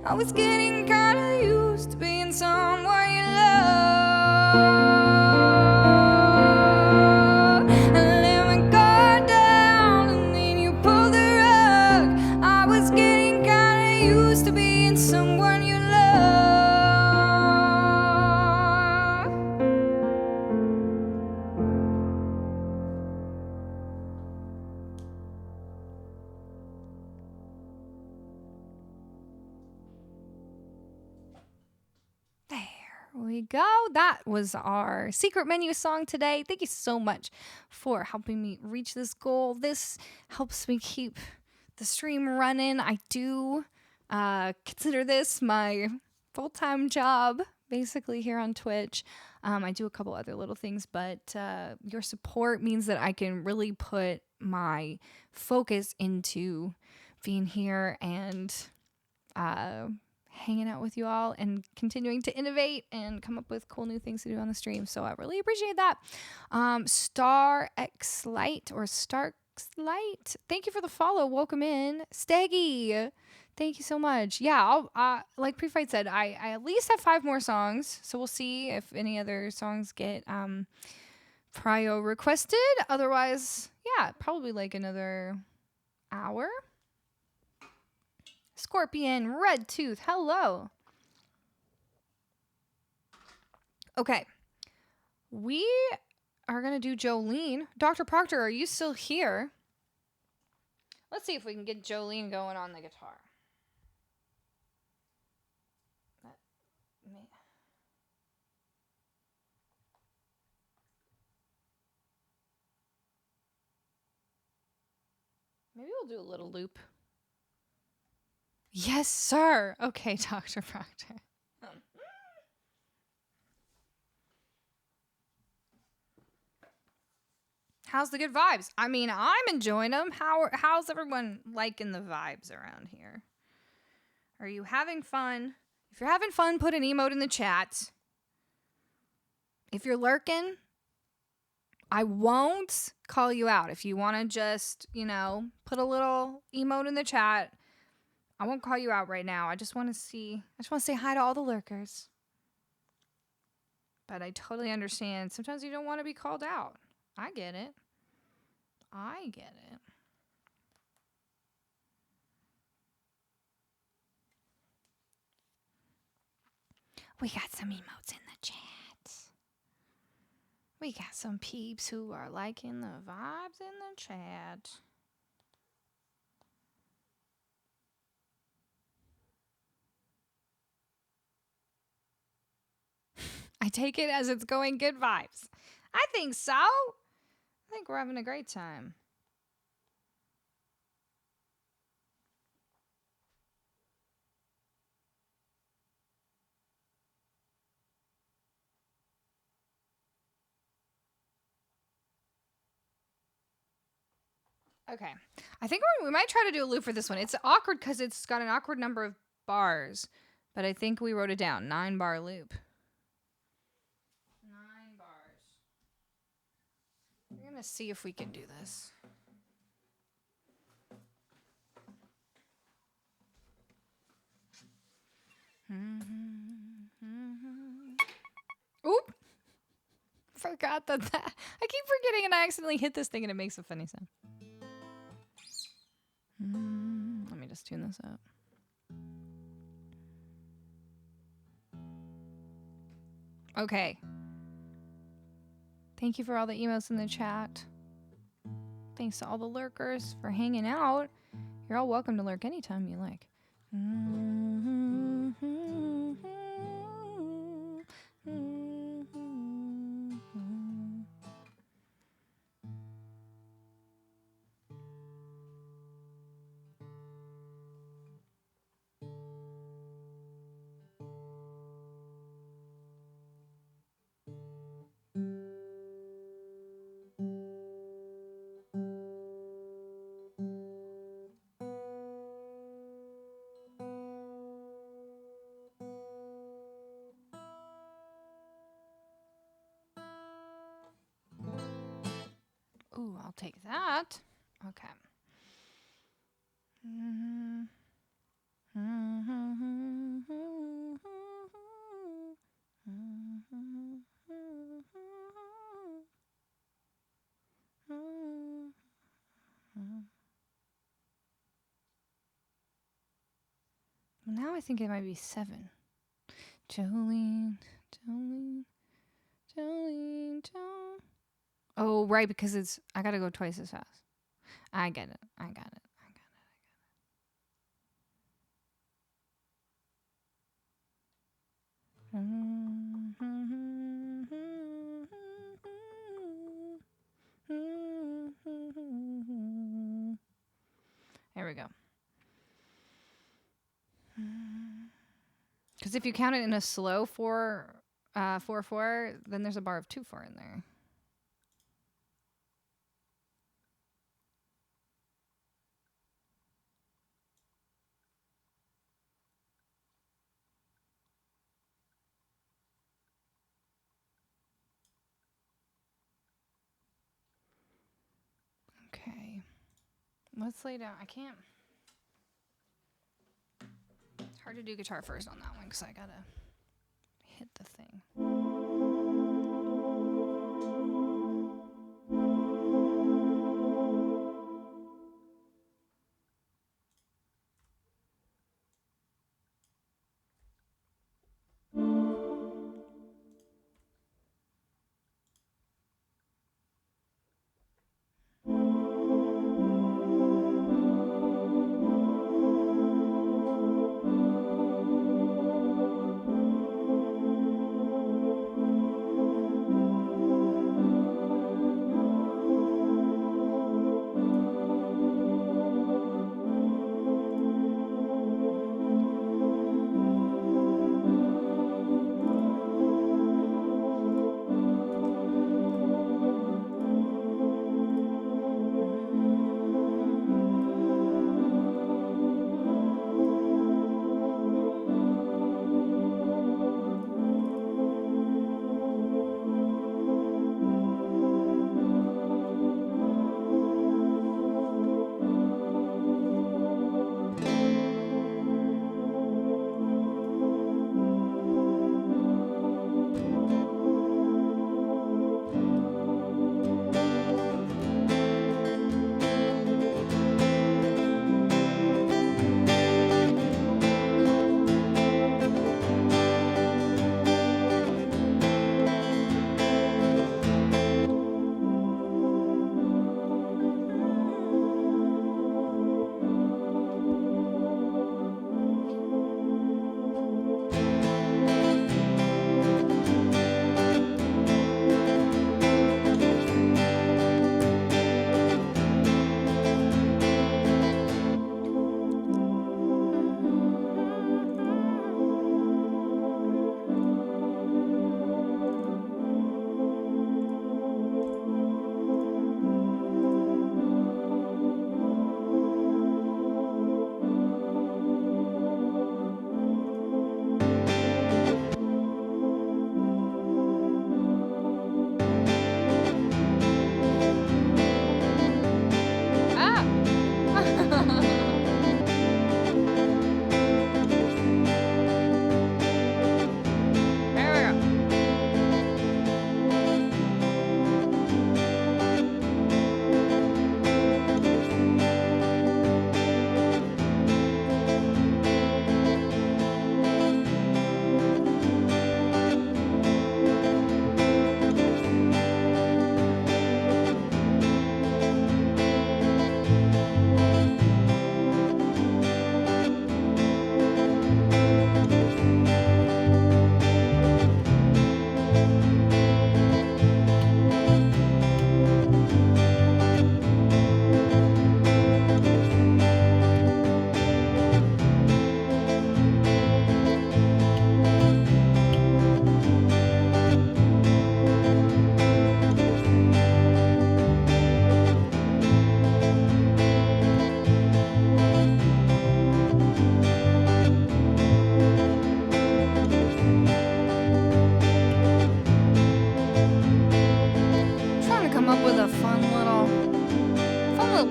I was getting kinda used to being someone you love. I let my guard down, and then you pulled the rug. I was getting kinda used to being someone you love. We go. That was our secret menu song today. Thank you so much for helping me reach this goal. This helps me keep the stream running. I do consider this my full-time job, basically, here on Twitch. I do a couple other little things, but your support means that I can really put my focus into being here and hanging out with you all and continuing to innovate and come up with cool new things to do on the stream. So I really appreciate that. Star X Light or Starks Light, thank you for the follow. Welcome in. Steggy, thank you so much. Yeah, I'll like Pre-Fight said, I at least have 5 more songs. So we'll see if any other songs get prio requested. Otherwise, yeah, probably like another hour. Scorpion, Red Tooth, hello. Okay. We are going to do Jolene. Dr. Proctor, are you still here? Let's see if we can get Jolene going on the guitar. Maybe we'll do a little loop. Yes, sir. Okay, Dr. Proctor. How's the good vibes? I mean, I'm enjoying them. How's everyone liking the vibes around here? Are you having fun? If you're having fun, put an emote in the chat. If you're lurking, I won't call you out. If you want to just, you know, put a little emote in the chat, I won't call you out right now. I just want to say hi to all the lurkers. But I totally understand. Sometimes you don't want to be called out. I get it. I get it. We got some emotes in the chat. We got some peeps who are liking the vibes in the chat. I take it as it's going good vibes. I think so. I think we're having a great time. Okay. I think we might try to do a loop for this one. It's awkward because it's got an awkward number of bars. But I think we wrote it down. 9-bar loop. 9 bars. We're going to see if we can do this. Oop! Forgot that. I keep forgetting and I accidentally hit this thing and it makes a funny sound. Let me just tune this up. Okay. Thank you for all the emails in the chat. Thanks to all the lurkers for hanging out. You're all welcome to lurk anytime you like. Ooh, I'll take that. Okay. Now I think it might be 7. Jolene. Oh, right, because it's... I gotta go twice as fast. I get it. There we go. Because if you count it in a slow 4/4, then there's a bar of 2/4 in there. Let's lay down. I can't. It's hard to do guitar first on that one because I gotta hit the thing.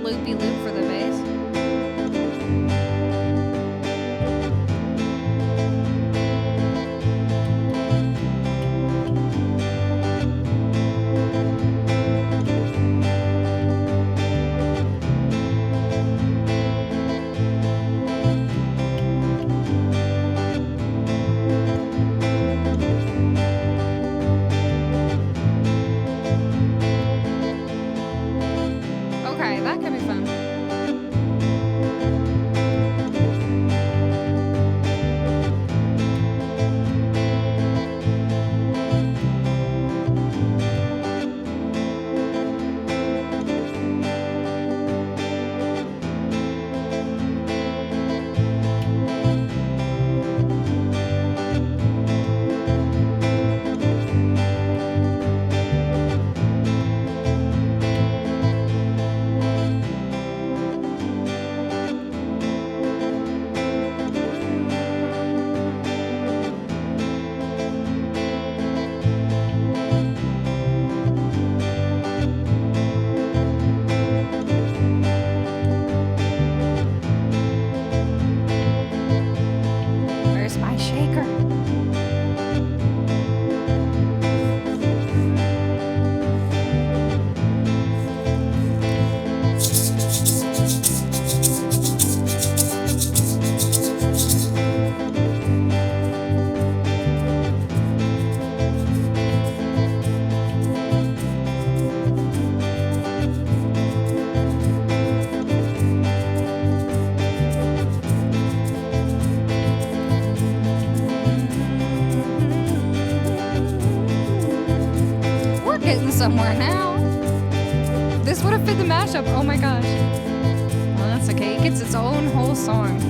loopy loop for the bass. Okay, that could be fun. getting somewhere now. This would have fit the mashup. Oh my gosh. Well, that's okay. It gets its own whole song.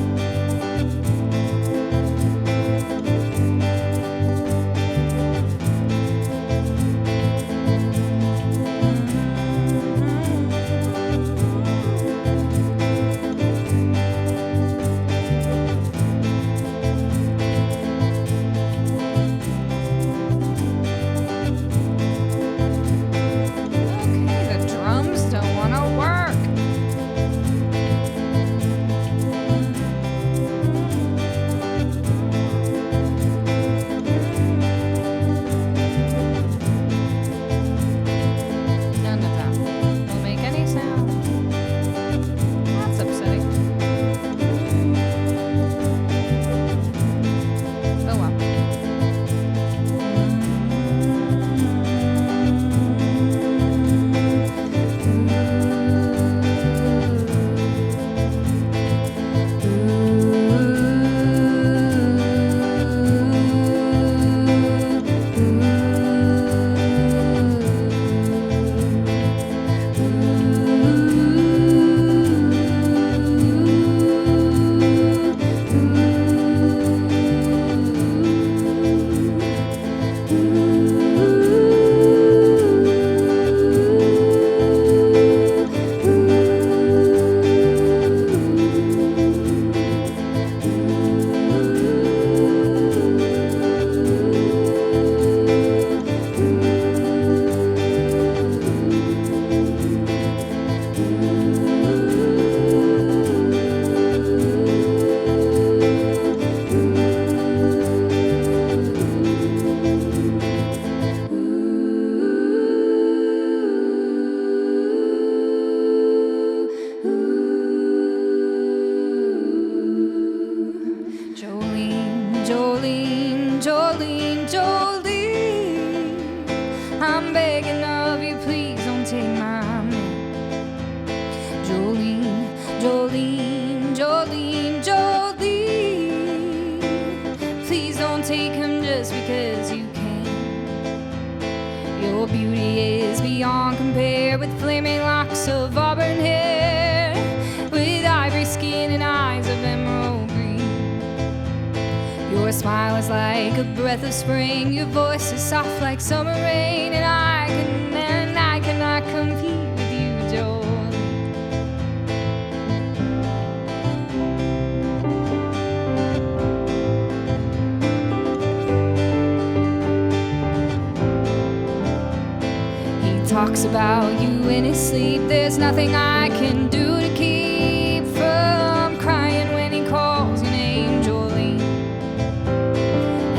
Talks about you in his sleep. There's nothing I can do to keep from crying when he calls your name, Jolene.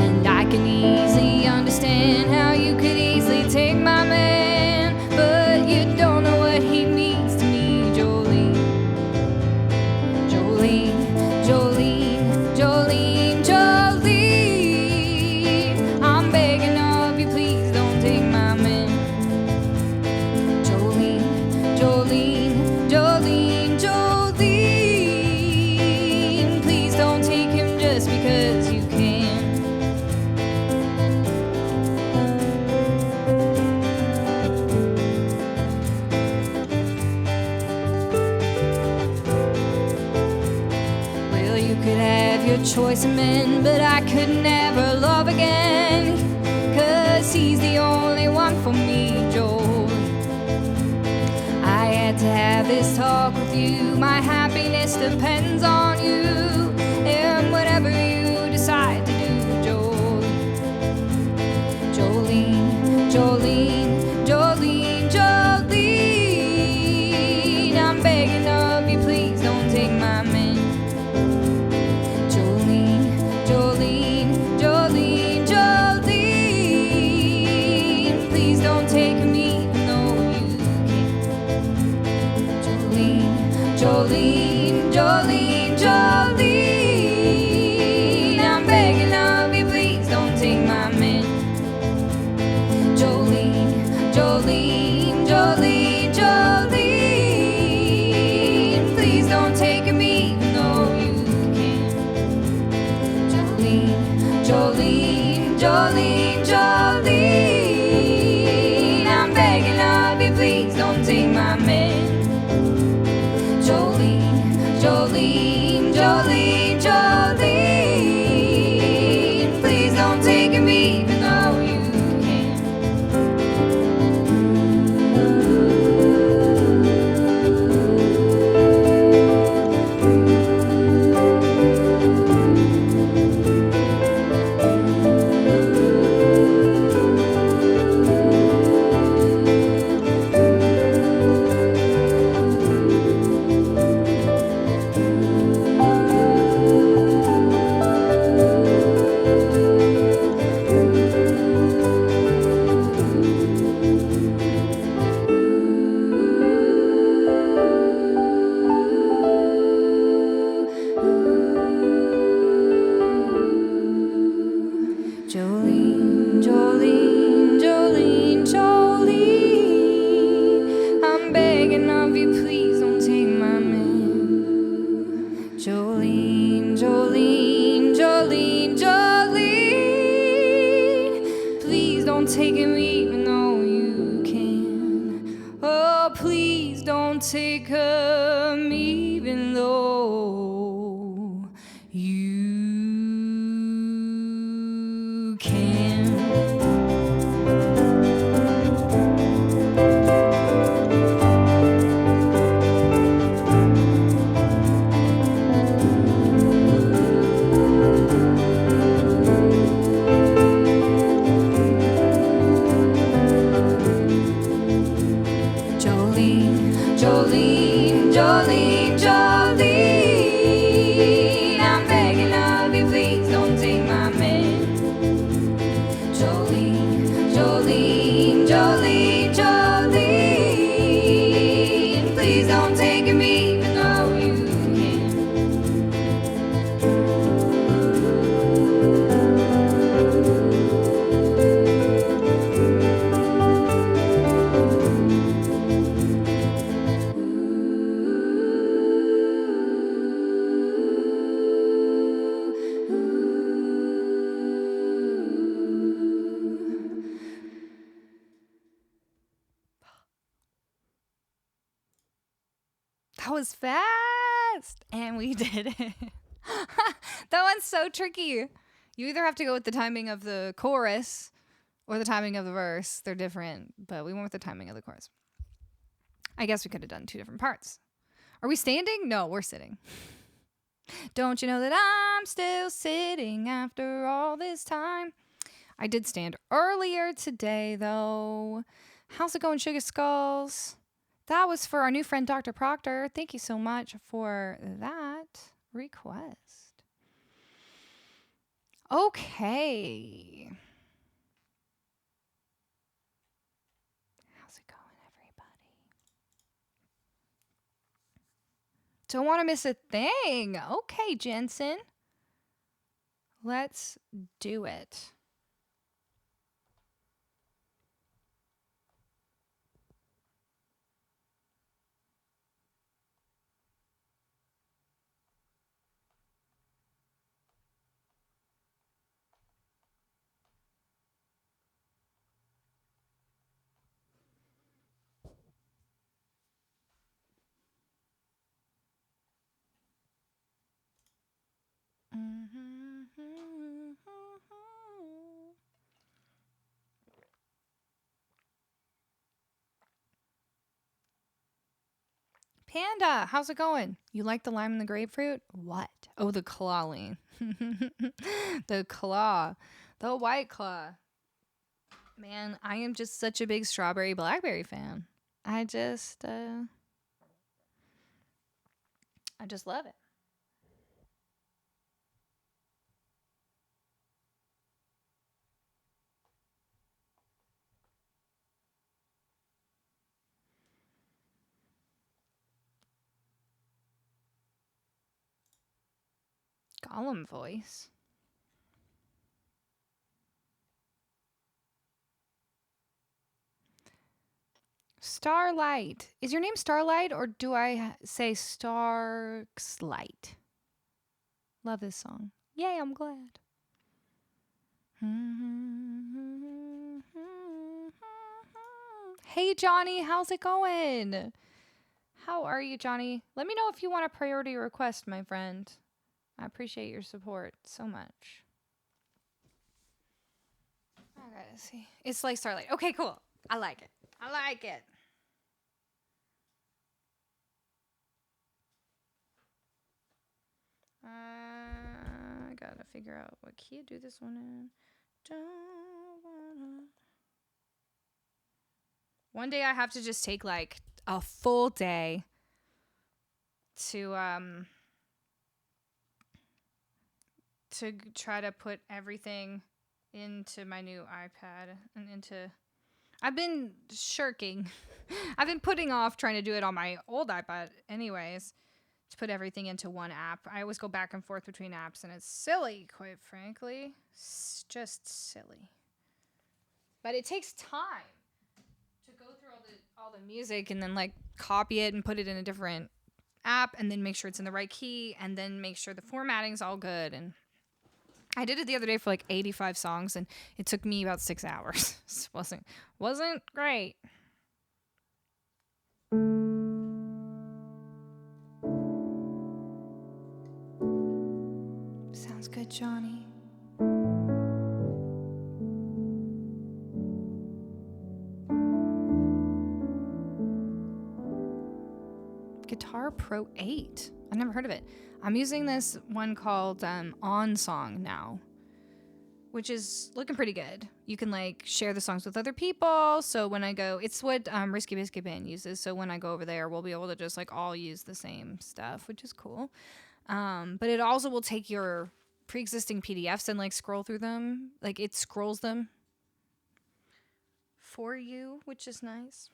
And I can easily understand how you could easily take my man, but you don't know what he means to me, Jolene. Jolene, Jolene, Jolene, Jolene. I'm begging of you, please don't take my man. Jolene, Jolene, Jolene, please don't take him just because you can. Well, you could have your choice of men, but I could never love again, 'cause he's the only one for me, Joel. I had to have this talk with you. My happiness depends on you, and whatever you decide to do, Jolene, Jolene, Jolene, Jolene. I'm begging of you, please don't take my man. Jolene, Jolene, Jolene, Jolene. Please don't take me. Jolene, Jolene, Jolene. I'm begging of you, please don't take my man. Jolene, Jolene, Jolene, Jolene. Please don't take me, no you can't. Jolene, Jolene, Jolene, Jolene. I'm don't take 'em even though you can. Jolene, Jolene, Jolene, I'm begging of you, please don't take my man. Jolene, Jolene, Jolene, Jolene, please don't take him even though you can. That was fast. And we did it. That one's so tricky. You either have to go with the timing of the chorus or the timing of the verse. They're different, but we went with the timing of the chorus. I guess we could have done two different parts. Are we standing? No, we're sitting. Don't you know that I'm still sitting after all this time? I did stand earlier today, though. How's it going, Sugar Skulls? That was for our new friend, Dr. Proctor. Thank you so much for that request. Okay. How's it going, everybody? Don't want to miss a thing. Okay, Jensen. Let's do it. Panda, how's it going? You like the lime and the grapefruit? What? Oh, the clawing. The claw. The white claw. Man, I am just such a big strawberry blackberry fan. I just love it. Gollum voice. Starlight. Is your name Starlight or do I say Starlight? Love this song. Yay, I'm glad. Hey, Johnny, how's it going? How are you, Johnny? Let me know if you want a priority request, my friend. I appreciate your support so much. I gotta see. It's like Starlight. Okay, cool. I like it. I like it. I gotta figure out what key to do this one in. One day I have to just take like a full day to try to put everything into my new iPad and into... I've been shirking. I've been putting off trying to do it on my old iPad anyways, to put everything into one app. I always go back and forth between apps, and it's silly, quite frankly. It's just silly. But it takes time to go through all the music and then like copy it and put it in a different app and then make sure it's in the right key and then make sure the formatting's all good. And I did it the other day for like 85 songs, and it took me about 6 hours. It wasn't great. Johnny. Guitar Pro 8. I've never heard of it. I'm using this one called On Song now, which is looking pretty good. You can like share the songs with other people. So when I go, it's what Risky Biscuit Band uses. So when I go over there, we'll be able to just like all use the same stuff, which is cool. But it also will take your pre-existing PDFs and like scroll through them. Like it scrolls them for you, which is nice.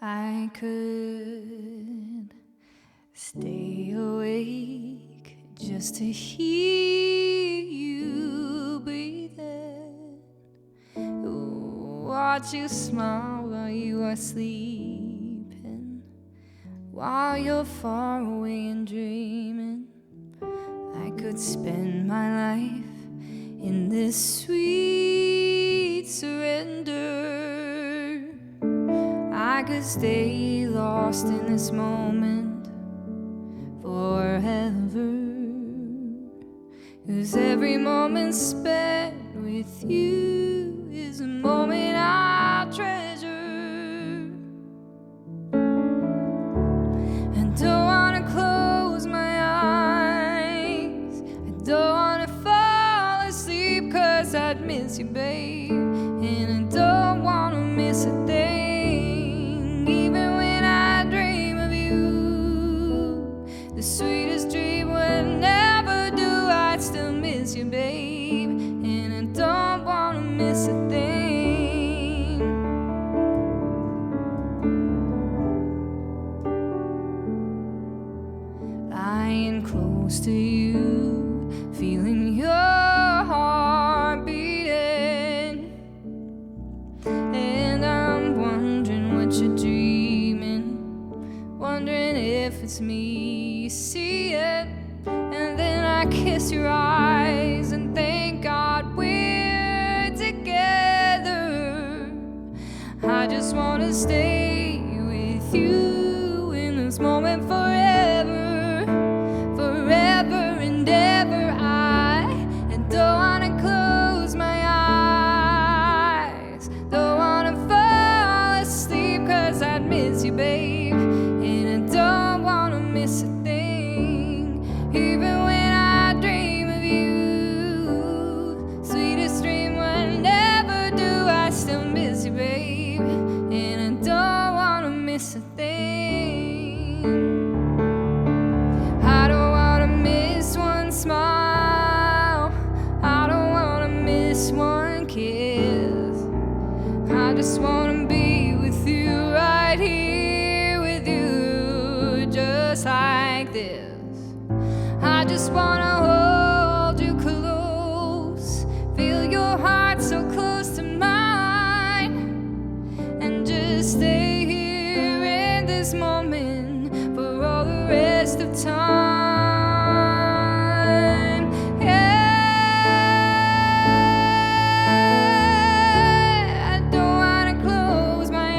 I could stay awake just to hear you breathing. Watch you smile while you are sleeping, while you're far away and dreaming. I could spend my life in this sweet surrender. I could stay lost in this moment forever, 'cause every moment spent with you is a moment I'll treasure. I don't wanna close my eyes, I don't wanna fall asleep, 'cause I'd miss you, babe, and I don't wanna miss a thing. Even when I dream of you, the sweetest dream would never do. I'd still miss you, babe, and I don't wanna miss a thing. Lying close to you, feeling your heart beating, and I'm wondering what you're dreaming, wondering if it's me you see it. And then I kiss your eyes and thank God we're together. I just wanna stay with you in this moment forever, forever and ever. I don't wanna close my eyes, don't wanna fall asleep, 'cause I'd miss you, babe, and I don't wanna miss a thing. Even when I dream of you, sweetest dream would never do. I still miss you, babe, and I don't wanna miss a thing. I don't wanna miss one smile, I don't wanna miss one kiss. I just wanna be with you right here with you, just like this. I just wanna hold you close, feel your heart so close to mine, and just stay here in this moment for all the rest of time. Yeah, I don't wanna close my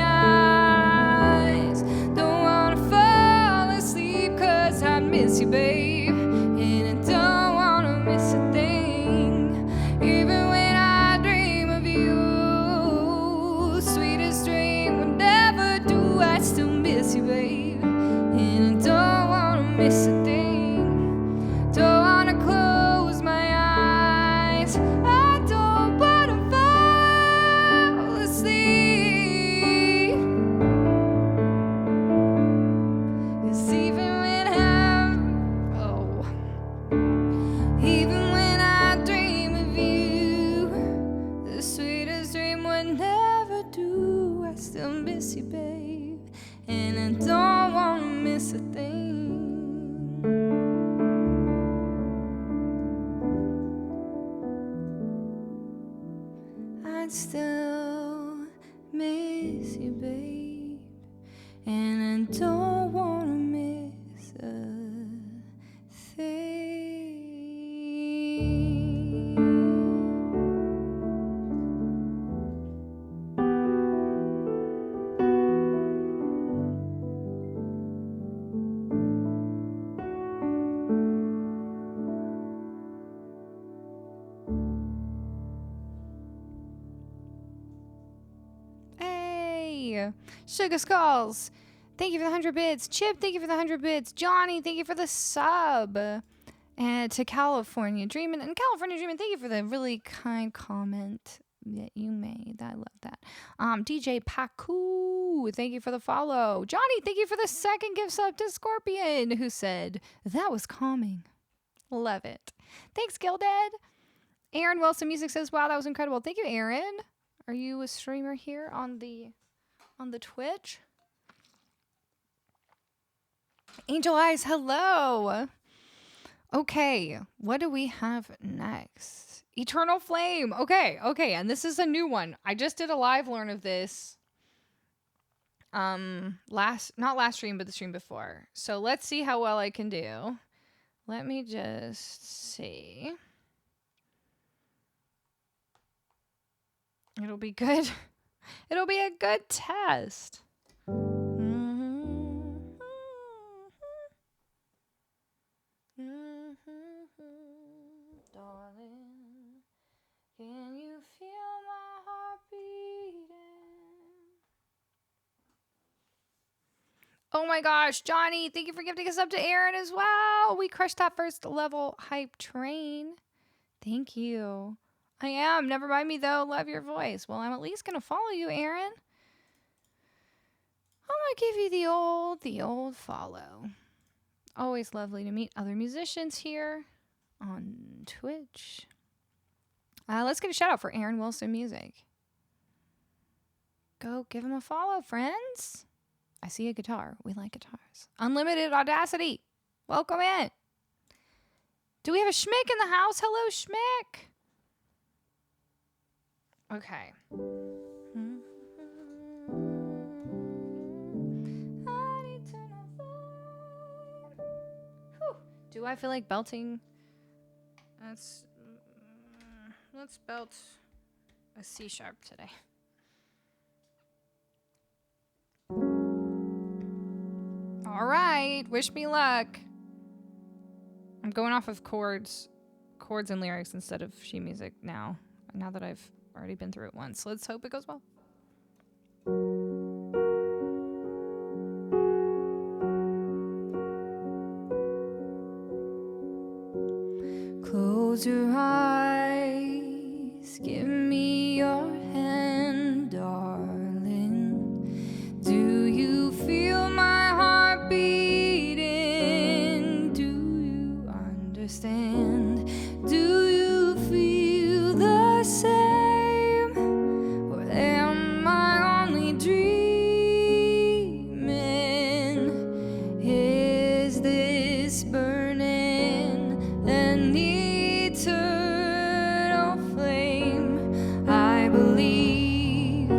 eyes, don't wanna fall asleep, 'cause I miss you, babe, and I don't wanna miss a thing. Even when I dream of you, sweetest dream would never do. I still miss you, babe, and I don't wanna miss a thing. Don't wanna close my eyes, I don't wanna fall asleep, 'cause even when even when I dream of you, the sweetest dream would never do. I still miss you, babe, and I don't wanna miss a thing. I'd still miss you, babe, and I don't wanna miss a thing. Yay! Sugar Skulls, thank you for the 100 bits. Chip, thank you for the 100 bits. Johnny, thank you for the sub. And to California Dreamin', and California Dreamin', thank you for the really kind comment that you made. I love that. DJ Paku, thank you for the follow. Johnny, thank you for the second gift sub to Scorpion, who said, that was calming. Love it. Thanks, Gilded. Aaron Wilson Music says, wow, that was incredible. Thank you, Aaron. Are you a streamer here on the Twitch? Angel Eyes, hello. Okay, what do we have next? Eternal Flame. Okay, and this is a new one. I just did a live learn of this. Not last stream, but the stream before. So let's see how well I can do. Let me just see. It'll be good. It'll be a good test. Darling, can you feel my heart beating? Oh my gosh, Johnny, thank you for gifting us up to Aaron as well. We crushed that first level hype train. Thank you. I am. Never mind me though. Love your voice. Well, I'm at least going to follow you, Aaron. I'm going to give you the old follow. Always lovely to meet other musicians here on Twitch. Let's get a shout out for Aaron Wilson Music. Go give him a follow, friends. I see a guitar. We like guitars. Unlimited Audacity. Welcome in. Do we have a Schmick in the house? Hello, Schmick. Okay. Do I feel like belting? Let's belt a C sharp today. All right, wish me luck. I'm going off of chords and lyrics instead of sheet music now that I've already been through it once. Let's hope it goes well. Close your eyes, give me your hand, darling. Do you feel my heart beating? Do you understand? Do you feel the same? Or am I only dreaming? Is this burning an eternal flame? I believe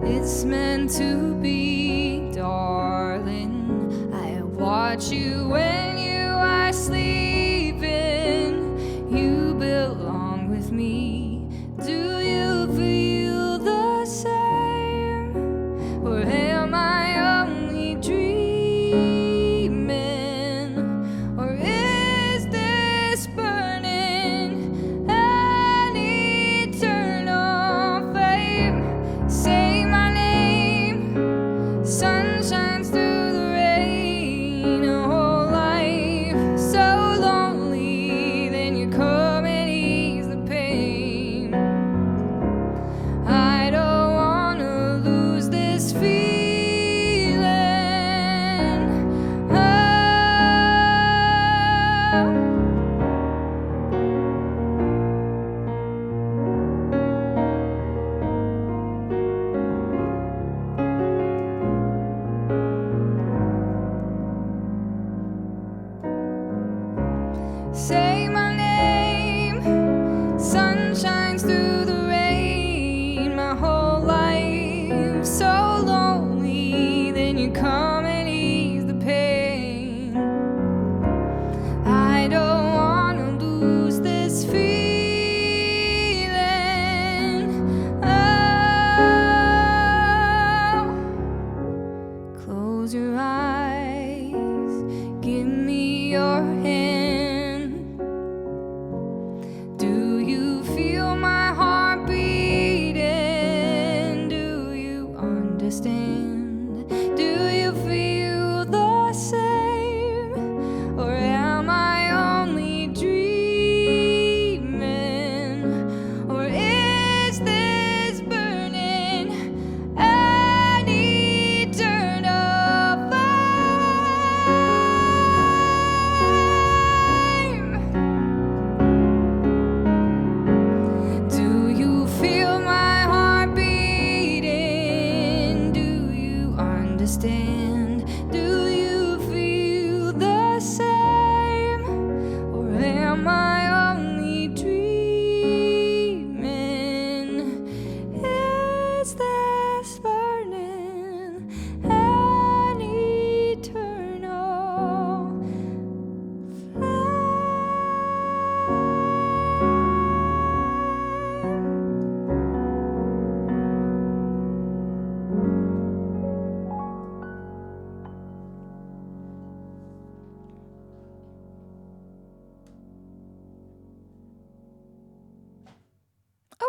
it's meant to be, darling. I watch you when you are sleeping. You belong with me. Do you feel the same? Or am I only dreaming? Or is this burning an eternal flame? Say my name.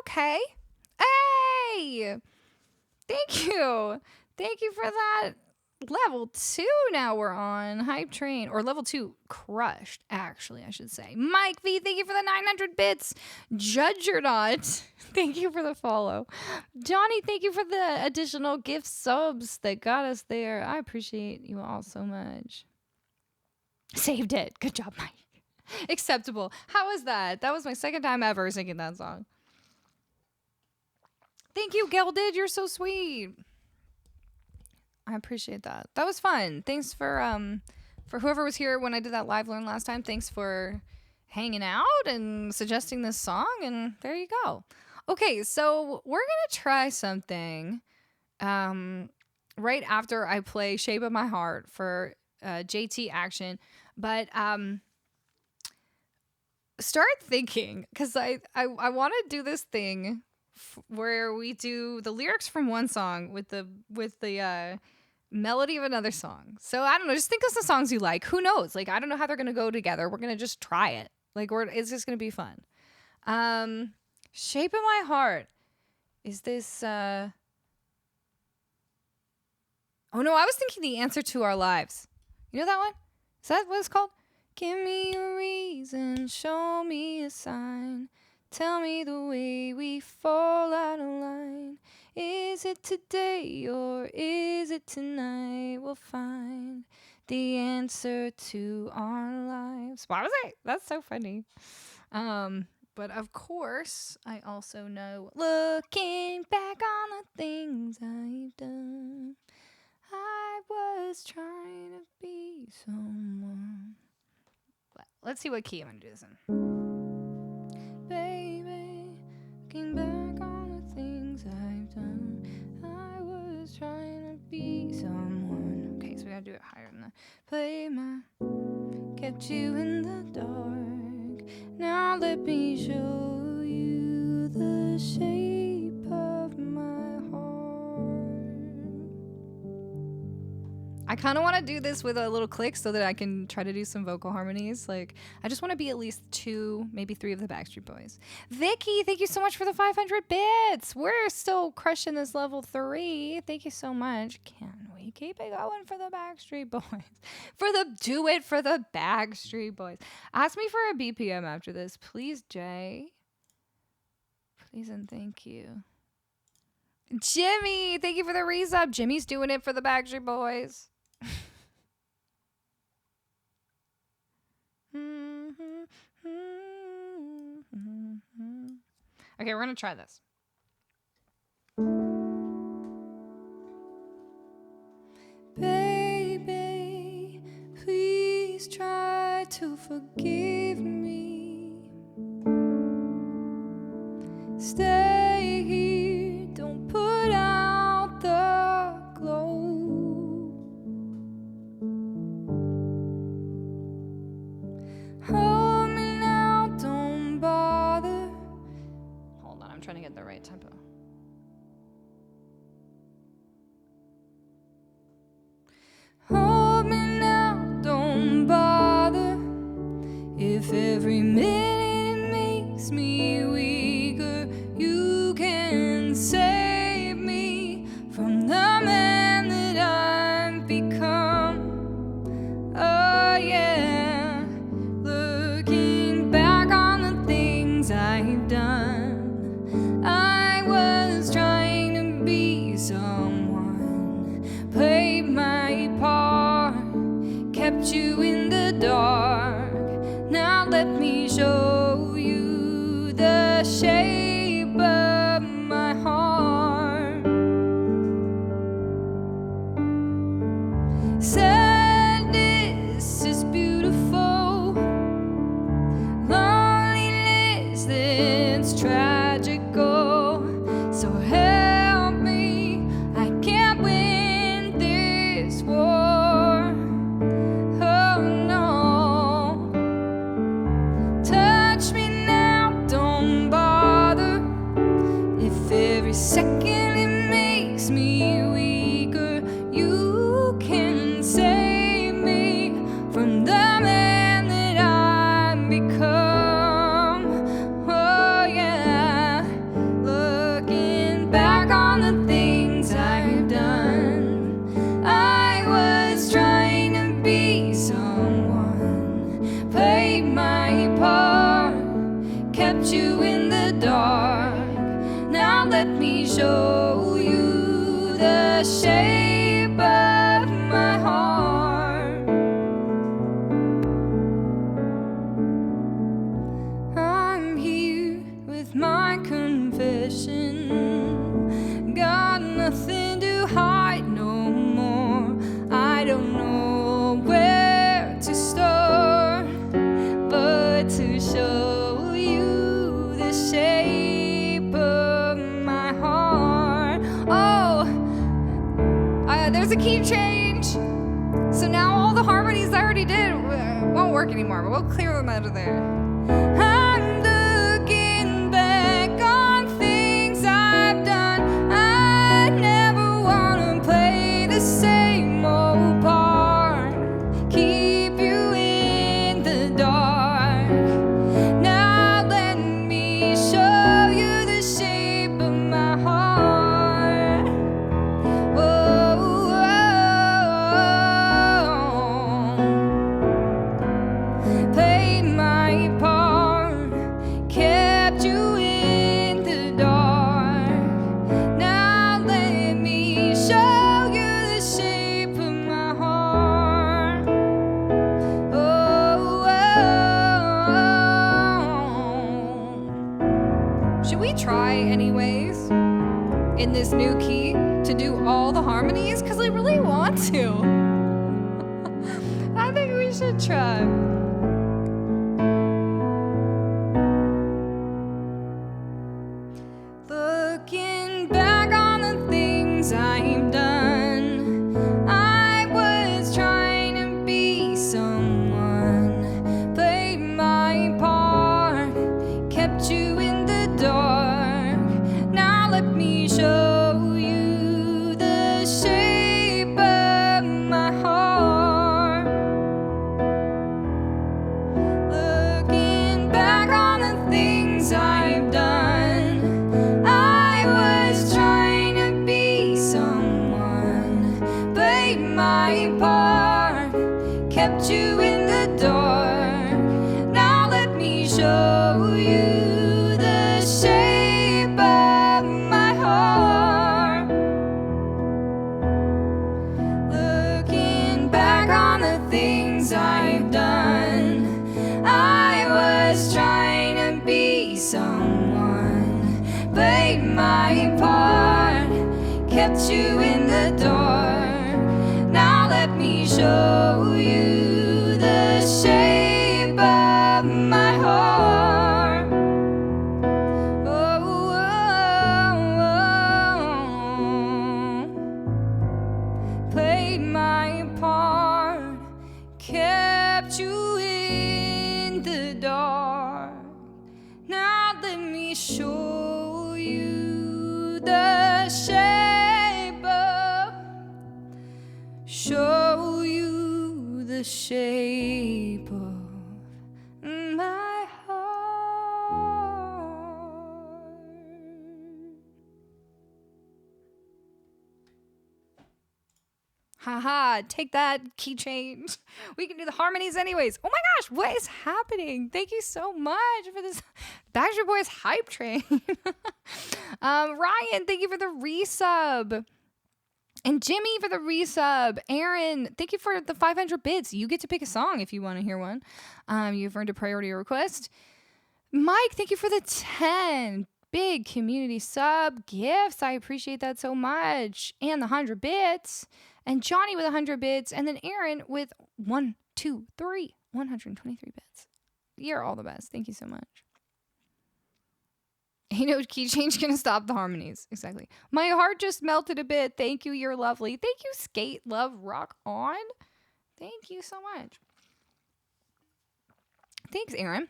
Okay. Hey! Thank you. Thank you for that. Level 2 now we're on. Hype Train. Or level 2 crushed, actually, I should say. Mike V, thank you for the 900 bits. Judge or not, thank you for the follow. Johnny, thank you for the additional gift subs that got us there. I appreciate you all so much. Saved it. Good job, Mike. Acceptable. How was that? That was my second time ever singing that song. Thank you, Gelded. You're so sweet. I appreciate that. That was fun. Thanks for whoever was here when I did that live learn last time. Thanks for hanging out and suggesting this song. And there you go. Okay, so we're gonna try something right after I play "Shape of My Heart" for JT Action. But start thinking, because I want to do this thing where we do the lyrics from one song with the melody of another song. So I don't know, just think of some songs you like. Who knows? Like, I don't know how they're gonna go together. We're gonna just try it. Like, it's just gonna be fun. "Shape of My Heart." Is this oh no, I was thinking "The Answer to Our Lives." You know that one? Is that what it's called? Give me a reason, show me a sign. Tell me the way we fall out of line. Is it today or is it tonight? We'll find the answer to our lives. Why was I? That's so funny. But of course, I also know, looking back on the things I've done, I was trying to be someone. But let's see what key I'm going to do this in. Baby, looking back on the things I've done, I was trying to be someone. Okay, so we gotta do it higher than that. Play my, kept you in the dark. Now let me show you the shape of my heart. I kind of want to do this with a little click so that I can try to do some vocal harmonies. Like, I just want to be at least 2, maybe 3 of the Backstreet Boys. Vicky, thank you so much for the 500 bits. We're still crushing this level 3. Thank you so much. Can we keep it going for the Backstreet Boys? Do it for the Backstreet Boys. Ask me for a BPM after this, please, Jay. Please and thank you. Jimmy, thank you for the resub. Jimmy's doing it for the Backstreet Boys. Okay, we're gonna try this. Baby, please try to forgive me. Stay here, don't put out the glow. Hold me now, don't bother. Hold on, I'm trying to get the right tempo. Hold me now, don't bother. If every minute makes me weaker, you can save me from the man that I've become. Oh yeah, looking back on the things I've done, I was trying to be someone, played my part, kept you in the dark. Now let me show you the shape of my heart. Sadness is beautiful, loneliness that's tragical. So help me, I can't win this war. Oh no. Touch me now, don't bother. If every second it makes me weaker, you can save me from the man that I've become. Oh yeah, let me show you the shape of my heart. I'm here with my confession. Got nothing to hide no more. I don't know where to start, but to show you the shape of my heart. Oh, there's a key change. So now all the harmonies I already did won't work anymore, but we'll clear them out of there. I'm looking back on things I've done. I never wanna play the same old part. Keep you in the dark. Now let me show you the shape of my heart. Oh, played my part, kept you in the dark. Now let me show you the shape of my heart. Oh. Should we try anyways in this new key to do all the harmonies? Because I really want to. I think we should try. Looking back on the things I've done, I was trying to be someone. Played my part, kept you in the dark. Now let me show you the shape of my heart. Looking back on the things I've done, I was trying to be someone. Played my part, kept you in the dark. Now let me show you the shape of my heart. Looking back on the things I've done, I was trying to be someone. Played my part, kept you in the dark. Now let me show you the shape of my heart. Oh, played my part, kept you in the dark. Now let me show you the shape of, show you the shape of my heart. Haha, take that, key change. We can do the harmonies anyways. Oh my gosh, what is happening? Thank you so much for this Backstreet Boys hype train. Ryan, thank you for the resub. And Jimmy for the resub. Aaron, thank you for the 500 bits. You get to pick a song if you want to hear one. You've earned a priority request. Mike, thank you for the 10 big community sub gifts. I appreciate that so much. And the 100 bits. And Johnny with 100 bits. And then Aaron with 123 bits. You're all the best. Thank you so much. Ain't no key change gonna stop the harmonies. Exactly. My heart just melted a bit. Thank you. You're lovely. Thank you, Skate Love Rock On. Thank you so much. Thanks, Aaron.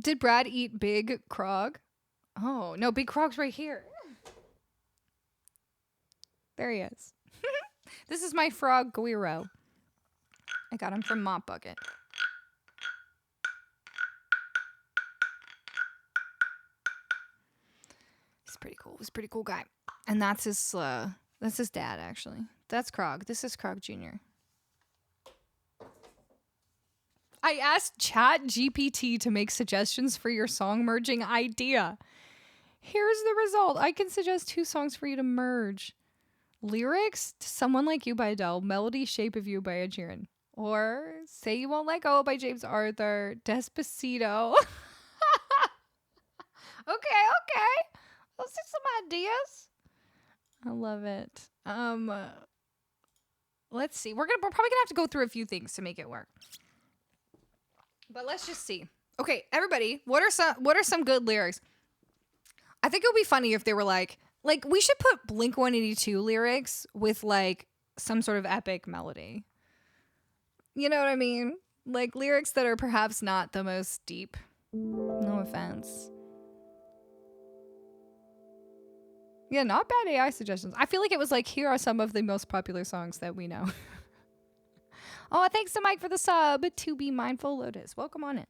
Did Brad eat Big Krog? Oh, no, Big Krog's right here. There he is. This is my frog, Guiro. I got him from Mop Bucket. He's pretty cool. He's a pretty cool guy. And that's his dad, actually. That's Krog. This is Krog Jr. I asked Chat GPT to make suggestions for your song merging idea. Here's the result. I can suggest 2 songs for you to merge. Lyrics to Someone Like You by Adele, Melody Shape of You by Ed Sheeran. Or Say You Won't Let Go by James Arthur, Despacito. Okay. Those are some ideas. I love it. Let's see. We're probably gonna have to go through a few things to make it work. But let's just see. Okay, everybody, what are some good lyrics? I think it would be funny if they were like we should put Blink-182 lyrics with like some sort of epic melody. You know what I mean? Like lyrics that are perhaps not the most deep. No offense. Yeah, not bad AI suggestions. I feel like it was like, here are some of the most popular songs that we know. Oh, thanks to Mike for the sub. To Be Mindful Lotus. Welcome on in.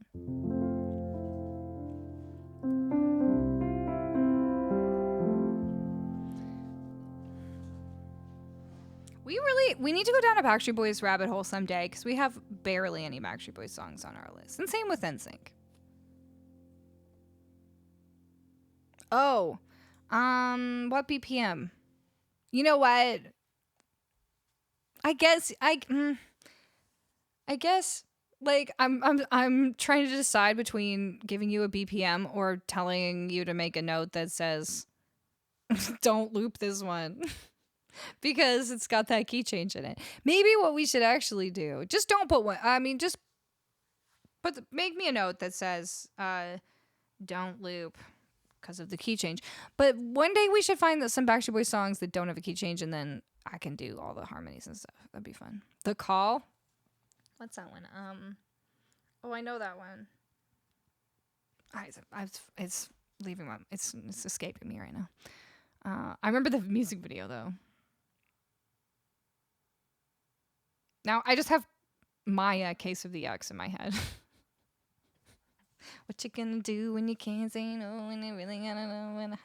We need to go down a Backstreet Boys rabbit hole someday because we have barely any Backstreet Boys songs on our list. And same with NSYNC. Oh, what BPM? You know what? I guess like I'm trying to decide between giving you a BPM or telling you to make a note that says don't loop this one. Because it's got that key change in it. Maybe what we should actually do, just don't put one. I mean, just make me a note that says don't loop because of the key change. But one day we should find some Backstreet Boys songs that don't have a key change, and then I can do all the harmonies and stuff. That'd be fun. The Call. What's that one? Oh, I know that one. It's leaving my. It's escaping me right now. I remember the music video though. Now, I just have my Case of the X in my head. What you gonna do when you can't say no, when you really gotta know when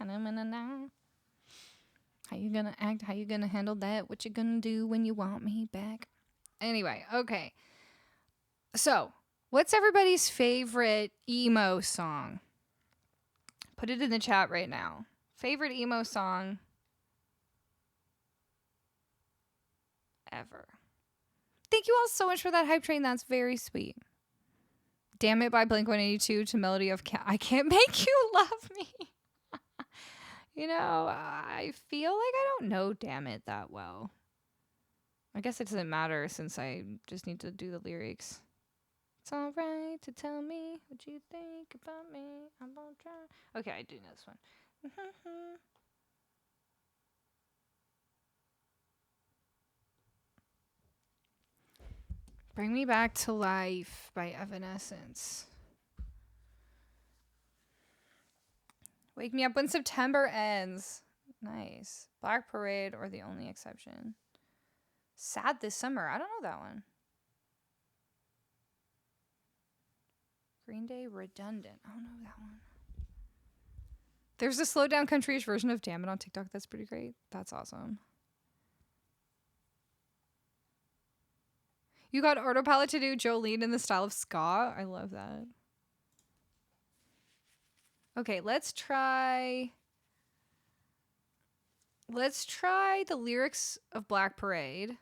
now? How you gonna act? How you gonna handle that? What you gonna do when you want me back? Anyway, okay. So, what's everybody's favorite emo song? Put it in the chat right now. Favorite emo song ever. Thank you all so much for that hype train. That's very sweet. Damn It by Blink-182 to Melody of I Can't Make You Love Me. You know, I feel like I don't know Damn It that well. I guess it doesn't matter since I just need to do the lyrics. It's alright to tell me what you think about me. I'm gonna try. Okay, I do know this one. Bring Me Back to Life by Evanescence. Wake Me Up When September Ends. Nice. Black Parade or The Only Exception. Sad This Summer. I don't know that one. Green Day Redundant. I don't know that one. There's a slowed down countryish version of Damn It on TikTok. That's pretty great. That's awesome. You got Autopilot to do Jolene in the style of ska. I love that. Okay, let's try the lyrics of Black Parade.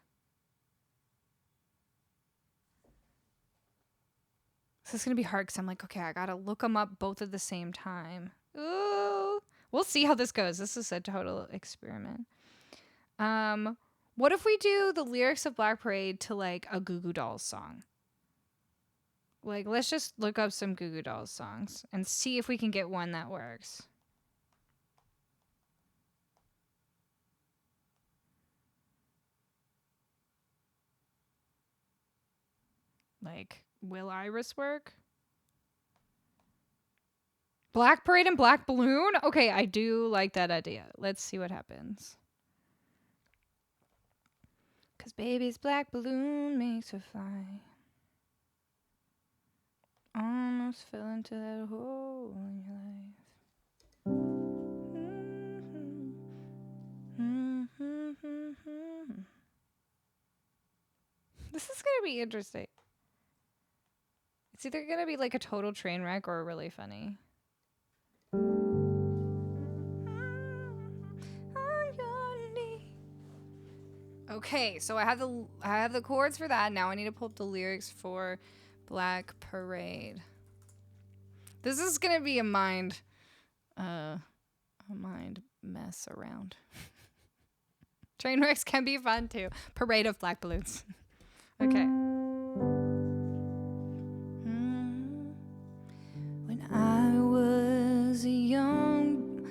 This is going to be hard because I'm like, okay, I got to look them up both at the same time. Ooh. We'll see how this goes. This is a total experiment. What if we do the lyrics of Black Parade to like a Goo Goo Dolls song? Like, let's just look up some Goo Goo Dolls songs and see if we can get one that works. Like, will Iris work? Black Parade and Black Balloon? Okay, I do like that idea. Let's see what happens. Cause baby's black balloon makes her fly. Almost fell into that hole in your life. This is gonna be interesting. It's either gonna be like a total train wreck or really funny. Okay, so I have the chords for that. Now I need to pull up the lyrics for Black Parade. This is gonna be a mind mess around. Trainwrecks can be fun too. Parade of Black Balloons. Okay. When I was a young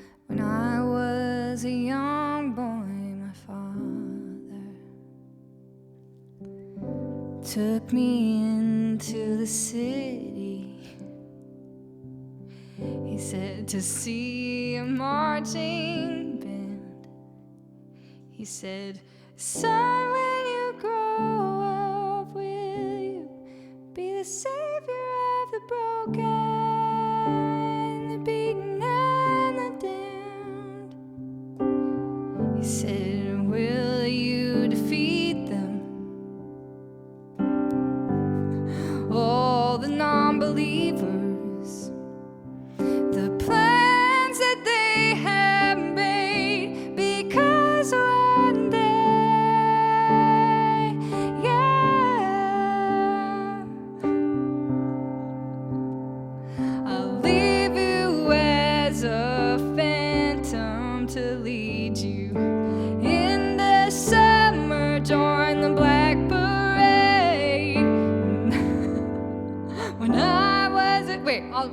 boy, my father took me into the city. He said to see a marching band. He said, son, when you grow up, will you be the savior of the broken, the beaten and the damned? He said, will you defeat them? All the non-believers, the plans that they have made, because one day, yeah, I'll leave you as a phantom to lead you in the summer, join the Black Parade. When I was a, wait, I'll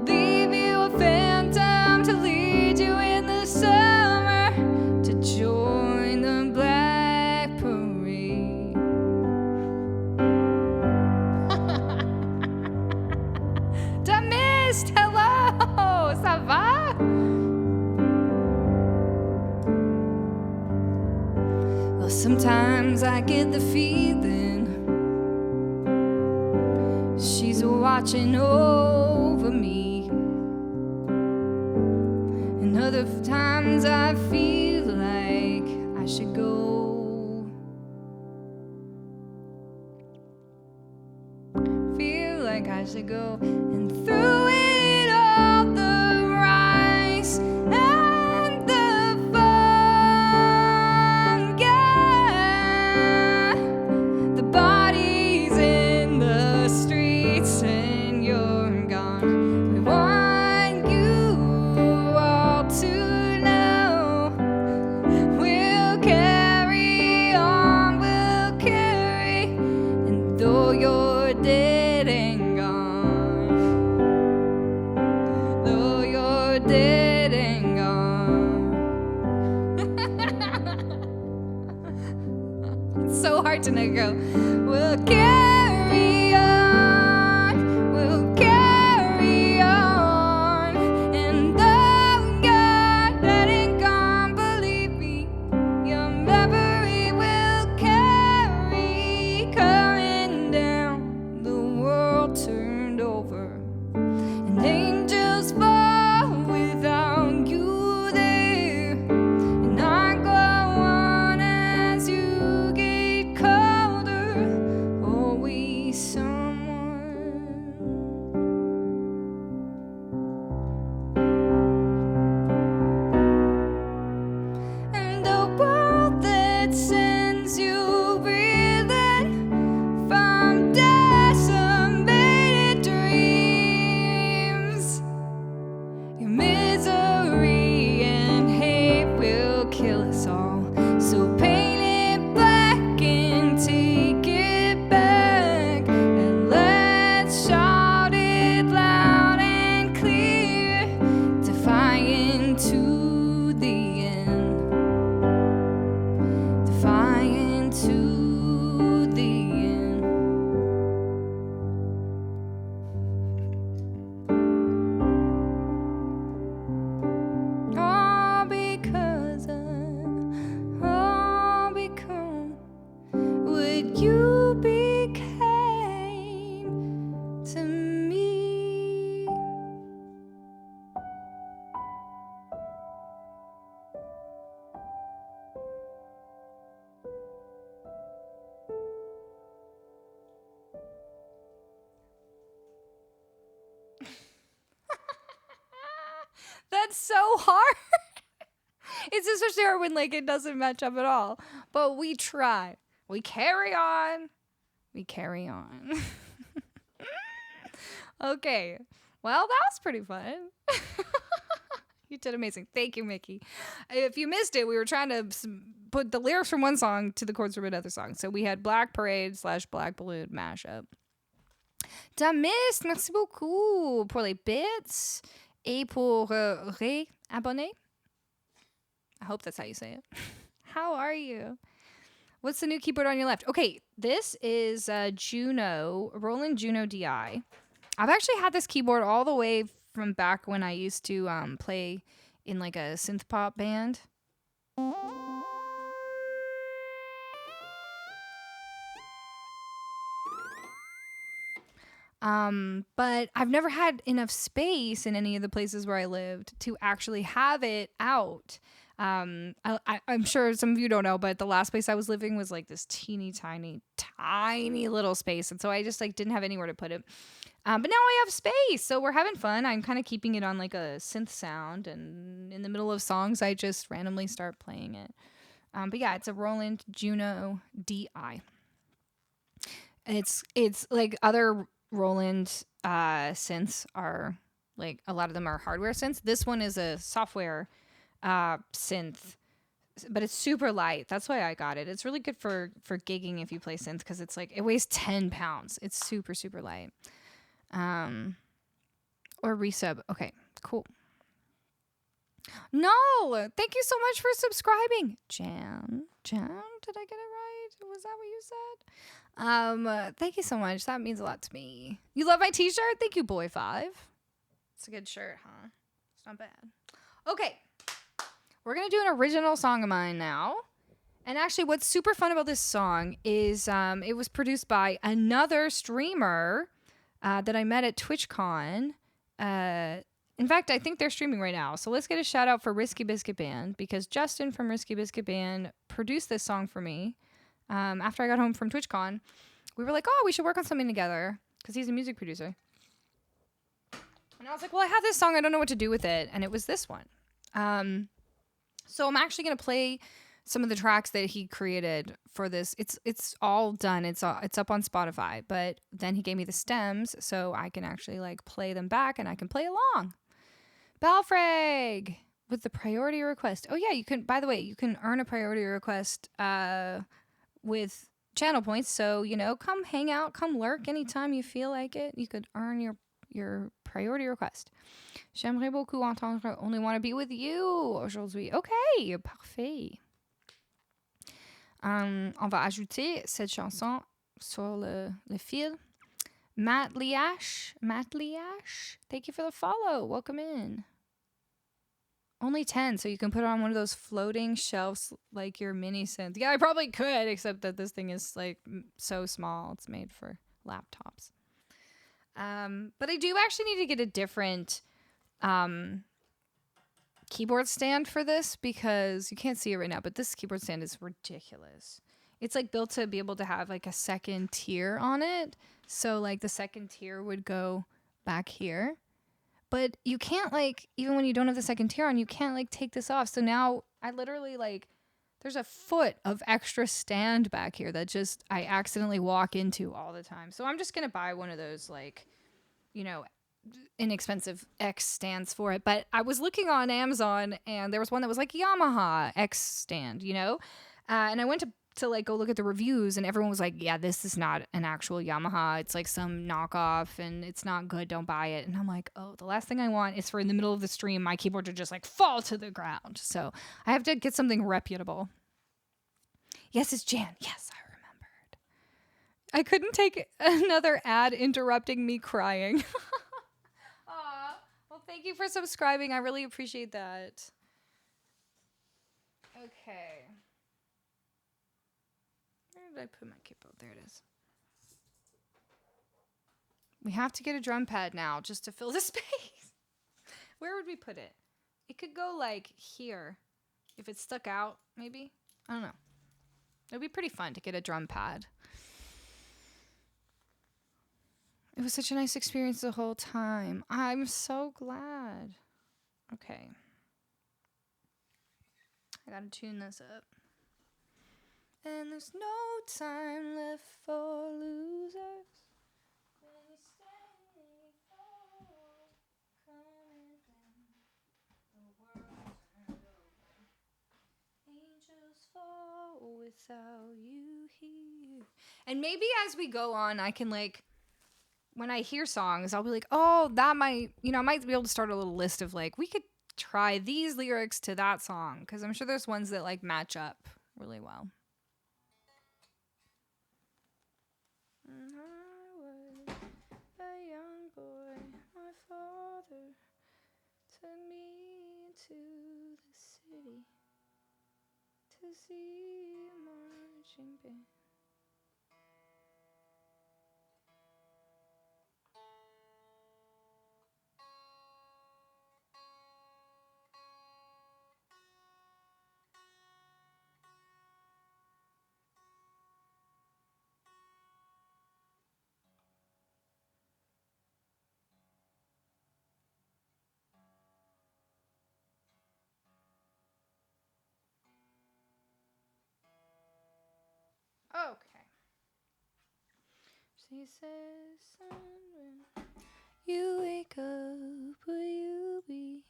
leave you a phantom to lead you in the summer to join the Black Parade. The mist, hello, ça va? Well, sometimes I get the feeling she's watching over me, and other times I feel like I should go. Feel like I should go, and through it all, the rise and the fun, yeah. The bodies in the streets and you're gone. We want you all to know we'll carry on, we'll carry, and though you're dead and gone, though you're dead and gone. It's so hard to let go. We'll carry on, we'll carry on, and though you're dead and gone, believe me, your memory will carry, coming down, the world turned over, and angels fall without you there, and I go on as you get colder, always someone. And the world that sends you reeling from decimated dreams, your misery and hate will kill us all. So paint it black and take it back, and let's shout it loud and clear, defiant to the end, defiant to the end. All because what you became to me. That's so hard. It's especially hard when like it doesn't match up at all. But we try. We carry on. We carry on. Okay. Well, that was pretty fun. You did amazing. Thank you, Mickey. If you missed it, we were trying to put the lyrics from one song to the chords from another song. So we had Black Parade / Black Balloon mashup. Damis, merci beaucoup pour les bits et pour réabonner. I hope that's how you say it. How are you? What's the new keyboard on your left? Okay, this is Roland Juno DI. I've actually had this keyboard all the way from back when I used to play in like a synth pop band. But I've never had enough space in any of the places where I lived to actually have it out. I'm sure some of you don't know, but the last place I was living was like this teeny tiny little space. And so I just like didn't have anywhere to put it. But now I have space, so we're having fun. I'm kind of keeping it on like a synth sound, and in the middle of songs, I just randomly start playing it. But yeah, it's a Roland Juno DI. It's like other Roland synths are like a lot of them are hardware synths. This one is a software synth, but it's super light. That's why I got it. It's really good for gigging if you play synth because it's like it weighs 10 pounds. It's super light. Or resub. Okay, cool. No, thank you so much for subscribing. Jan, did I get it right? Was that what you said? Thank you so much. That means a lot to me. You love my t-shirt? Thank you, Boy5. It's a good shirt, huh? It's not bad. Okay. We're going to do an original song of mine now. And actually, what's super fun about this song is it was produced by another streamer that I met at TwitchCon. In fact, I think they're streaming right now. So let's get a shout out for Risky Biscuit Band because Justin from Risky Biscuit Band produced this song for me. After I got home from TwitchCon, we were like, oh, we should work on something together because he's a music producer. And I was like, well, I have this song. I don't know what to do with it. And it was this one. So I'm actually going to play some of the tracks that he created for this. It's all done. It's up on Spotify. But then he gave me the stems so I can actually like play them back and I can play along. Balfrag with the priority request. Oh yeah, you can. By the way, you can earn a priority request with channel points. So come hang out, come lurk anytime you feel like it. You could earn your priority request. J'aimerais beaucoup entendre Only Wanna Be With You aujourd'hui. Okay, parfait. On va ajouter cette chanson sur le fil. Matt Liash, thank you for the follow. Welcome in. Only 10, so you can put it on one of those floating shelves like your mini synth. Yeah, I probably could, except that this thing is like so small. It's made for laptops. But I do actually need to get a different keyboard stand for this because you can't see it right now, but this keyboard stand is ridiculous. It's like built to be able to have like a second tier on it. So like the second tier would go back here. But you can't like, even when you don't have the second tier on, you can't like take this off. So now I literally like, there's a foot of extra stand back here that just I accidentally walk into all the time. So I'm just going to buy one of those like, inexpensive X stands for it. But I was looking on Amazon and there was one that was like Yamaha X stand, and I went to like go look at the reviews and everyone was like, yeah, this is not an actual Yamaha. It's like some knockoff and it's not good. Don't buy it. And I'm like, oh, the last thing I want is for in the middle of the stream, my keyboard to just like fall to the ground. So I have to get something reputable. Yes, it's Jan. Yes, I remembered. I couldn't take another ad interrupting me crying. Aw, well, thank you for subscribing. I really appreciate that. Okay. Where did I put my keyboard? There it is. We have to get a drum pad now just to fill the space. Where would we put it? It could go like here. If it stuck out, maybe? I don't know. It'd be pretty fun to get a drum pad. It was such a nice experience the whole time. I'm so glad. Okay. I gotta tune this up. And there's no time left for losers. When you stay for coming down, the world turned over. Angels fall without you here. And maybe as we go on, I can like, when I hear songs, I'll be like, oh, that might, I might be able to start a little list of like, we could try these lyrics to that song. Because I'm sure there's ones that like match up really well. I was a young boy, my father took me to the city to see a marching band. Okay. She says, son, when you wake up, will you be?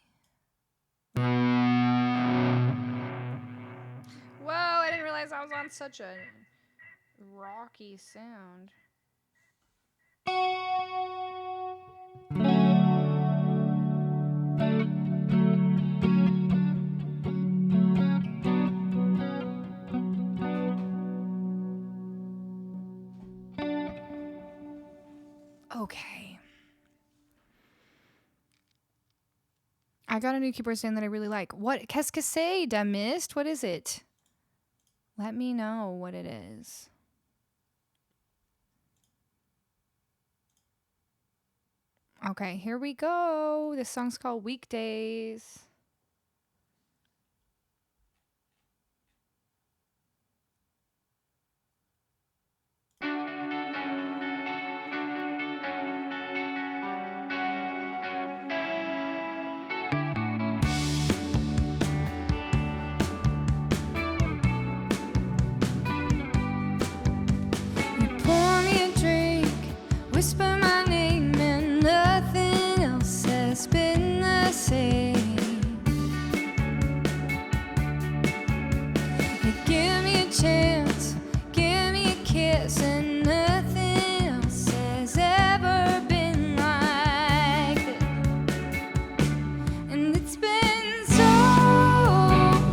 Whoa, I didn't realize I was on such a rocky sound. Okay. I got a new keyboard stand that I really like. What? Qu'est-ce que c'est, Damist? What is it? Let me know what it is. Okay, here we go. This song's called Weekdays. Whisper my name and nothing else has been the same. You give me a chance, give me a kiss, and nothing else has ever been like this. And it's been so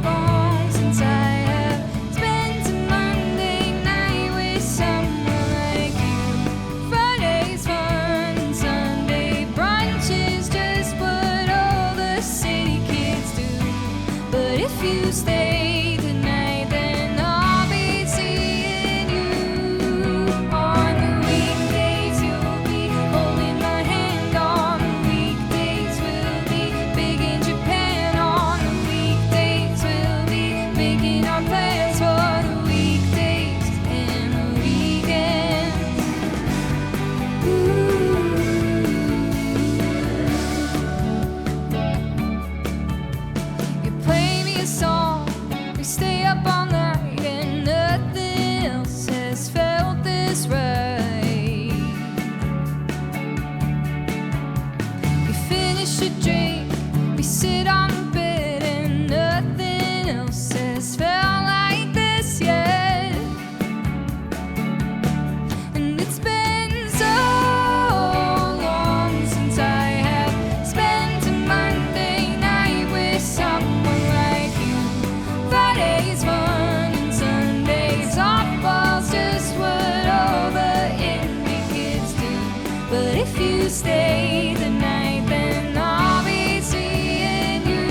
long since I have spent a Monday night with someone like you. Friday's fun and Sunday brunch is just what all the city kids do. But if you stay tonight, then I'll be seeing you. On the weekdays you'll be holding my hand. On the weekdays we'll be big in Japan. On the weekdays we'll be making our plans for the weekdays and the weekends. You play me a song, we stay up all night, and nothing else has felt this right. You finish a drink, we sit on the bed, and nothing else has felt like this yet. And it's been so long since I have spent a Monday night with someone like you. Friday's fun and Sunday's softball's just what all the indie kids do. But if you stay the night, then I'll be seeing you.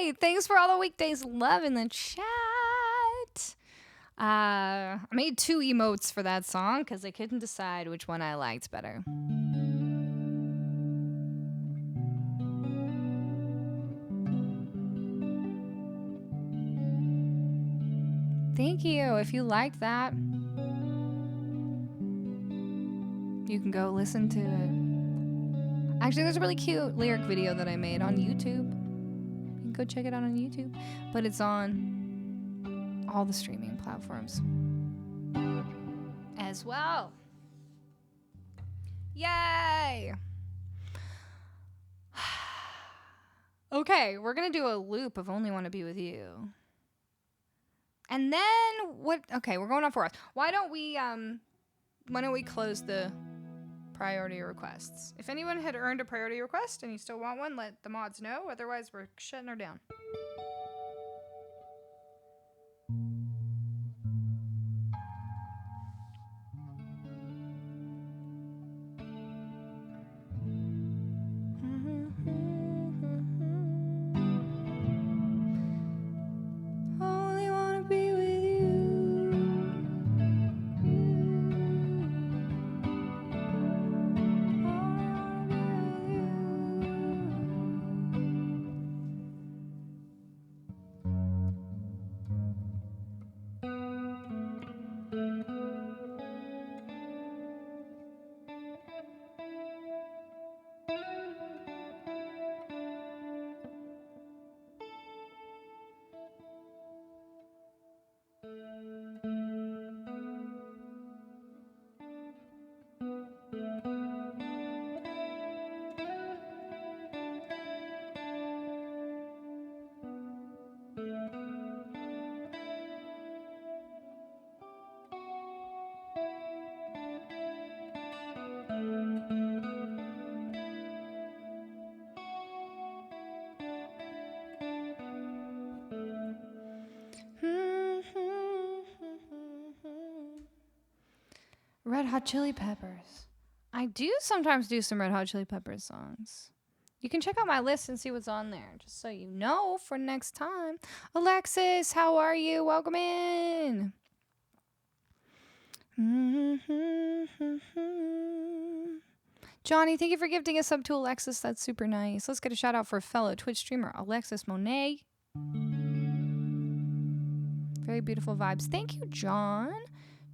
Hey, thanks for all the weekdays love in the chat. I made 2 emotes for that song because I couldn't decide which one I liked better. Thank you. If you liked that, you can go listen to it. Actually, there's a really cute lyric video that I made on YouTube. You can go check it out on YouTube. But it's on all the streaming platforms as well. Yay! Okay, we're gonna do a loop of Only Want to Be With You. And then what? Okay, we're going on 4 hours. Why don't we close the priority requests? If anyone had earned a priority request and you still want one, let the mods know. Otherwise, we're shutting her down. Only wanna be with you. Red Hot Chili Peppers. I do sometimes do some Red Hot Chili Peppers songs. You can check out my list and see what's on there, just so you know for next time. Alexis, how are you? Welcome in. Johnny, thank you for gifting a sub to Alexis. That's super nice. Let's get a shout out for a fellow Twitch streamer, Alexis Monet. Very beautiful vibes. Thank you, John.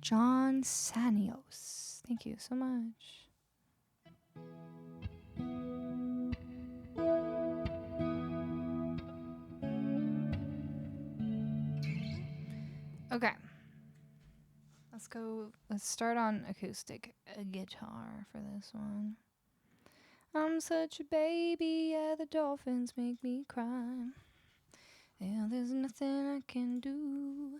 John Sanios. Thank you so much. Okay. Let's go. Let's start on acoustic guitar for this one. I'm such a baby, yeah, the dolphins make me cry. Yeah, there's nothing I can do.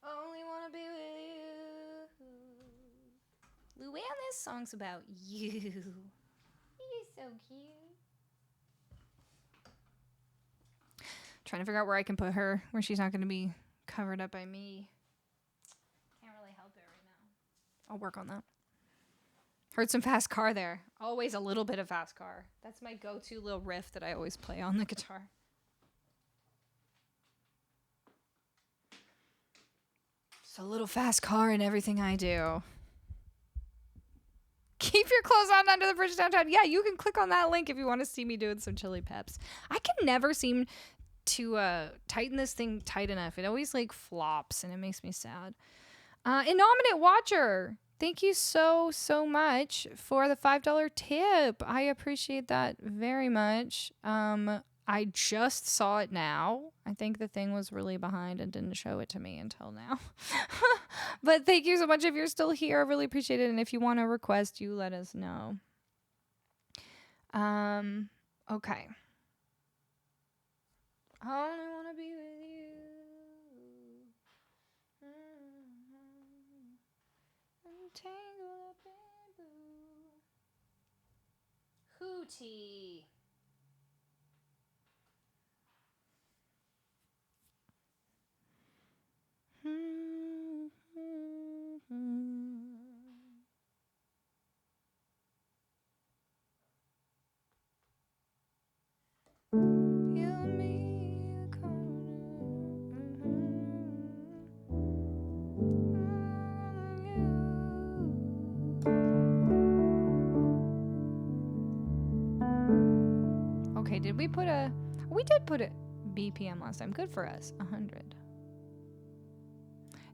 Only wanna be with you. Luann, this song's about you. You're so cute. Trying to figure out where I can put her, where she's not gonna be covered up by me. Can't really help it right now. I'll work on that. Heard some fast car there. Always a little bit of fast car. That's my go-to little riff that I always play on the guitar. So a little fast car in everything I do. Keep your clothes on under the bridge downtown. Yeah, you can click on that link if you want to see me doing some Chili Peps. I can never seem to tighten this thing tight enough. It always like flops and it makes me sad. Innominate Watcher, thank you so much for the $5 tip. I appreciate that very much. I just saw it now. I think the thing was really behind and didn't show it to me until now. But thank you so much if you're still here. I really appreciate it. And if you want to request, you let us know. Okay. I only want to be with you. I'm tangled up in blue. Hootie. You and me Okay, did we put a... We did put a BPM last time. Good for us. 100.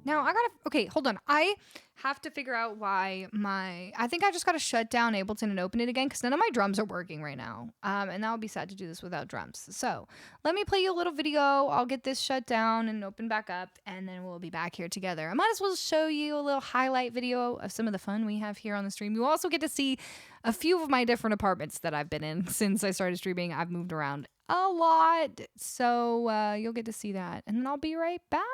Now, I gotta... Okay, hold on. I have to figure out why my... I think I just gotta shut down Ableton and open it again because none of my drums are working right now. And that would be sad to do this without drums. So, let me play you a little video. I'll get this shut down and open back up, and then we'll be back here together. I might as well show you a little highlight video of some of the fun we have here on the stream. You also get to see a few of my different apartments that I've been in since I started streaming. I've moved around a lot. So, you'll get to see that. And then I'll be right back.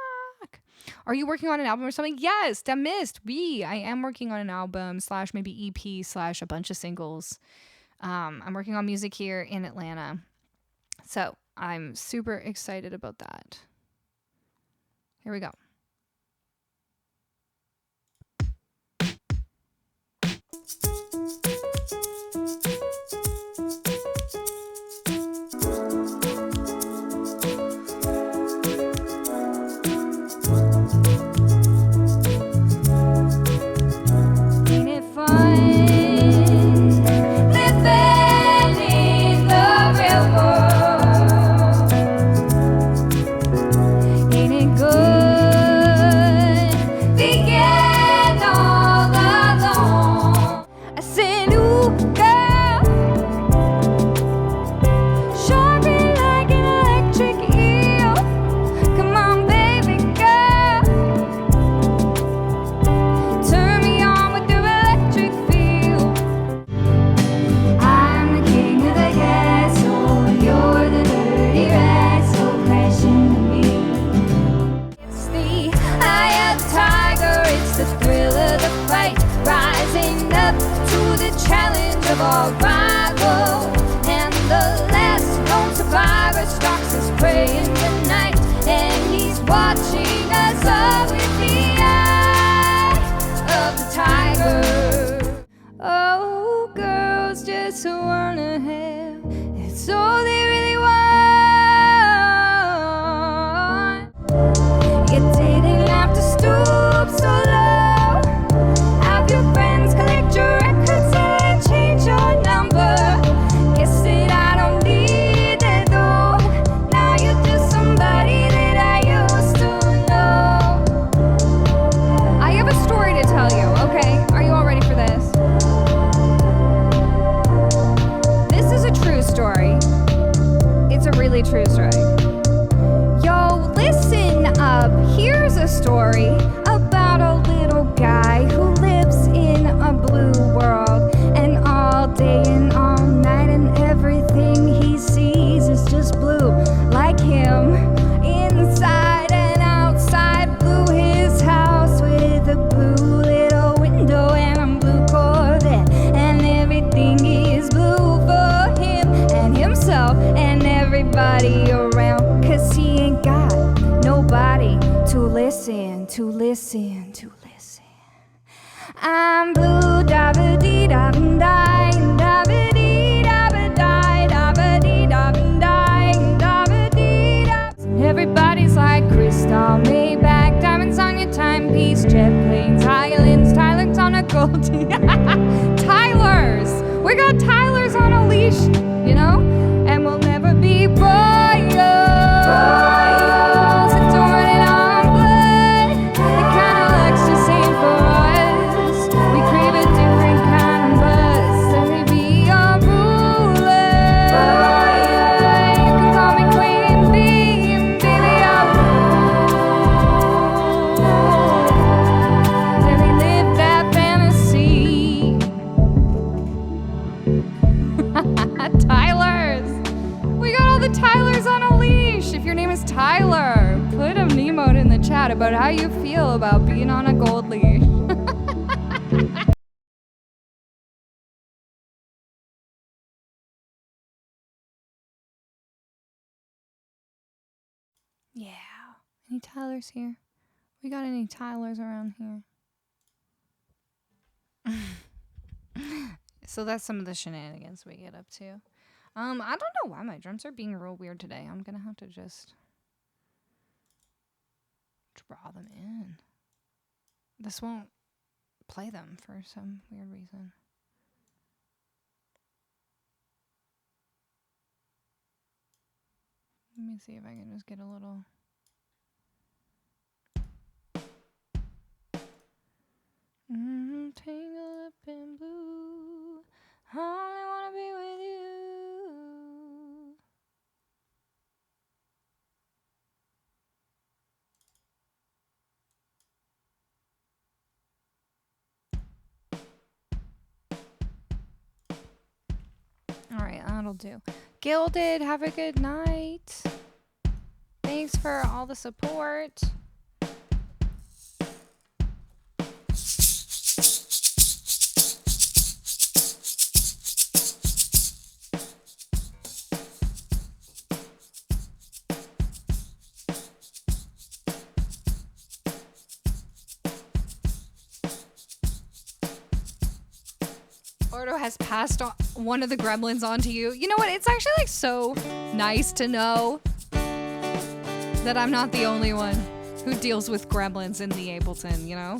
Are you working on an album or something? Yes, I missed. I am working on an album / maybe EP / a bunch of singles. I'm working on music here in Atlanta. So I'm super excited about that. Here we go. True story. Yo, listen up. Here's a story about a little guy who lives in a blue world, and all day and all night and everything he sees is just blue, like him. Inside and outside, blue his house with a blue little window and a blue Corvette, and everything is blue for him and himself and everybody around, 'cause he ain't got nobody to listen, to listen, to listen. I'm blue, da-ba-dee, da-ba-dee, da-ba-dee, da-ba-dee, da-ba-dee, da-ba-dee, da-ba-dee, da-ba-dee. Everybody's like crystal, Maybach, diamonds on your timepiece, jet planes, islands, Tyler's on a gold. Tyler's! We got Tyler's on a leash, you know? And we'll never be royals, adorned in our blood. The kind of luck's just ain't for us. We crave a different kind of buzz. Let me be your ruler. You can call me Queen Bee, and baby I'll rule. Let me live that fantasy. Tyler's! We got all the Tylers on a leash! If your name is Tyler, put a emote in the chat about how you feel about being on a gold leash. Yeah. Any Tylers here? We got any Tylers around here? So that's some of the shenanigans we get up to. I don't know why my drums are being real weird today. I'm gonna have to just draw them in. This won't play them for some weird reason. Let me see if I can just get a little. Tangled up in blue. I only wanna be with you. All right, that'll do. Gilded, have a good night. Thanks for all the support. Ordo has passed on one of the gremlins on to you. You know what? It's actually like so nice to know that I'm not the only one who deals with gremlins in the Ableton, you know?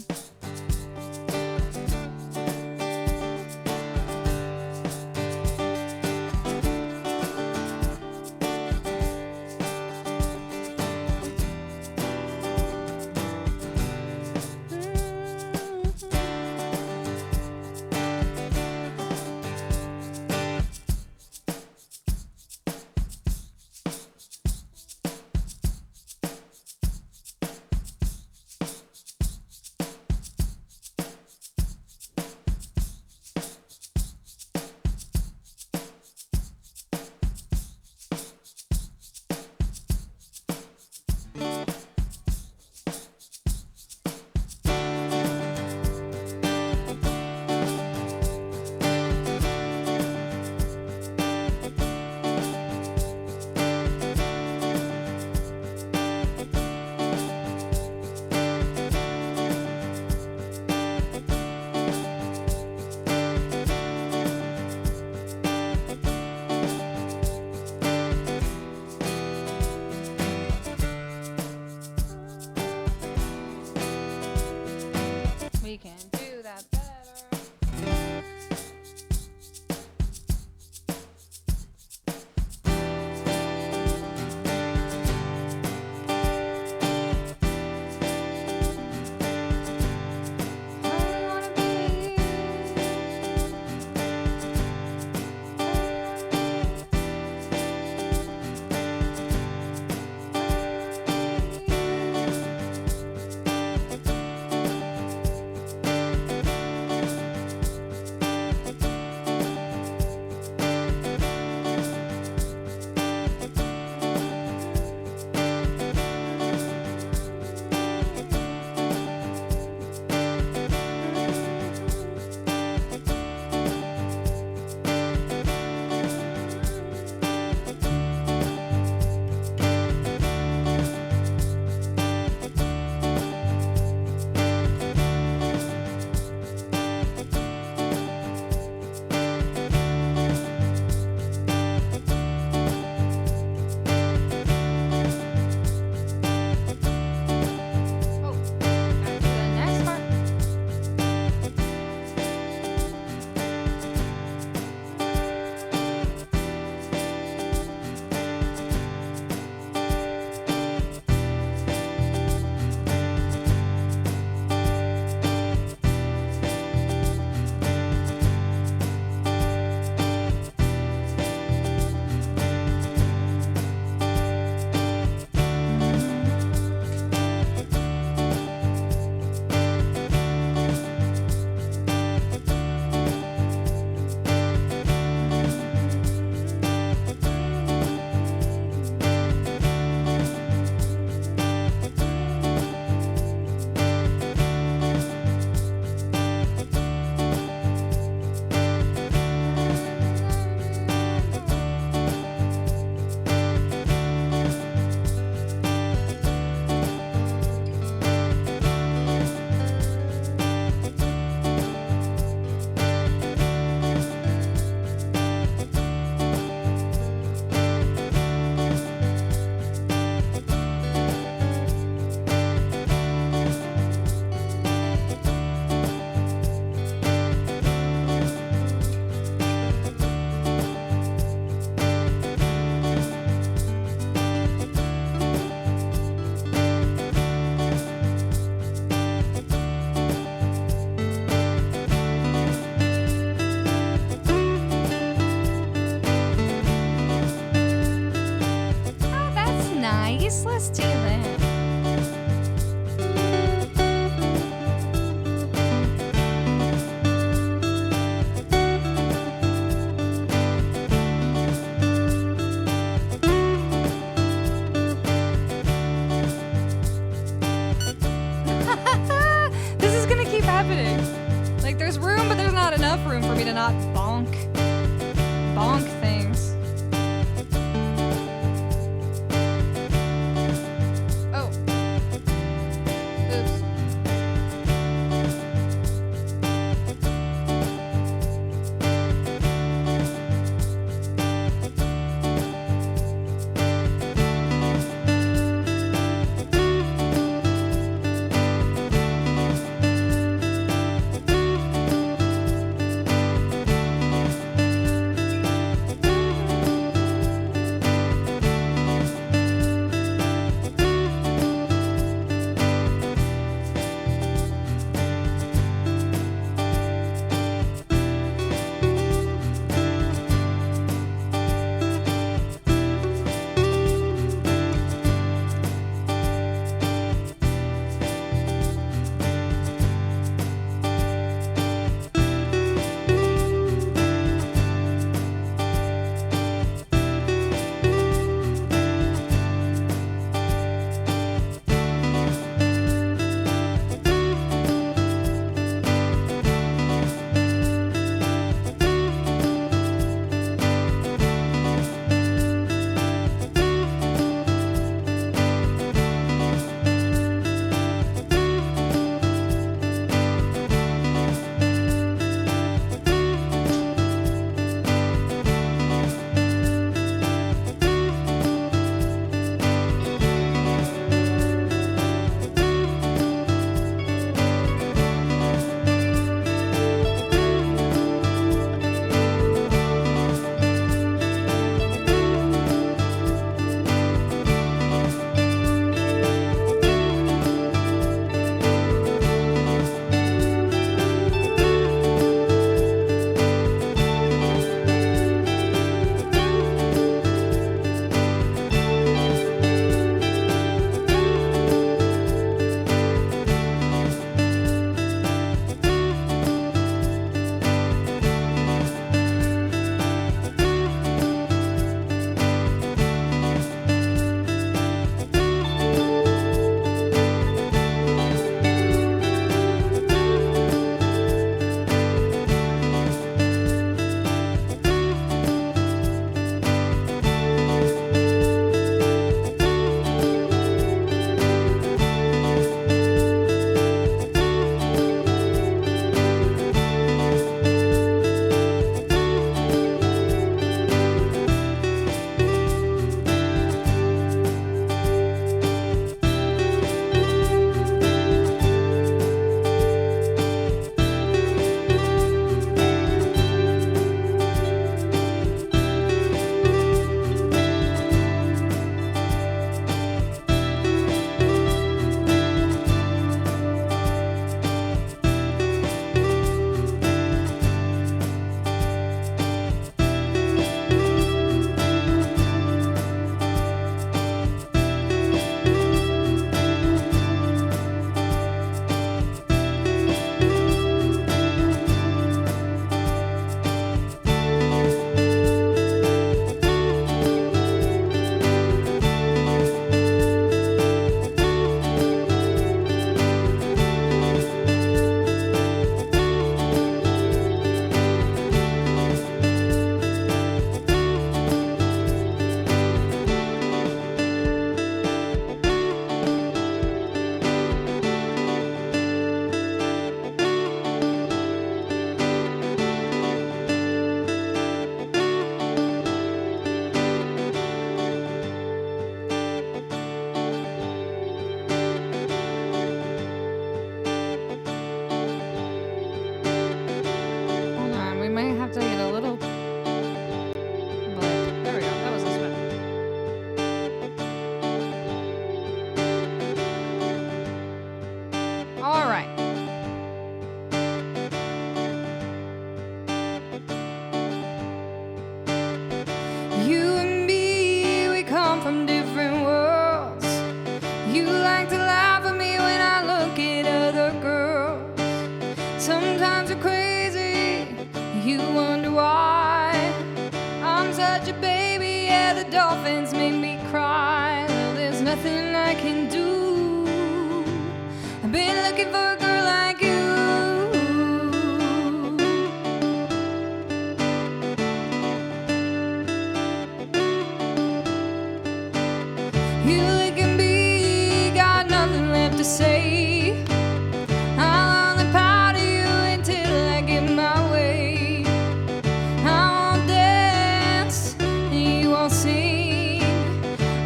such a baby, yeah, the dolphins make me cry. Well, there's nothing I can do. I've been looking for a girl like you. You look at me, got nothing left to say. I'll only power to you until I get my way. I won't dance, and you won't sing.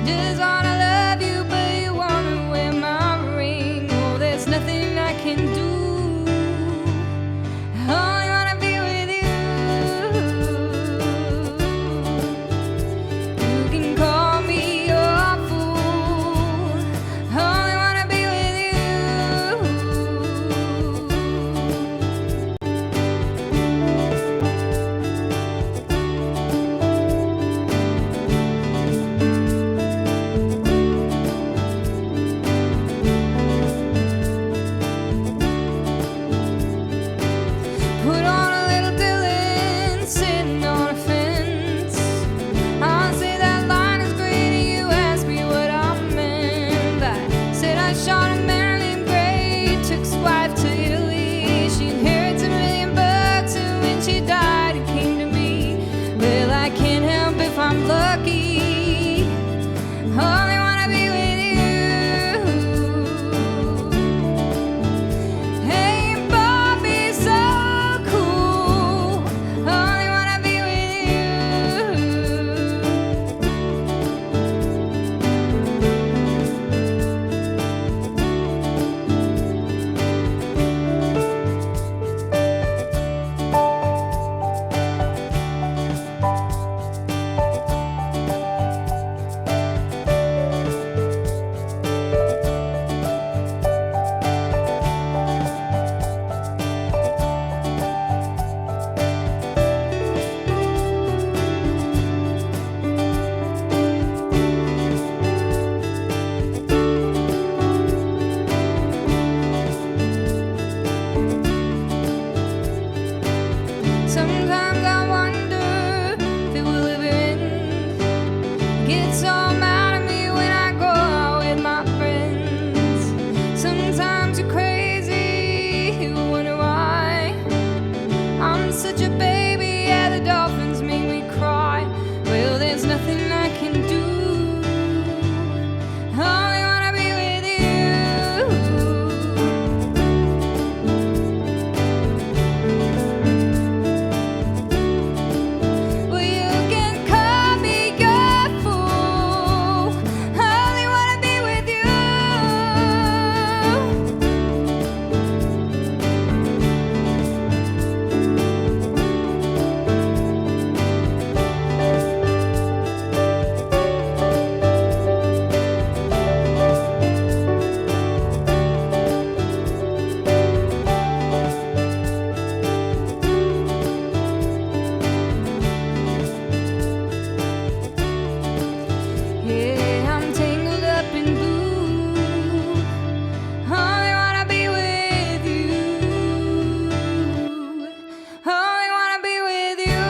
Just wanna love you, but you wanna wear my ring. Oh, there's nothing I can do. I only wanna be with you. You can call me your fool. I only wanna be with you. Put on a little Dylan, sitting on a fence. I say that line is great, and you asked me what I meant. I said I shot a man named Gray, took his wife to Italy. She inherits $1,000,000, and when she died, it came to me. Well, I can't help if I'm lucky. I only wanna be with you. Hey, Bobby, so cool. I only wanna be with Sometimes I wonder if it will ever end. Get so mad at me when I go out with my friends. Sometimes you're crazy, you wonder why. I'm such a baby, yeah, the dolphins make me cry. Well, there's nothing I can do. I only wanna be with you. Well, you can call me your fool. I only wanna be with you. Yeah, I'm tangled up in blue. I only wanna be with you. I only wanna be with you.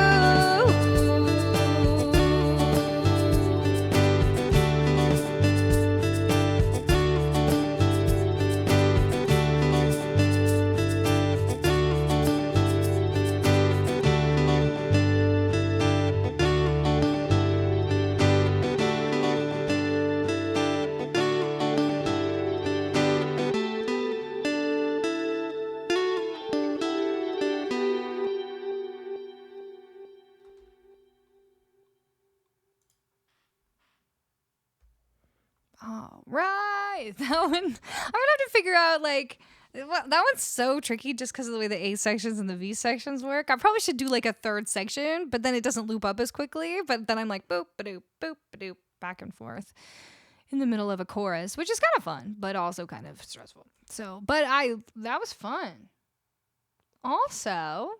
All right. That one, I'm gonna have to figure out, like, that one's so tricky just because of the way the A sections and the V sections work. I probably should do like a third section, but then it doesn't loop up as quickly. But then I'm like boop, ba-doop, boop, ba-doop, back and forth in the middle of a chorus, which is kind of fun, but also kind of stressful. So, but that was fun. Also,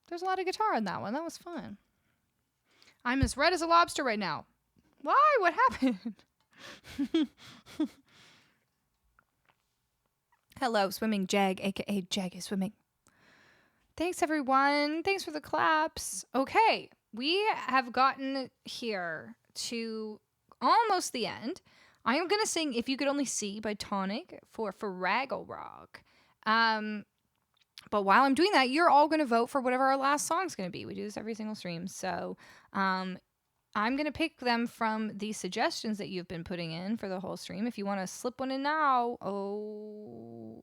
there's a lot of guitar in that one. That was fun. I'm as red as a lobster right now. Why? What happened? Hello, Swimming Jag, aka Jag is Swimming. Thanks, everyone. Thanks for the claps. Okay, we have gotten here to almost the end. I am going to sing If You Could Only See by Tonic for Fraggle Rock. But while I'm doing that, you're all going to vote for whatever our last song's going to be. We do this every single stream. So I'm going to pick them from the suggestions that you've been putting in for the whole stream. If you want to slip one in now, we'll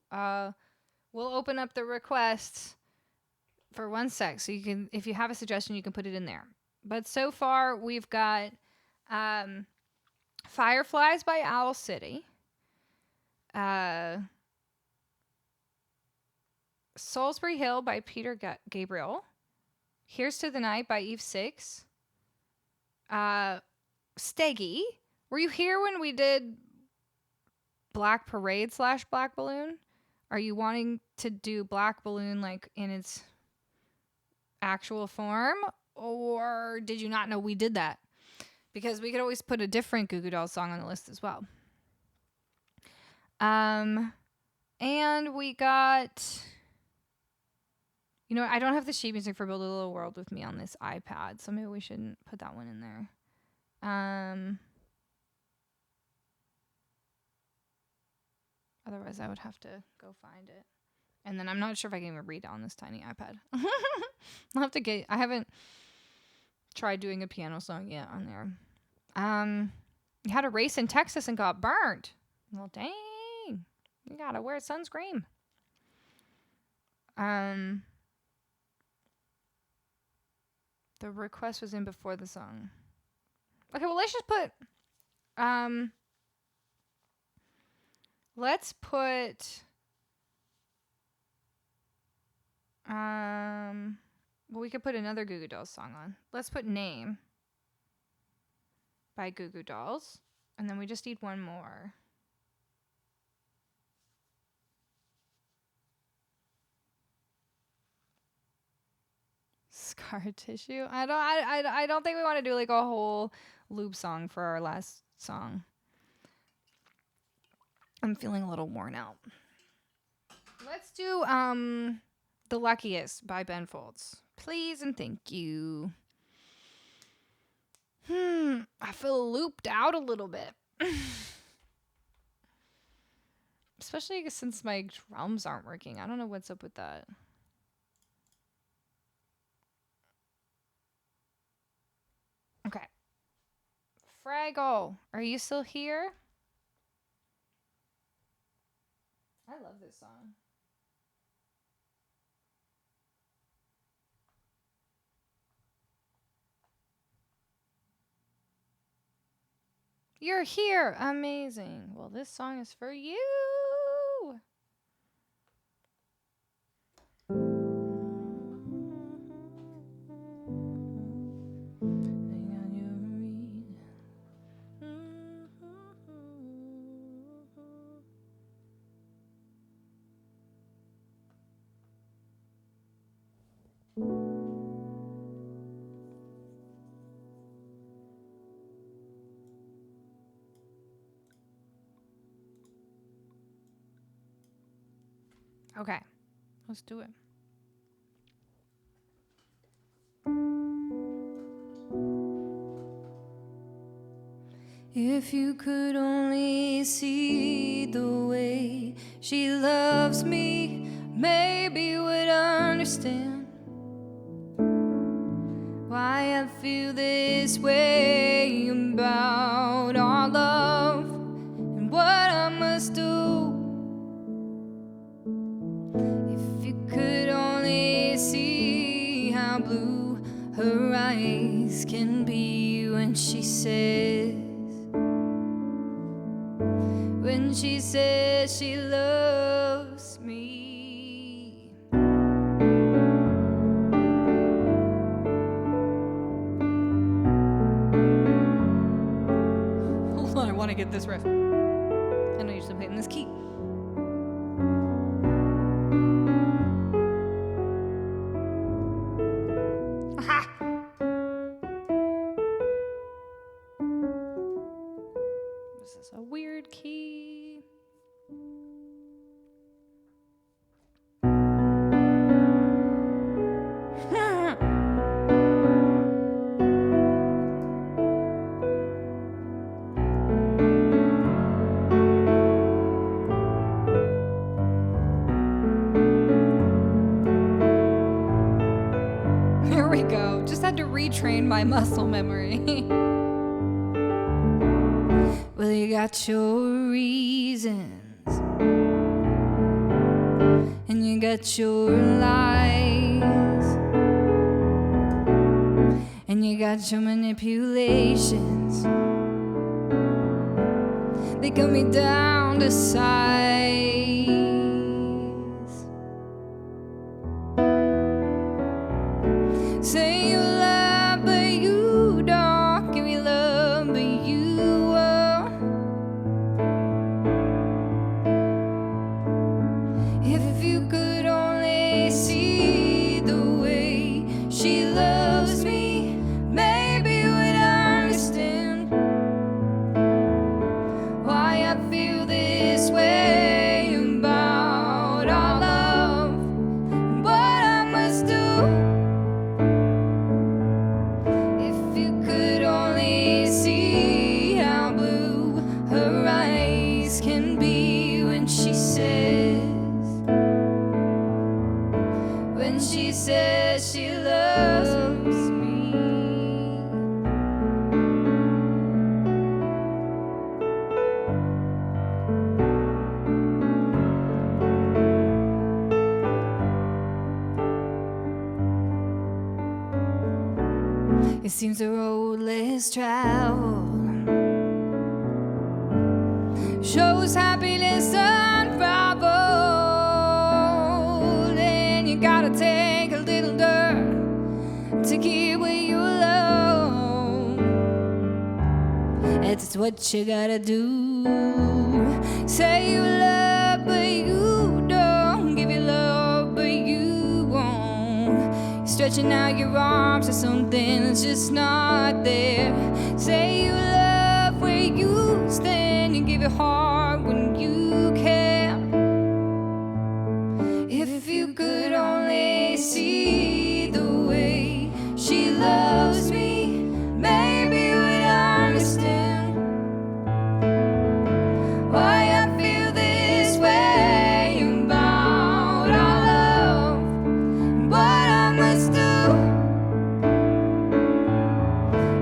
open up the requests for 1 sec. So you can, if you have a suggestion, you can put it in there. But so far, we've got Fireflies by Owl City. Salisbury Hill by Peter Gabriel. Here's to the Night by Eve 6. Steggy. Were you here when we did Black Parade / Black Balloon? Are you wanting to do Black Balloon like in its actual form? Or did you not know we did that? Because we could always put a different Goo Goo Dolls song on the list as well. And we got... You know, I don't have the sheet music for Build a Little World with me on this iPad, so maybe we shouldn't put that one in there. Otherwise, I would have to go find it. And then I'm not sure if I can even read on this tiny iPad. I'll have to get... I haven't tried doing a piano song yet on there. You had a race in Texas and got burnt. Well, dang. You gotta wear sunscreen. The request was in before the song. Okay, well, let's just put... let's put... well, we could put another Goo Goo Dolls song on. Let's put Name by Goo Goo Dolls. And then we just need one more. Scar Tissue. I don't think we want to do like a whole loop song for our last song. I'm feeling a little worn out. Let's do The Luckiest by Ben Folds. Please and thank you. I feel looped out a little bit. Especially since my drums aren't working. I don't know what's up with that. Okay. Fraggle, are you still here? I love this song. You're here. Amazing. Well, this song is for you. Okay, let's do it. If you could only see the way she loves me, maybe you would understand why I feel this way about our love and what I must do. Could only see how blue her eyes can be when she says she loves me. Hold on, I want to get this riff. I don't usually play in this key. A weird key. retrain my muscle memory. Well, you got your reasons, and you got your lies, and you got your manipulations. They cut me down to size. Say you love, but you don't. Give me love, but you won't. If you could only see the way she loves me, maybe you would understand why I feel this way about our love and what I must do. If you could only see how blue her eyes can be when she says she loves me. It seems the road less traveled shows happiness unraveled, and you gotta take a little dirt to get where you love. It's what you gotta do. Say you love, but you don't. Give your love, but you won't. You're stretching out your arms to something that's just not there. Say you love where you stand. You give your heart when you can. If you could only see the way she loves me, maybe you would understand why I feel this way about our love and what I must do.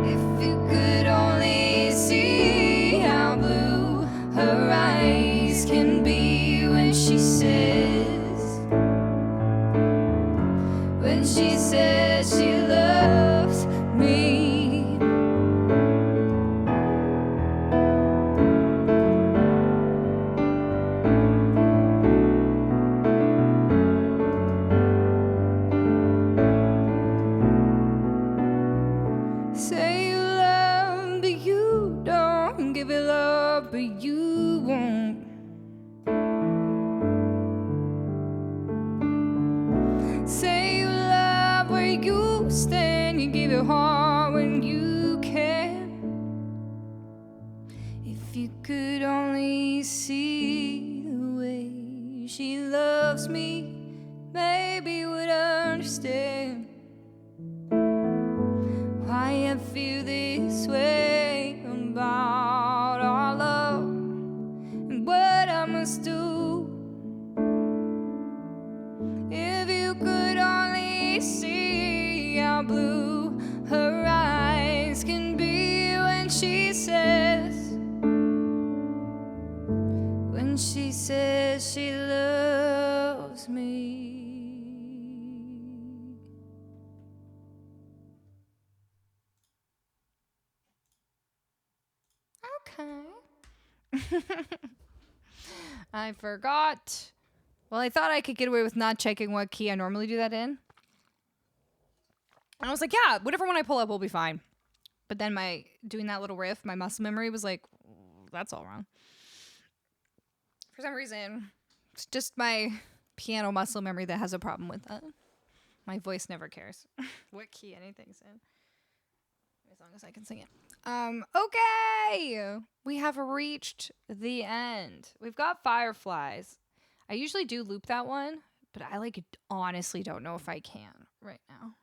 If you could only see how blue her eyes can be when she says she loves me. Say you love, but you don't. Give it love, but you won't. Say you love where you stand. You give your heart when you can. If you could only see the way she loves me, maybe you would understand why I feel this way about our love and what I must do. If you could only see how blue her eyes can be when she says she loves me. Okay. I forgot. Well, I thought I could get away with not checking what key I normally do that in. And I was like, yeah, whatever one I pull up will be fine. But then doing that little riff, my muscle memory was like, that's all wrong. For some reason, it's just my piano muscle memory that has a problem with that. My voice never cares what key anything's in. As long as I can sing it. Okay! We have reached the end. We've got Fireflies. I usually do loop that one, but I honestly don't know if I can right now.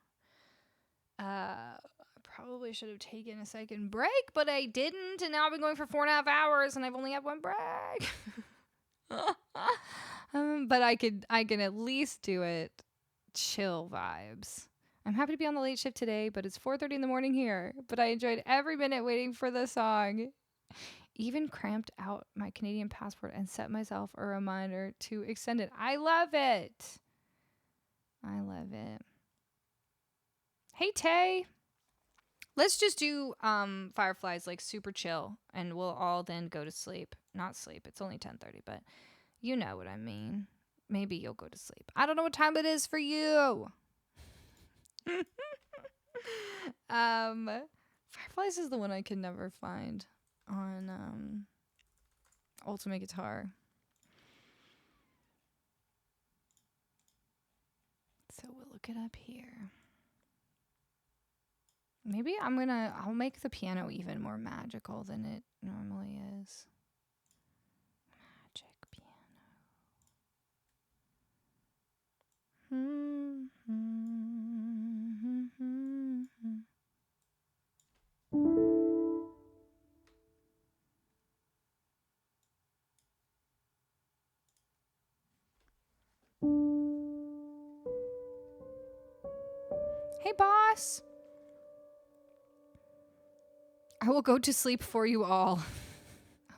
I probably should have taken a second break, but I didn't, and now I've been going for 4.5 hours, and I've only had one break. But I can at least do it chill vibes. I'm happy to be on the late shift today, but it's 4:30 in the morning here. But I enjoyed every minute waiting for the song. Even cramped out my Canadian passport and set myself a reminder to extend it. I love it. I love it. Hey, Tay. Let's just do Fireflies like super chill, and we'll all then go to sleep. Not sleep. It's only 10:30, but you know what I mean. Maybe you'll go to sleep. I don't know what time it is for you. Fireflies is the one I can never find on Ultimate Guitar. So we'll look it up here. Maybe I'll make the piano even more magical than it normally is. Magic piano. Hey, boss. I will go to sleep for you all.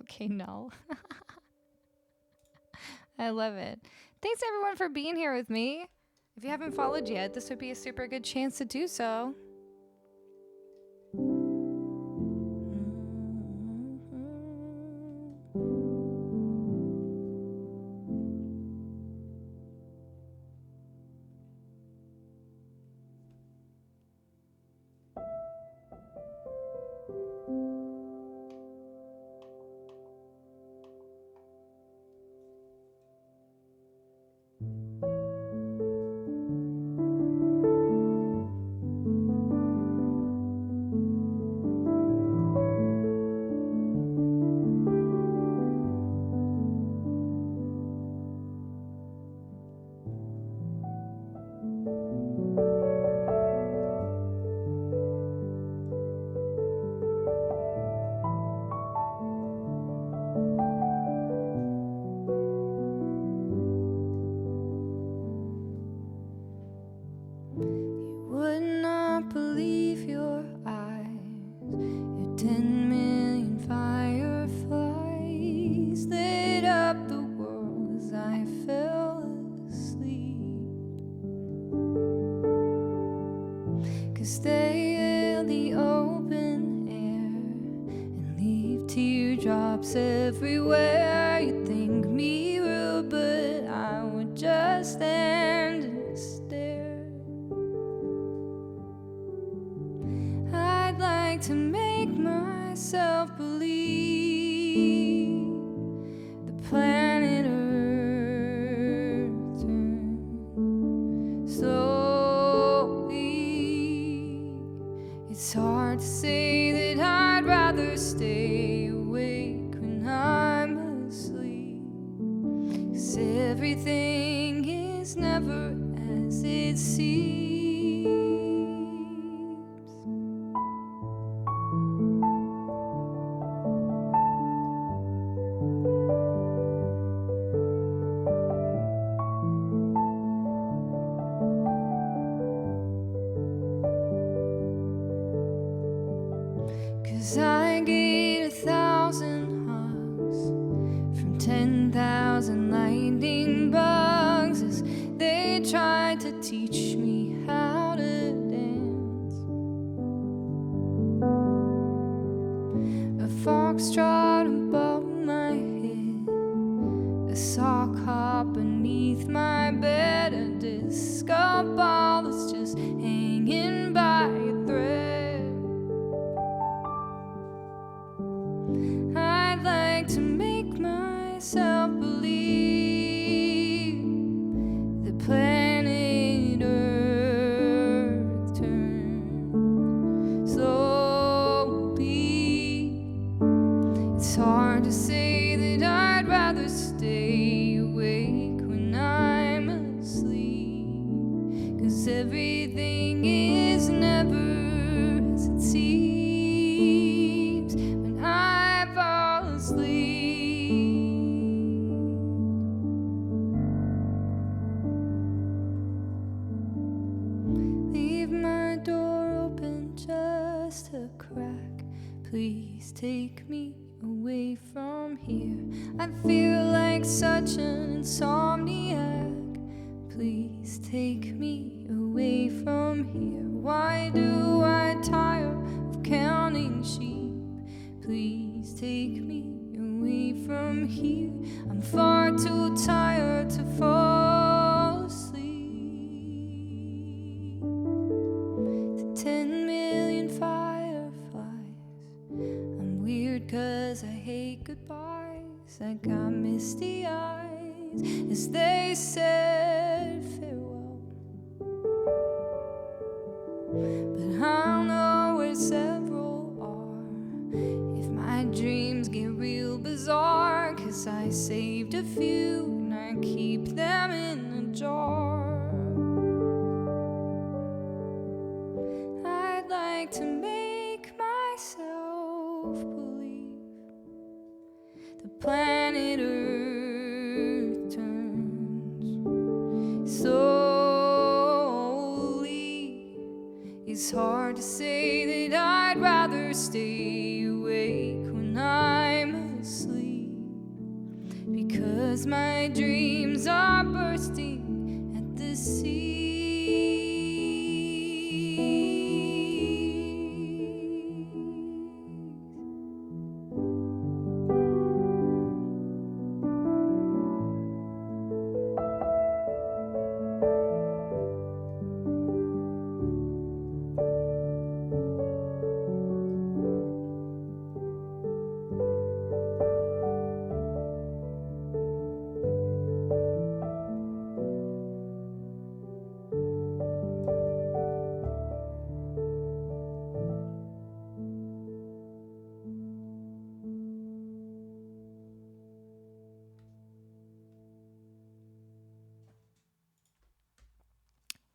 Okay, no. I love it. Thanks, everyone, for being here with me. If you haven't followed yet, this would be a super good chance to do so. Everywhere you think me rude, but I would just stand and stare. I'd like to make myself believe the planet Earth turns slowly. It's hard to say that I'd rather stay awake I'm asleep, 'cause everything is never as it seems. 'Cause I get 1,000 10,000 lightning bugs as they tried to teach me how to dance. A foxtrot above my head, a sock hop beneath my bed, a disco ball that's just hanging by a thread. I'd like to make myself believe the planet Earth turns slowly. It's hard to say that I'd rather stay awake when I'm asleep, 'cause everything is never as it seems when I fall asleep. Leave Please take me away from here. I feel like such an insomniac. Please take me away from here. Why do I tire of counting sheep? Please take me away from here. I'm far too tired to fall asleep. To 10 million fireflies. I'm weird 'cause I hate goodbyes. I got misty eyes as they said farewell. But I'll know where several are if my dreams get real bizarre, 'cause I saved a few and I keep them in a jar. I'd like to make myself believe the planet Earth turns slowly. It's hard to say that I'd rather stay awake when I'm asleep, because my dreams are bursting at the seams.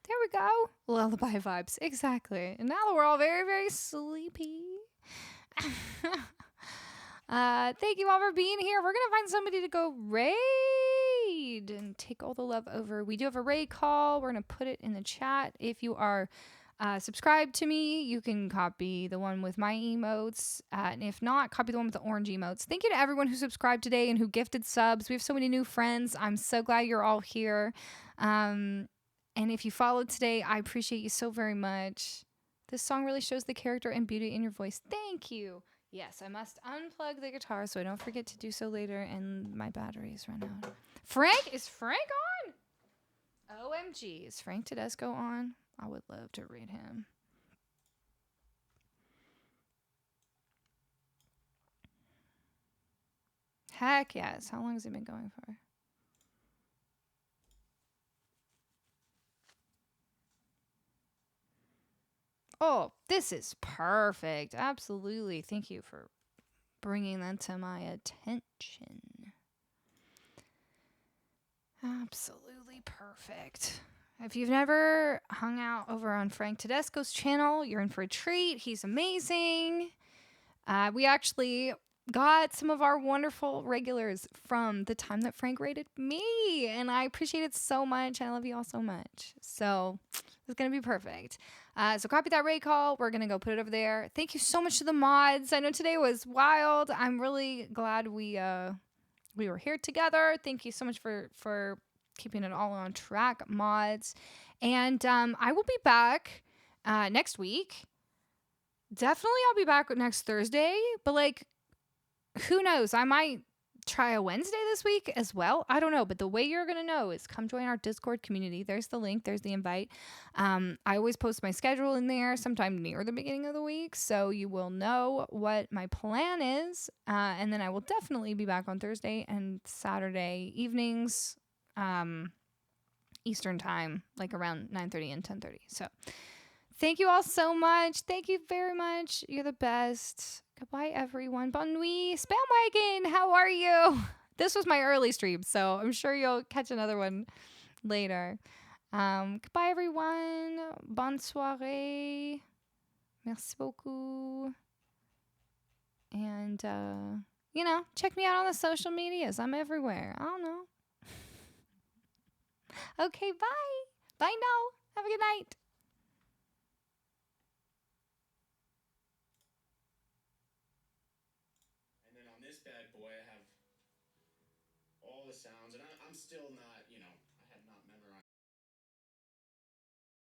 There we go. Lullaby vibes. Exactly. And now that we're all very, very sleepy. Thank you all for being here. We're going to find somebody to go raid and take all the love over. We do have a raid call. We're going to put it in the chat. If you are subscribed to me, you can copy the one with my emotes. And if not, copy the one with the orange emotes. Thank you to everyone who subscribed today and who gifted subs. We have so many new friends. I'm so glad you're all here. And if you followed today, I appreciate you so very much. This song really shows the character and beauty in your voice. Thank you. Yes, I must unplug the guitar so I don't forget to do so later and my batteries run out. Frank? Is Frank on? OMG. Is Frank Tedesco on? I would love to read him. Heck yes. How long has he been going for? Oh, this is perfect. Absolutely. Thank you for bringing that to my attention. Absolutely perfect. If you've never hung out over on Frank Tedesco's channel, you're in for a treat. He's amazing. We actually got some of our wonderful regulars from the time that Frank rated me, and I appreciate it so much. I love you all so much. So it's going to be perfect. So copy that raid call. We're going to go put it over there. Thank you so much to the mods. I know today was wild. I'm really glad we were here together. Thank you so much for keeping it all on track, mods. And I will be back next week. Definitely I'll be back next Thursday. But like, who knows? I might try a Wednesday this week as well. I don't know. But the way you're going to know is come join our Discord community. There's the link. There's the invite. I always post my schedule in there sometime near the beginning of the week. So you will know what my plan is. And then I will definitely be back on Thursday and Saturday evenings, Eastern time, like around 9:30 and 10:30. So thank you all so much. Thank you very much. You're the best. Goodbye, everyone. Bonne nuit. Spamwagon, how are you? This was my early stream, so I'm sure you'll catch another one later. Goodbye, everyone. Bonne soirée. Merci beaucoup. And, check me out on the social medias. I'm everywhere. I don't know. Okay, bye. Bye now. Have a good night. bad boy, I have all the sounds, and I'm still not, you know,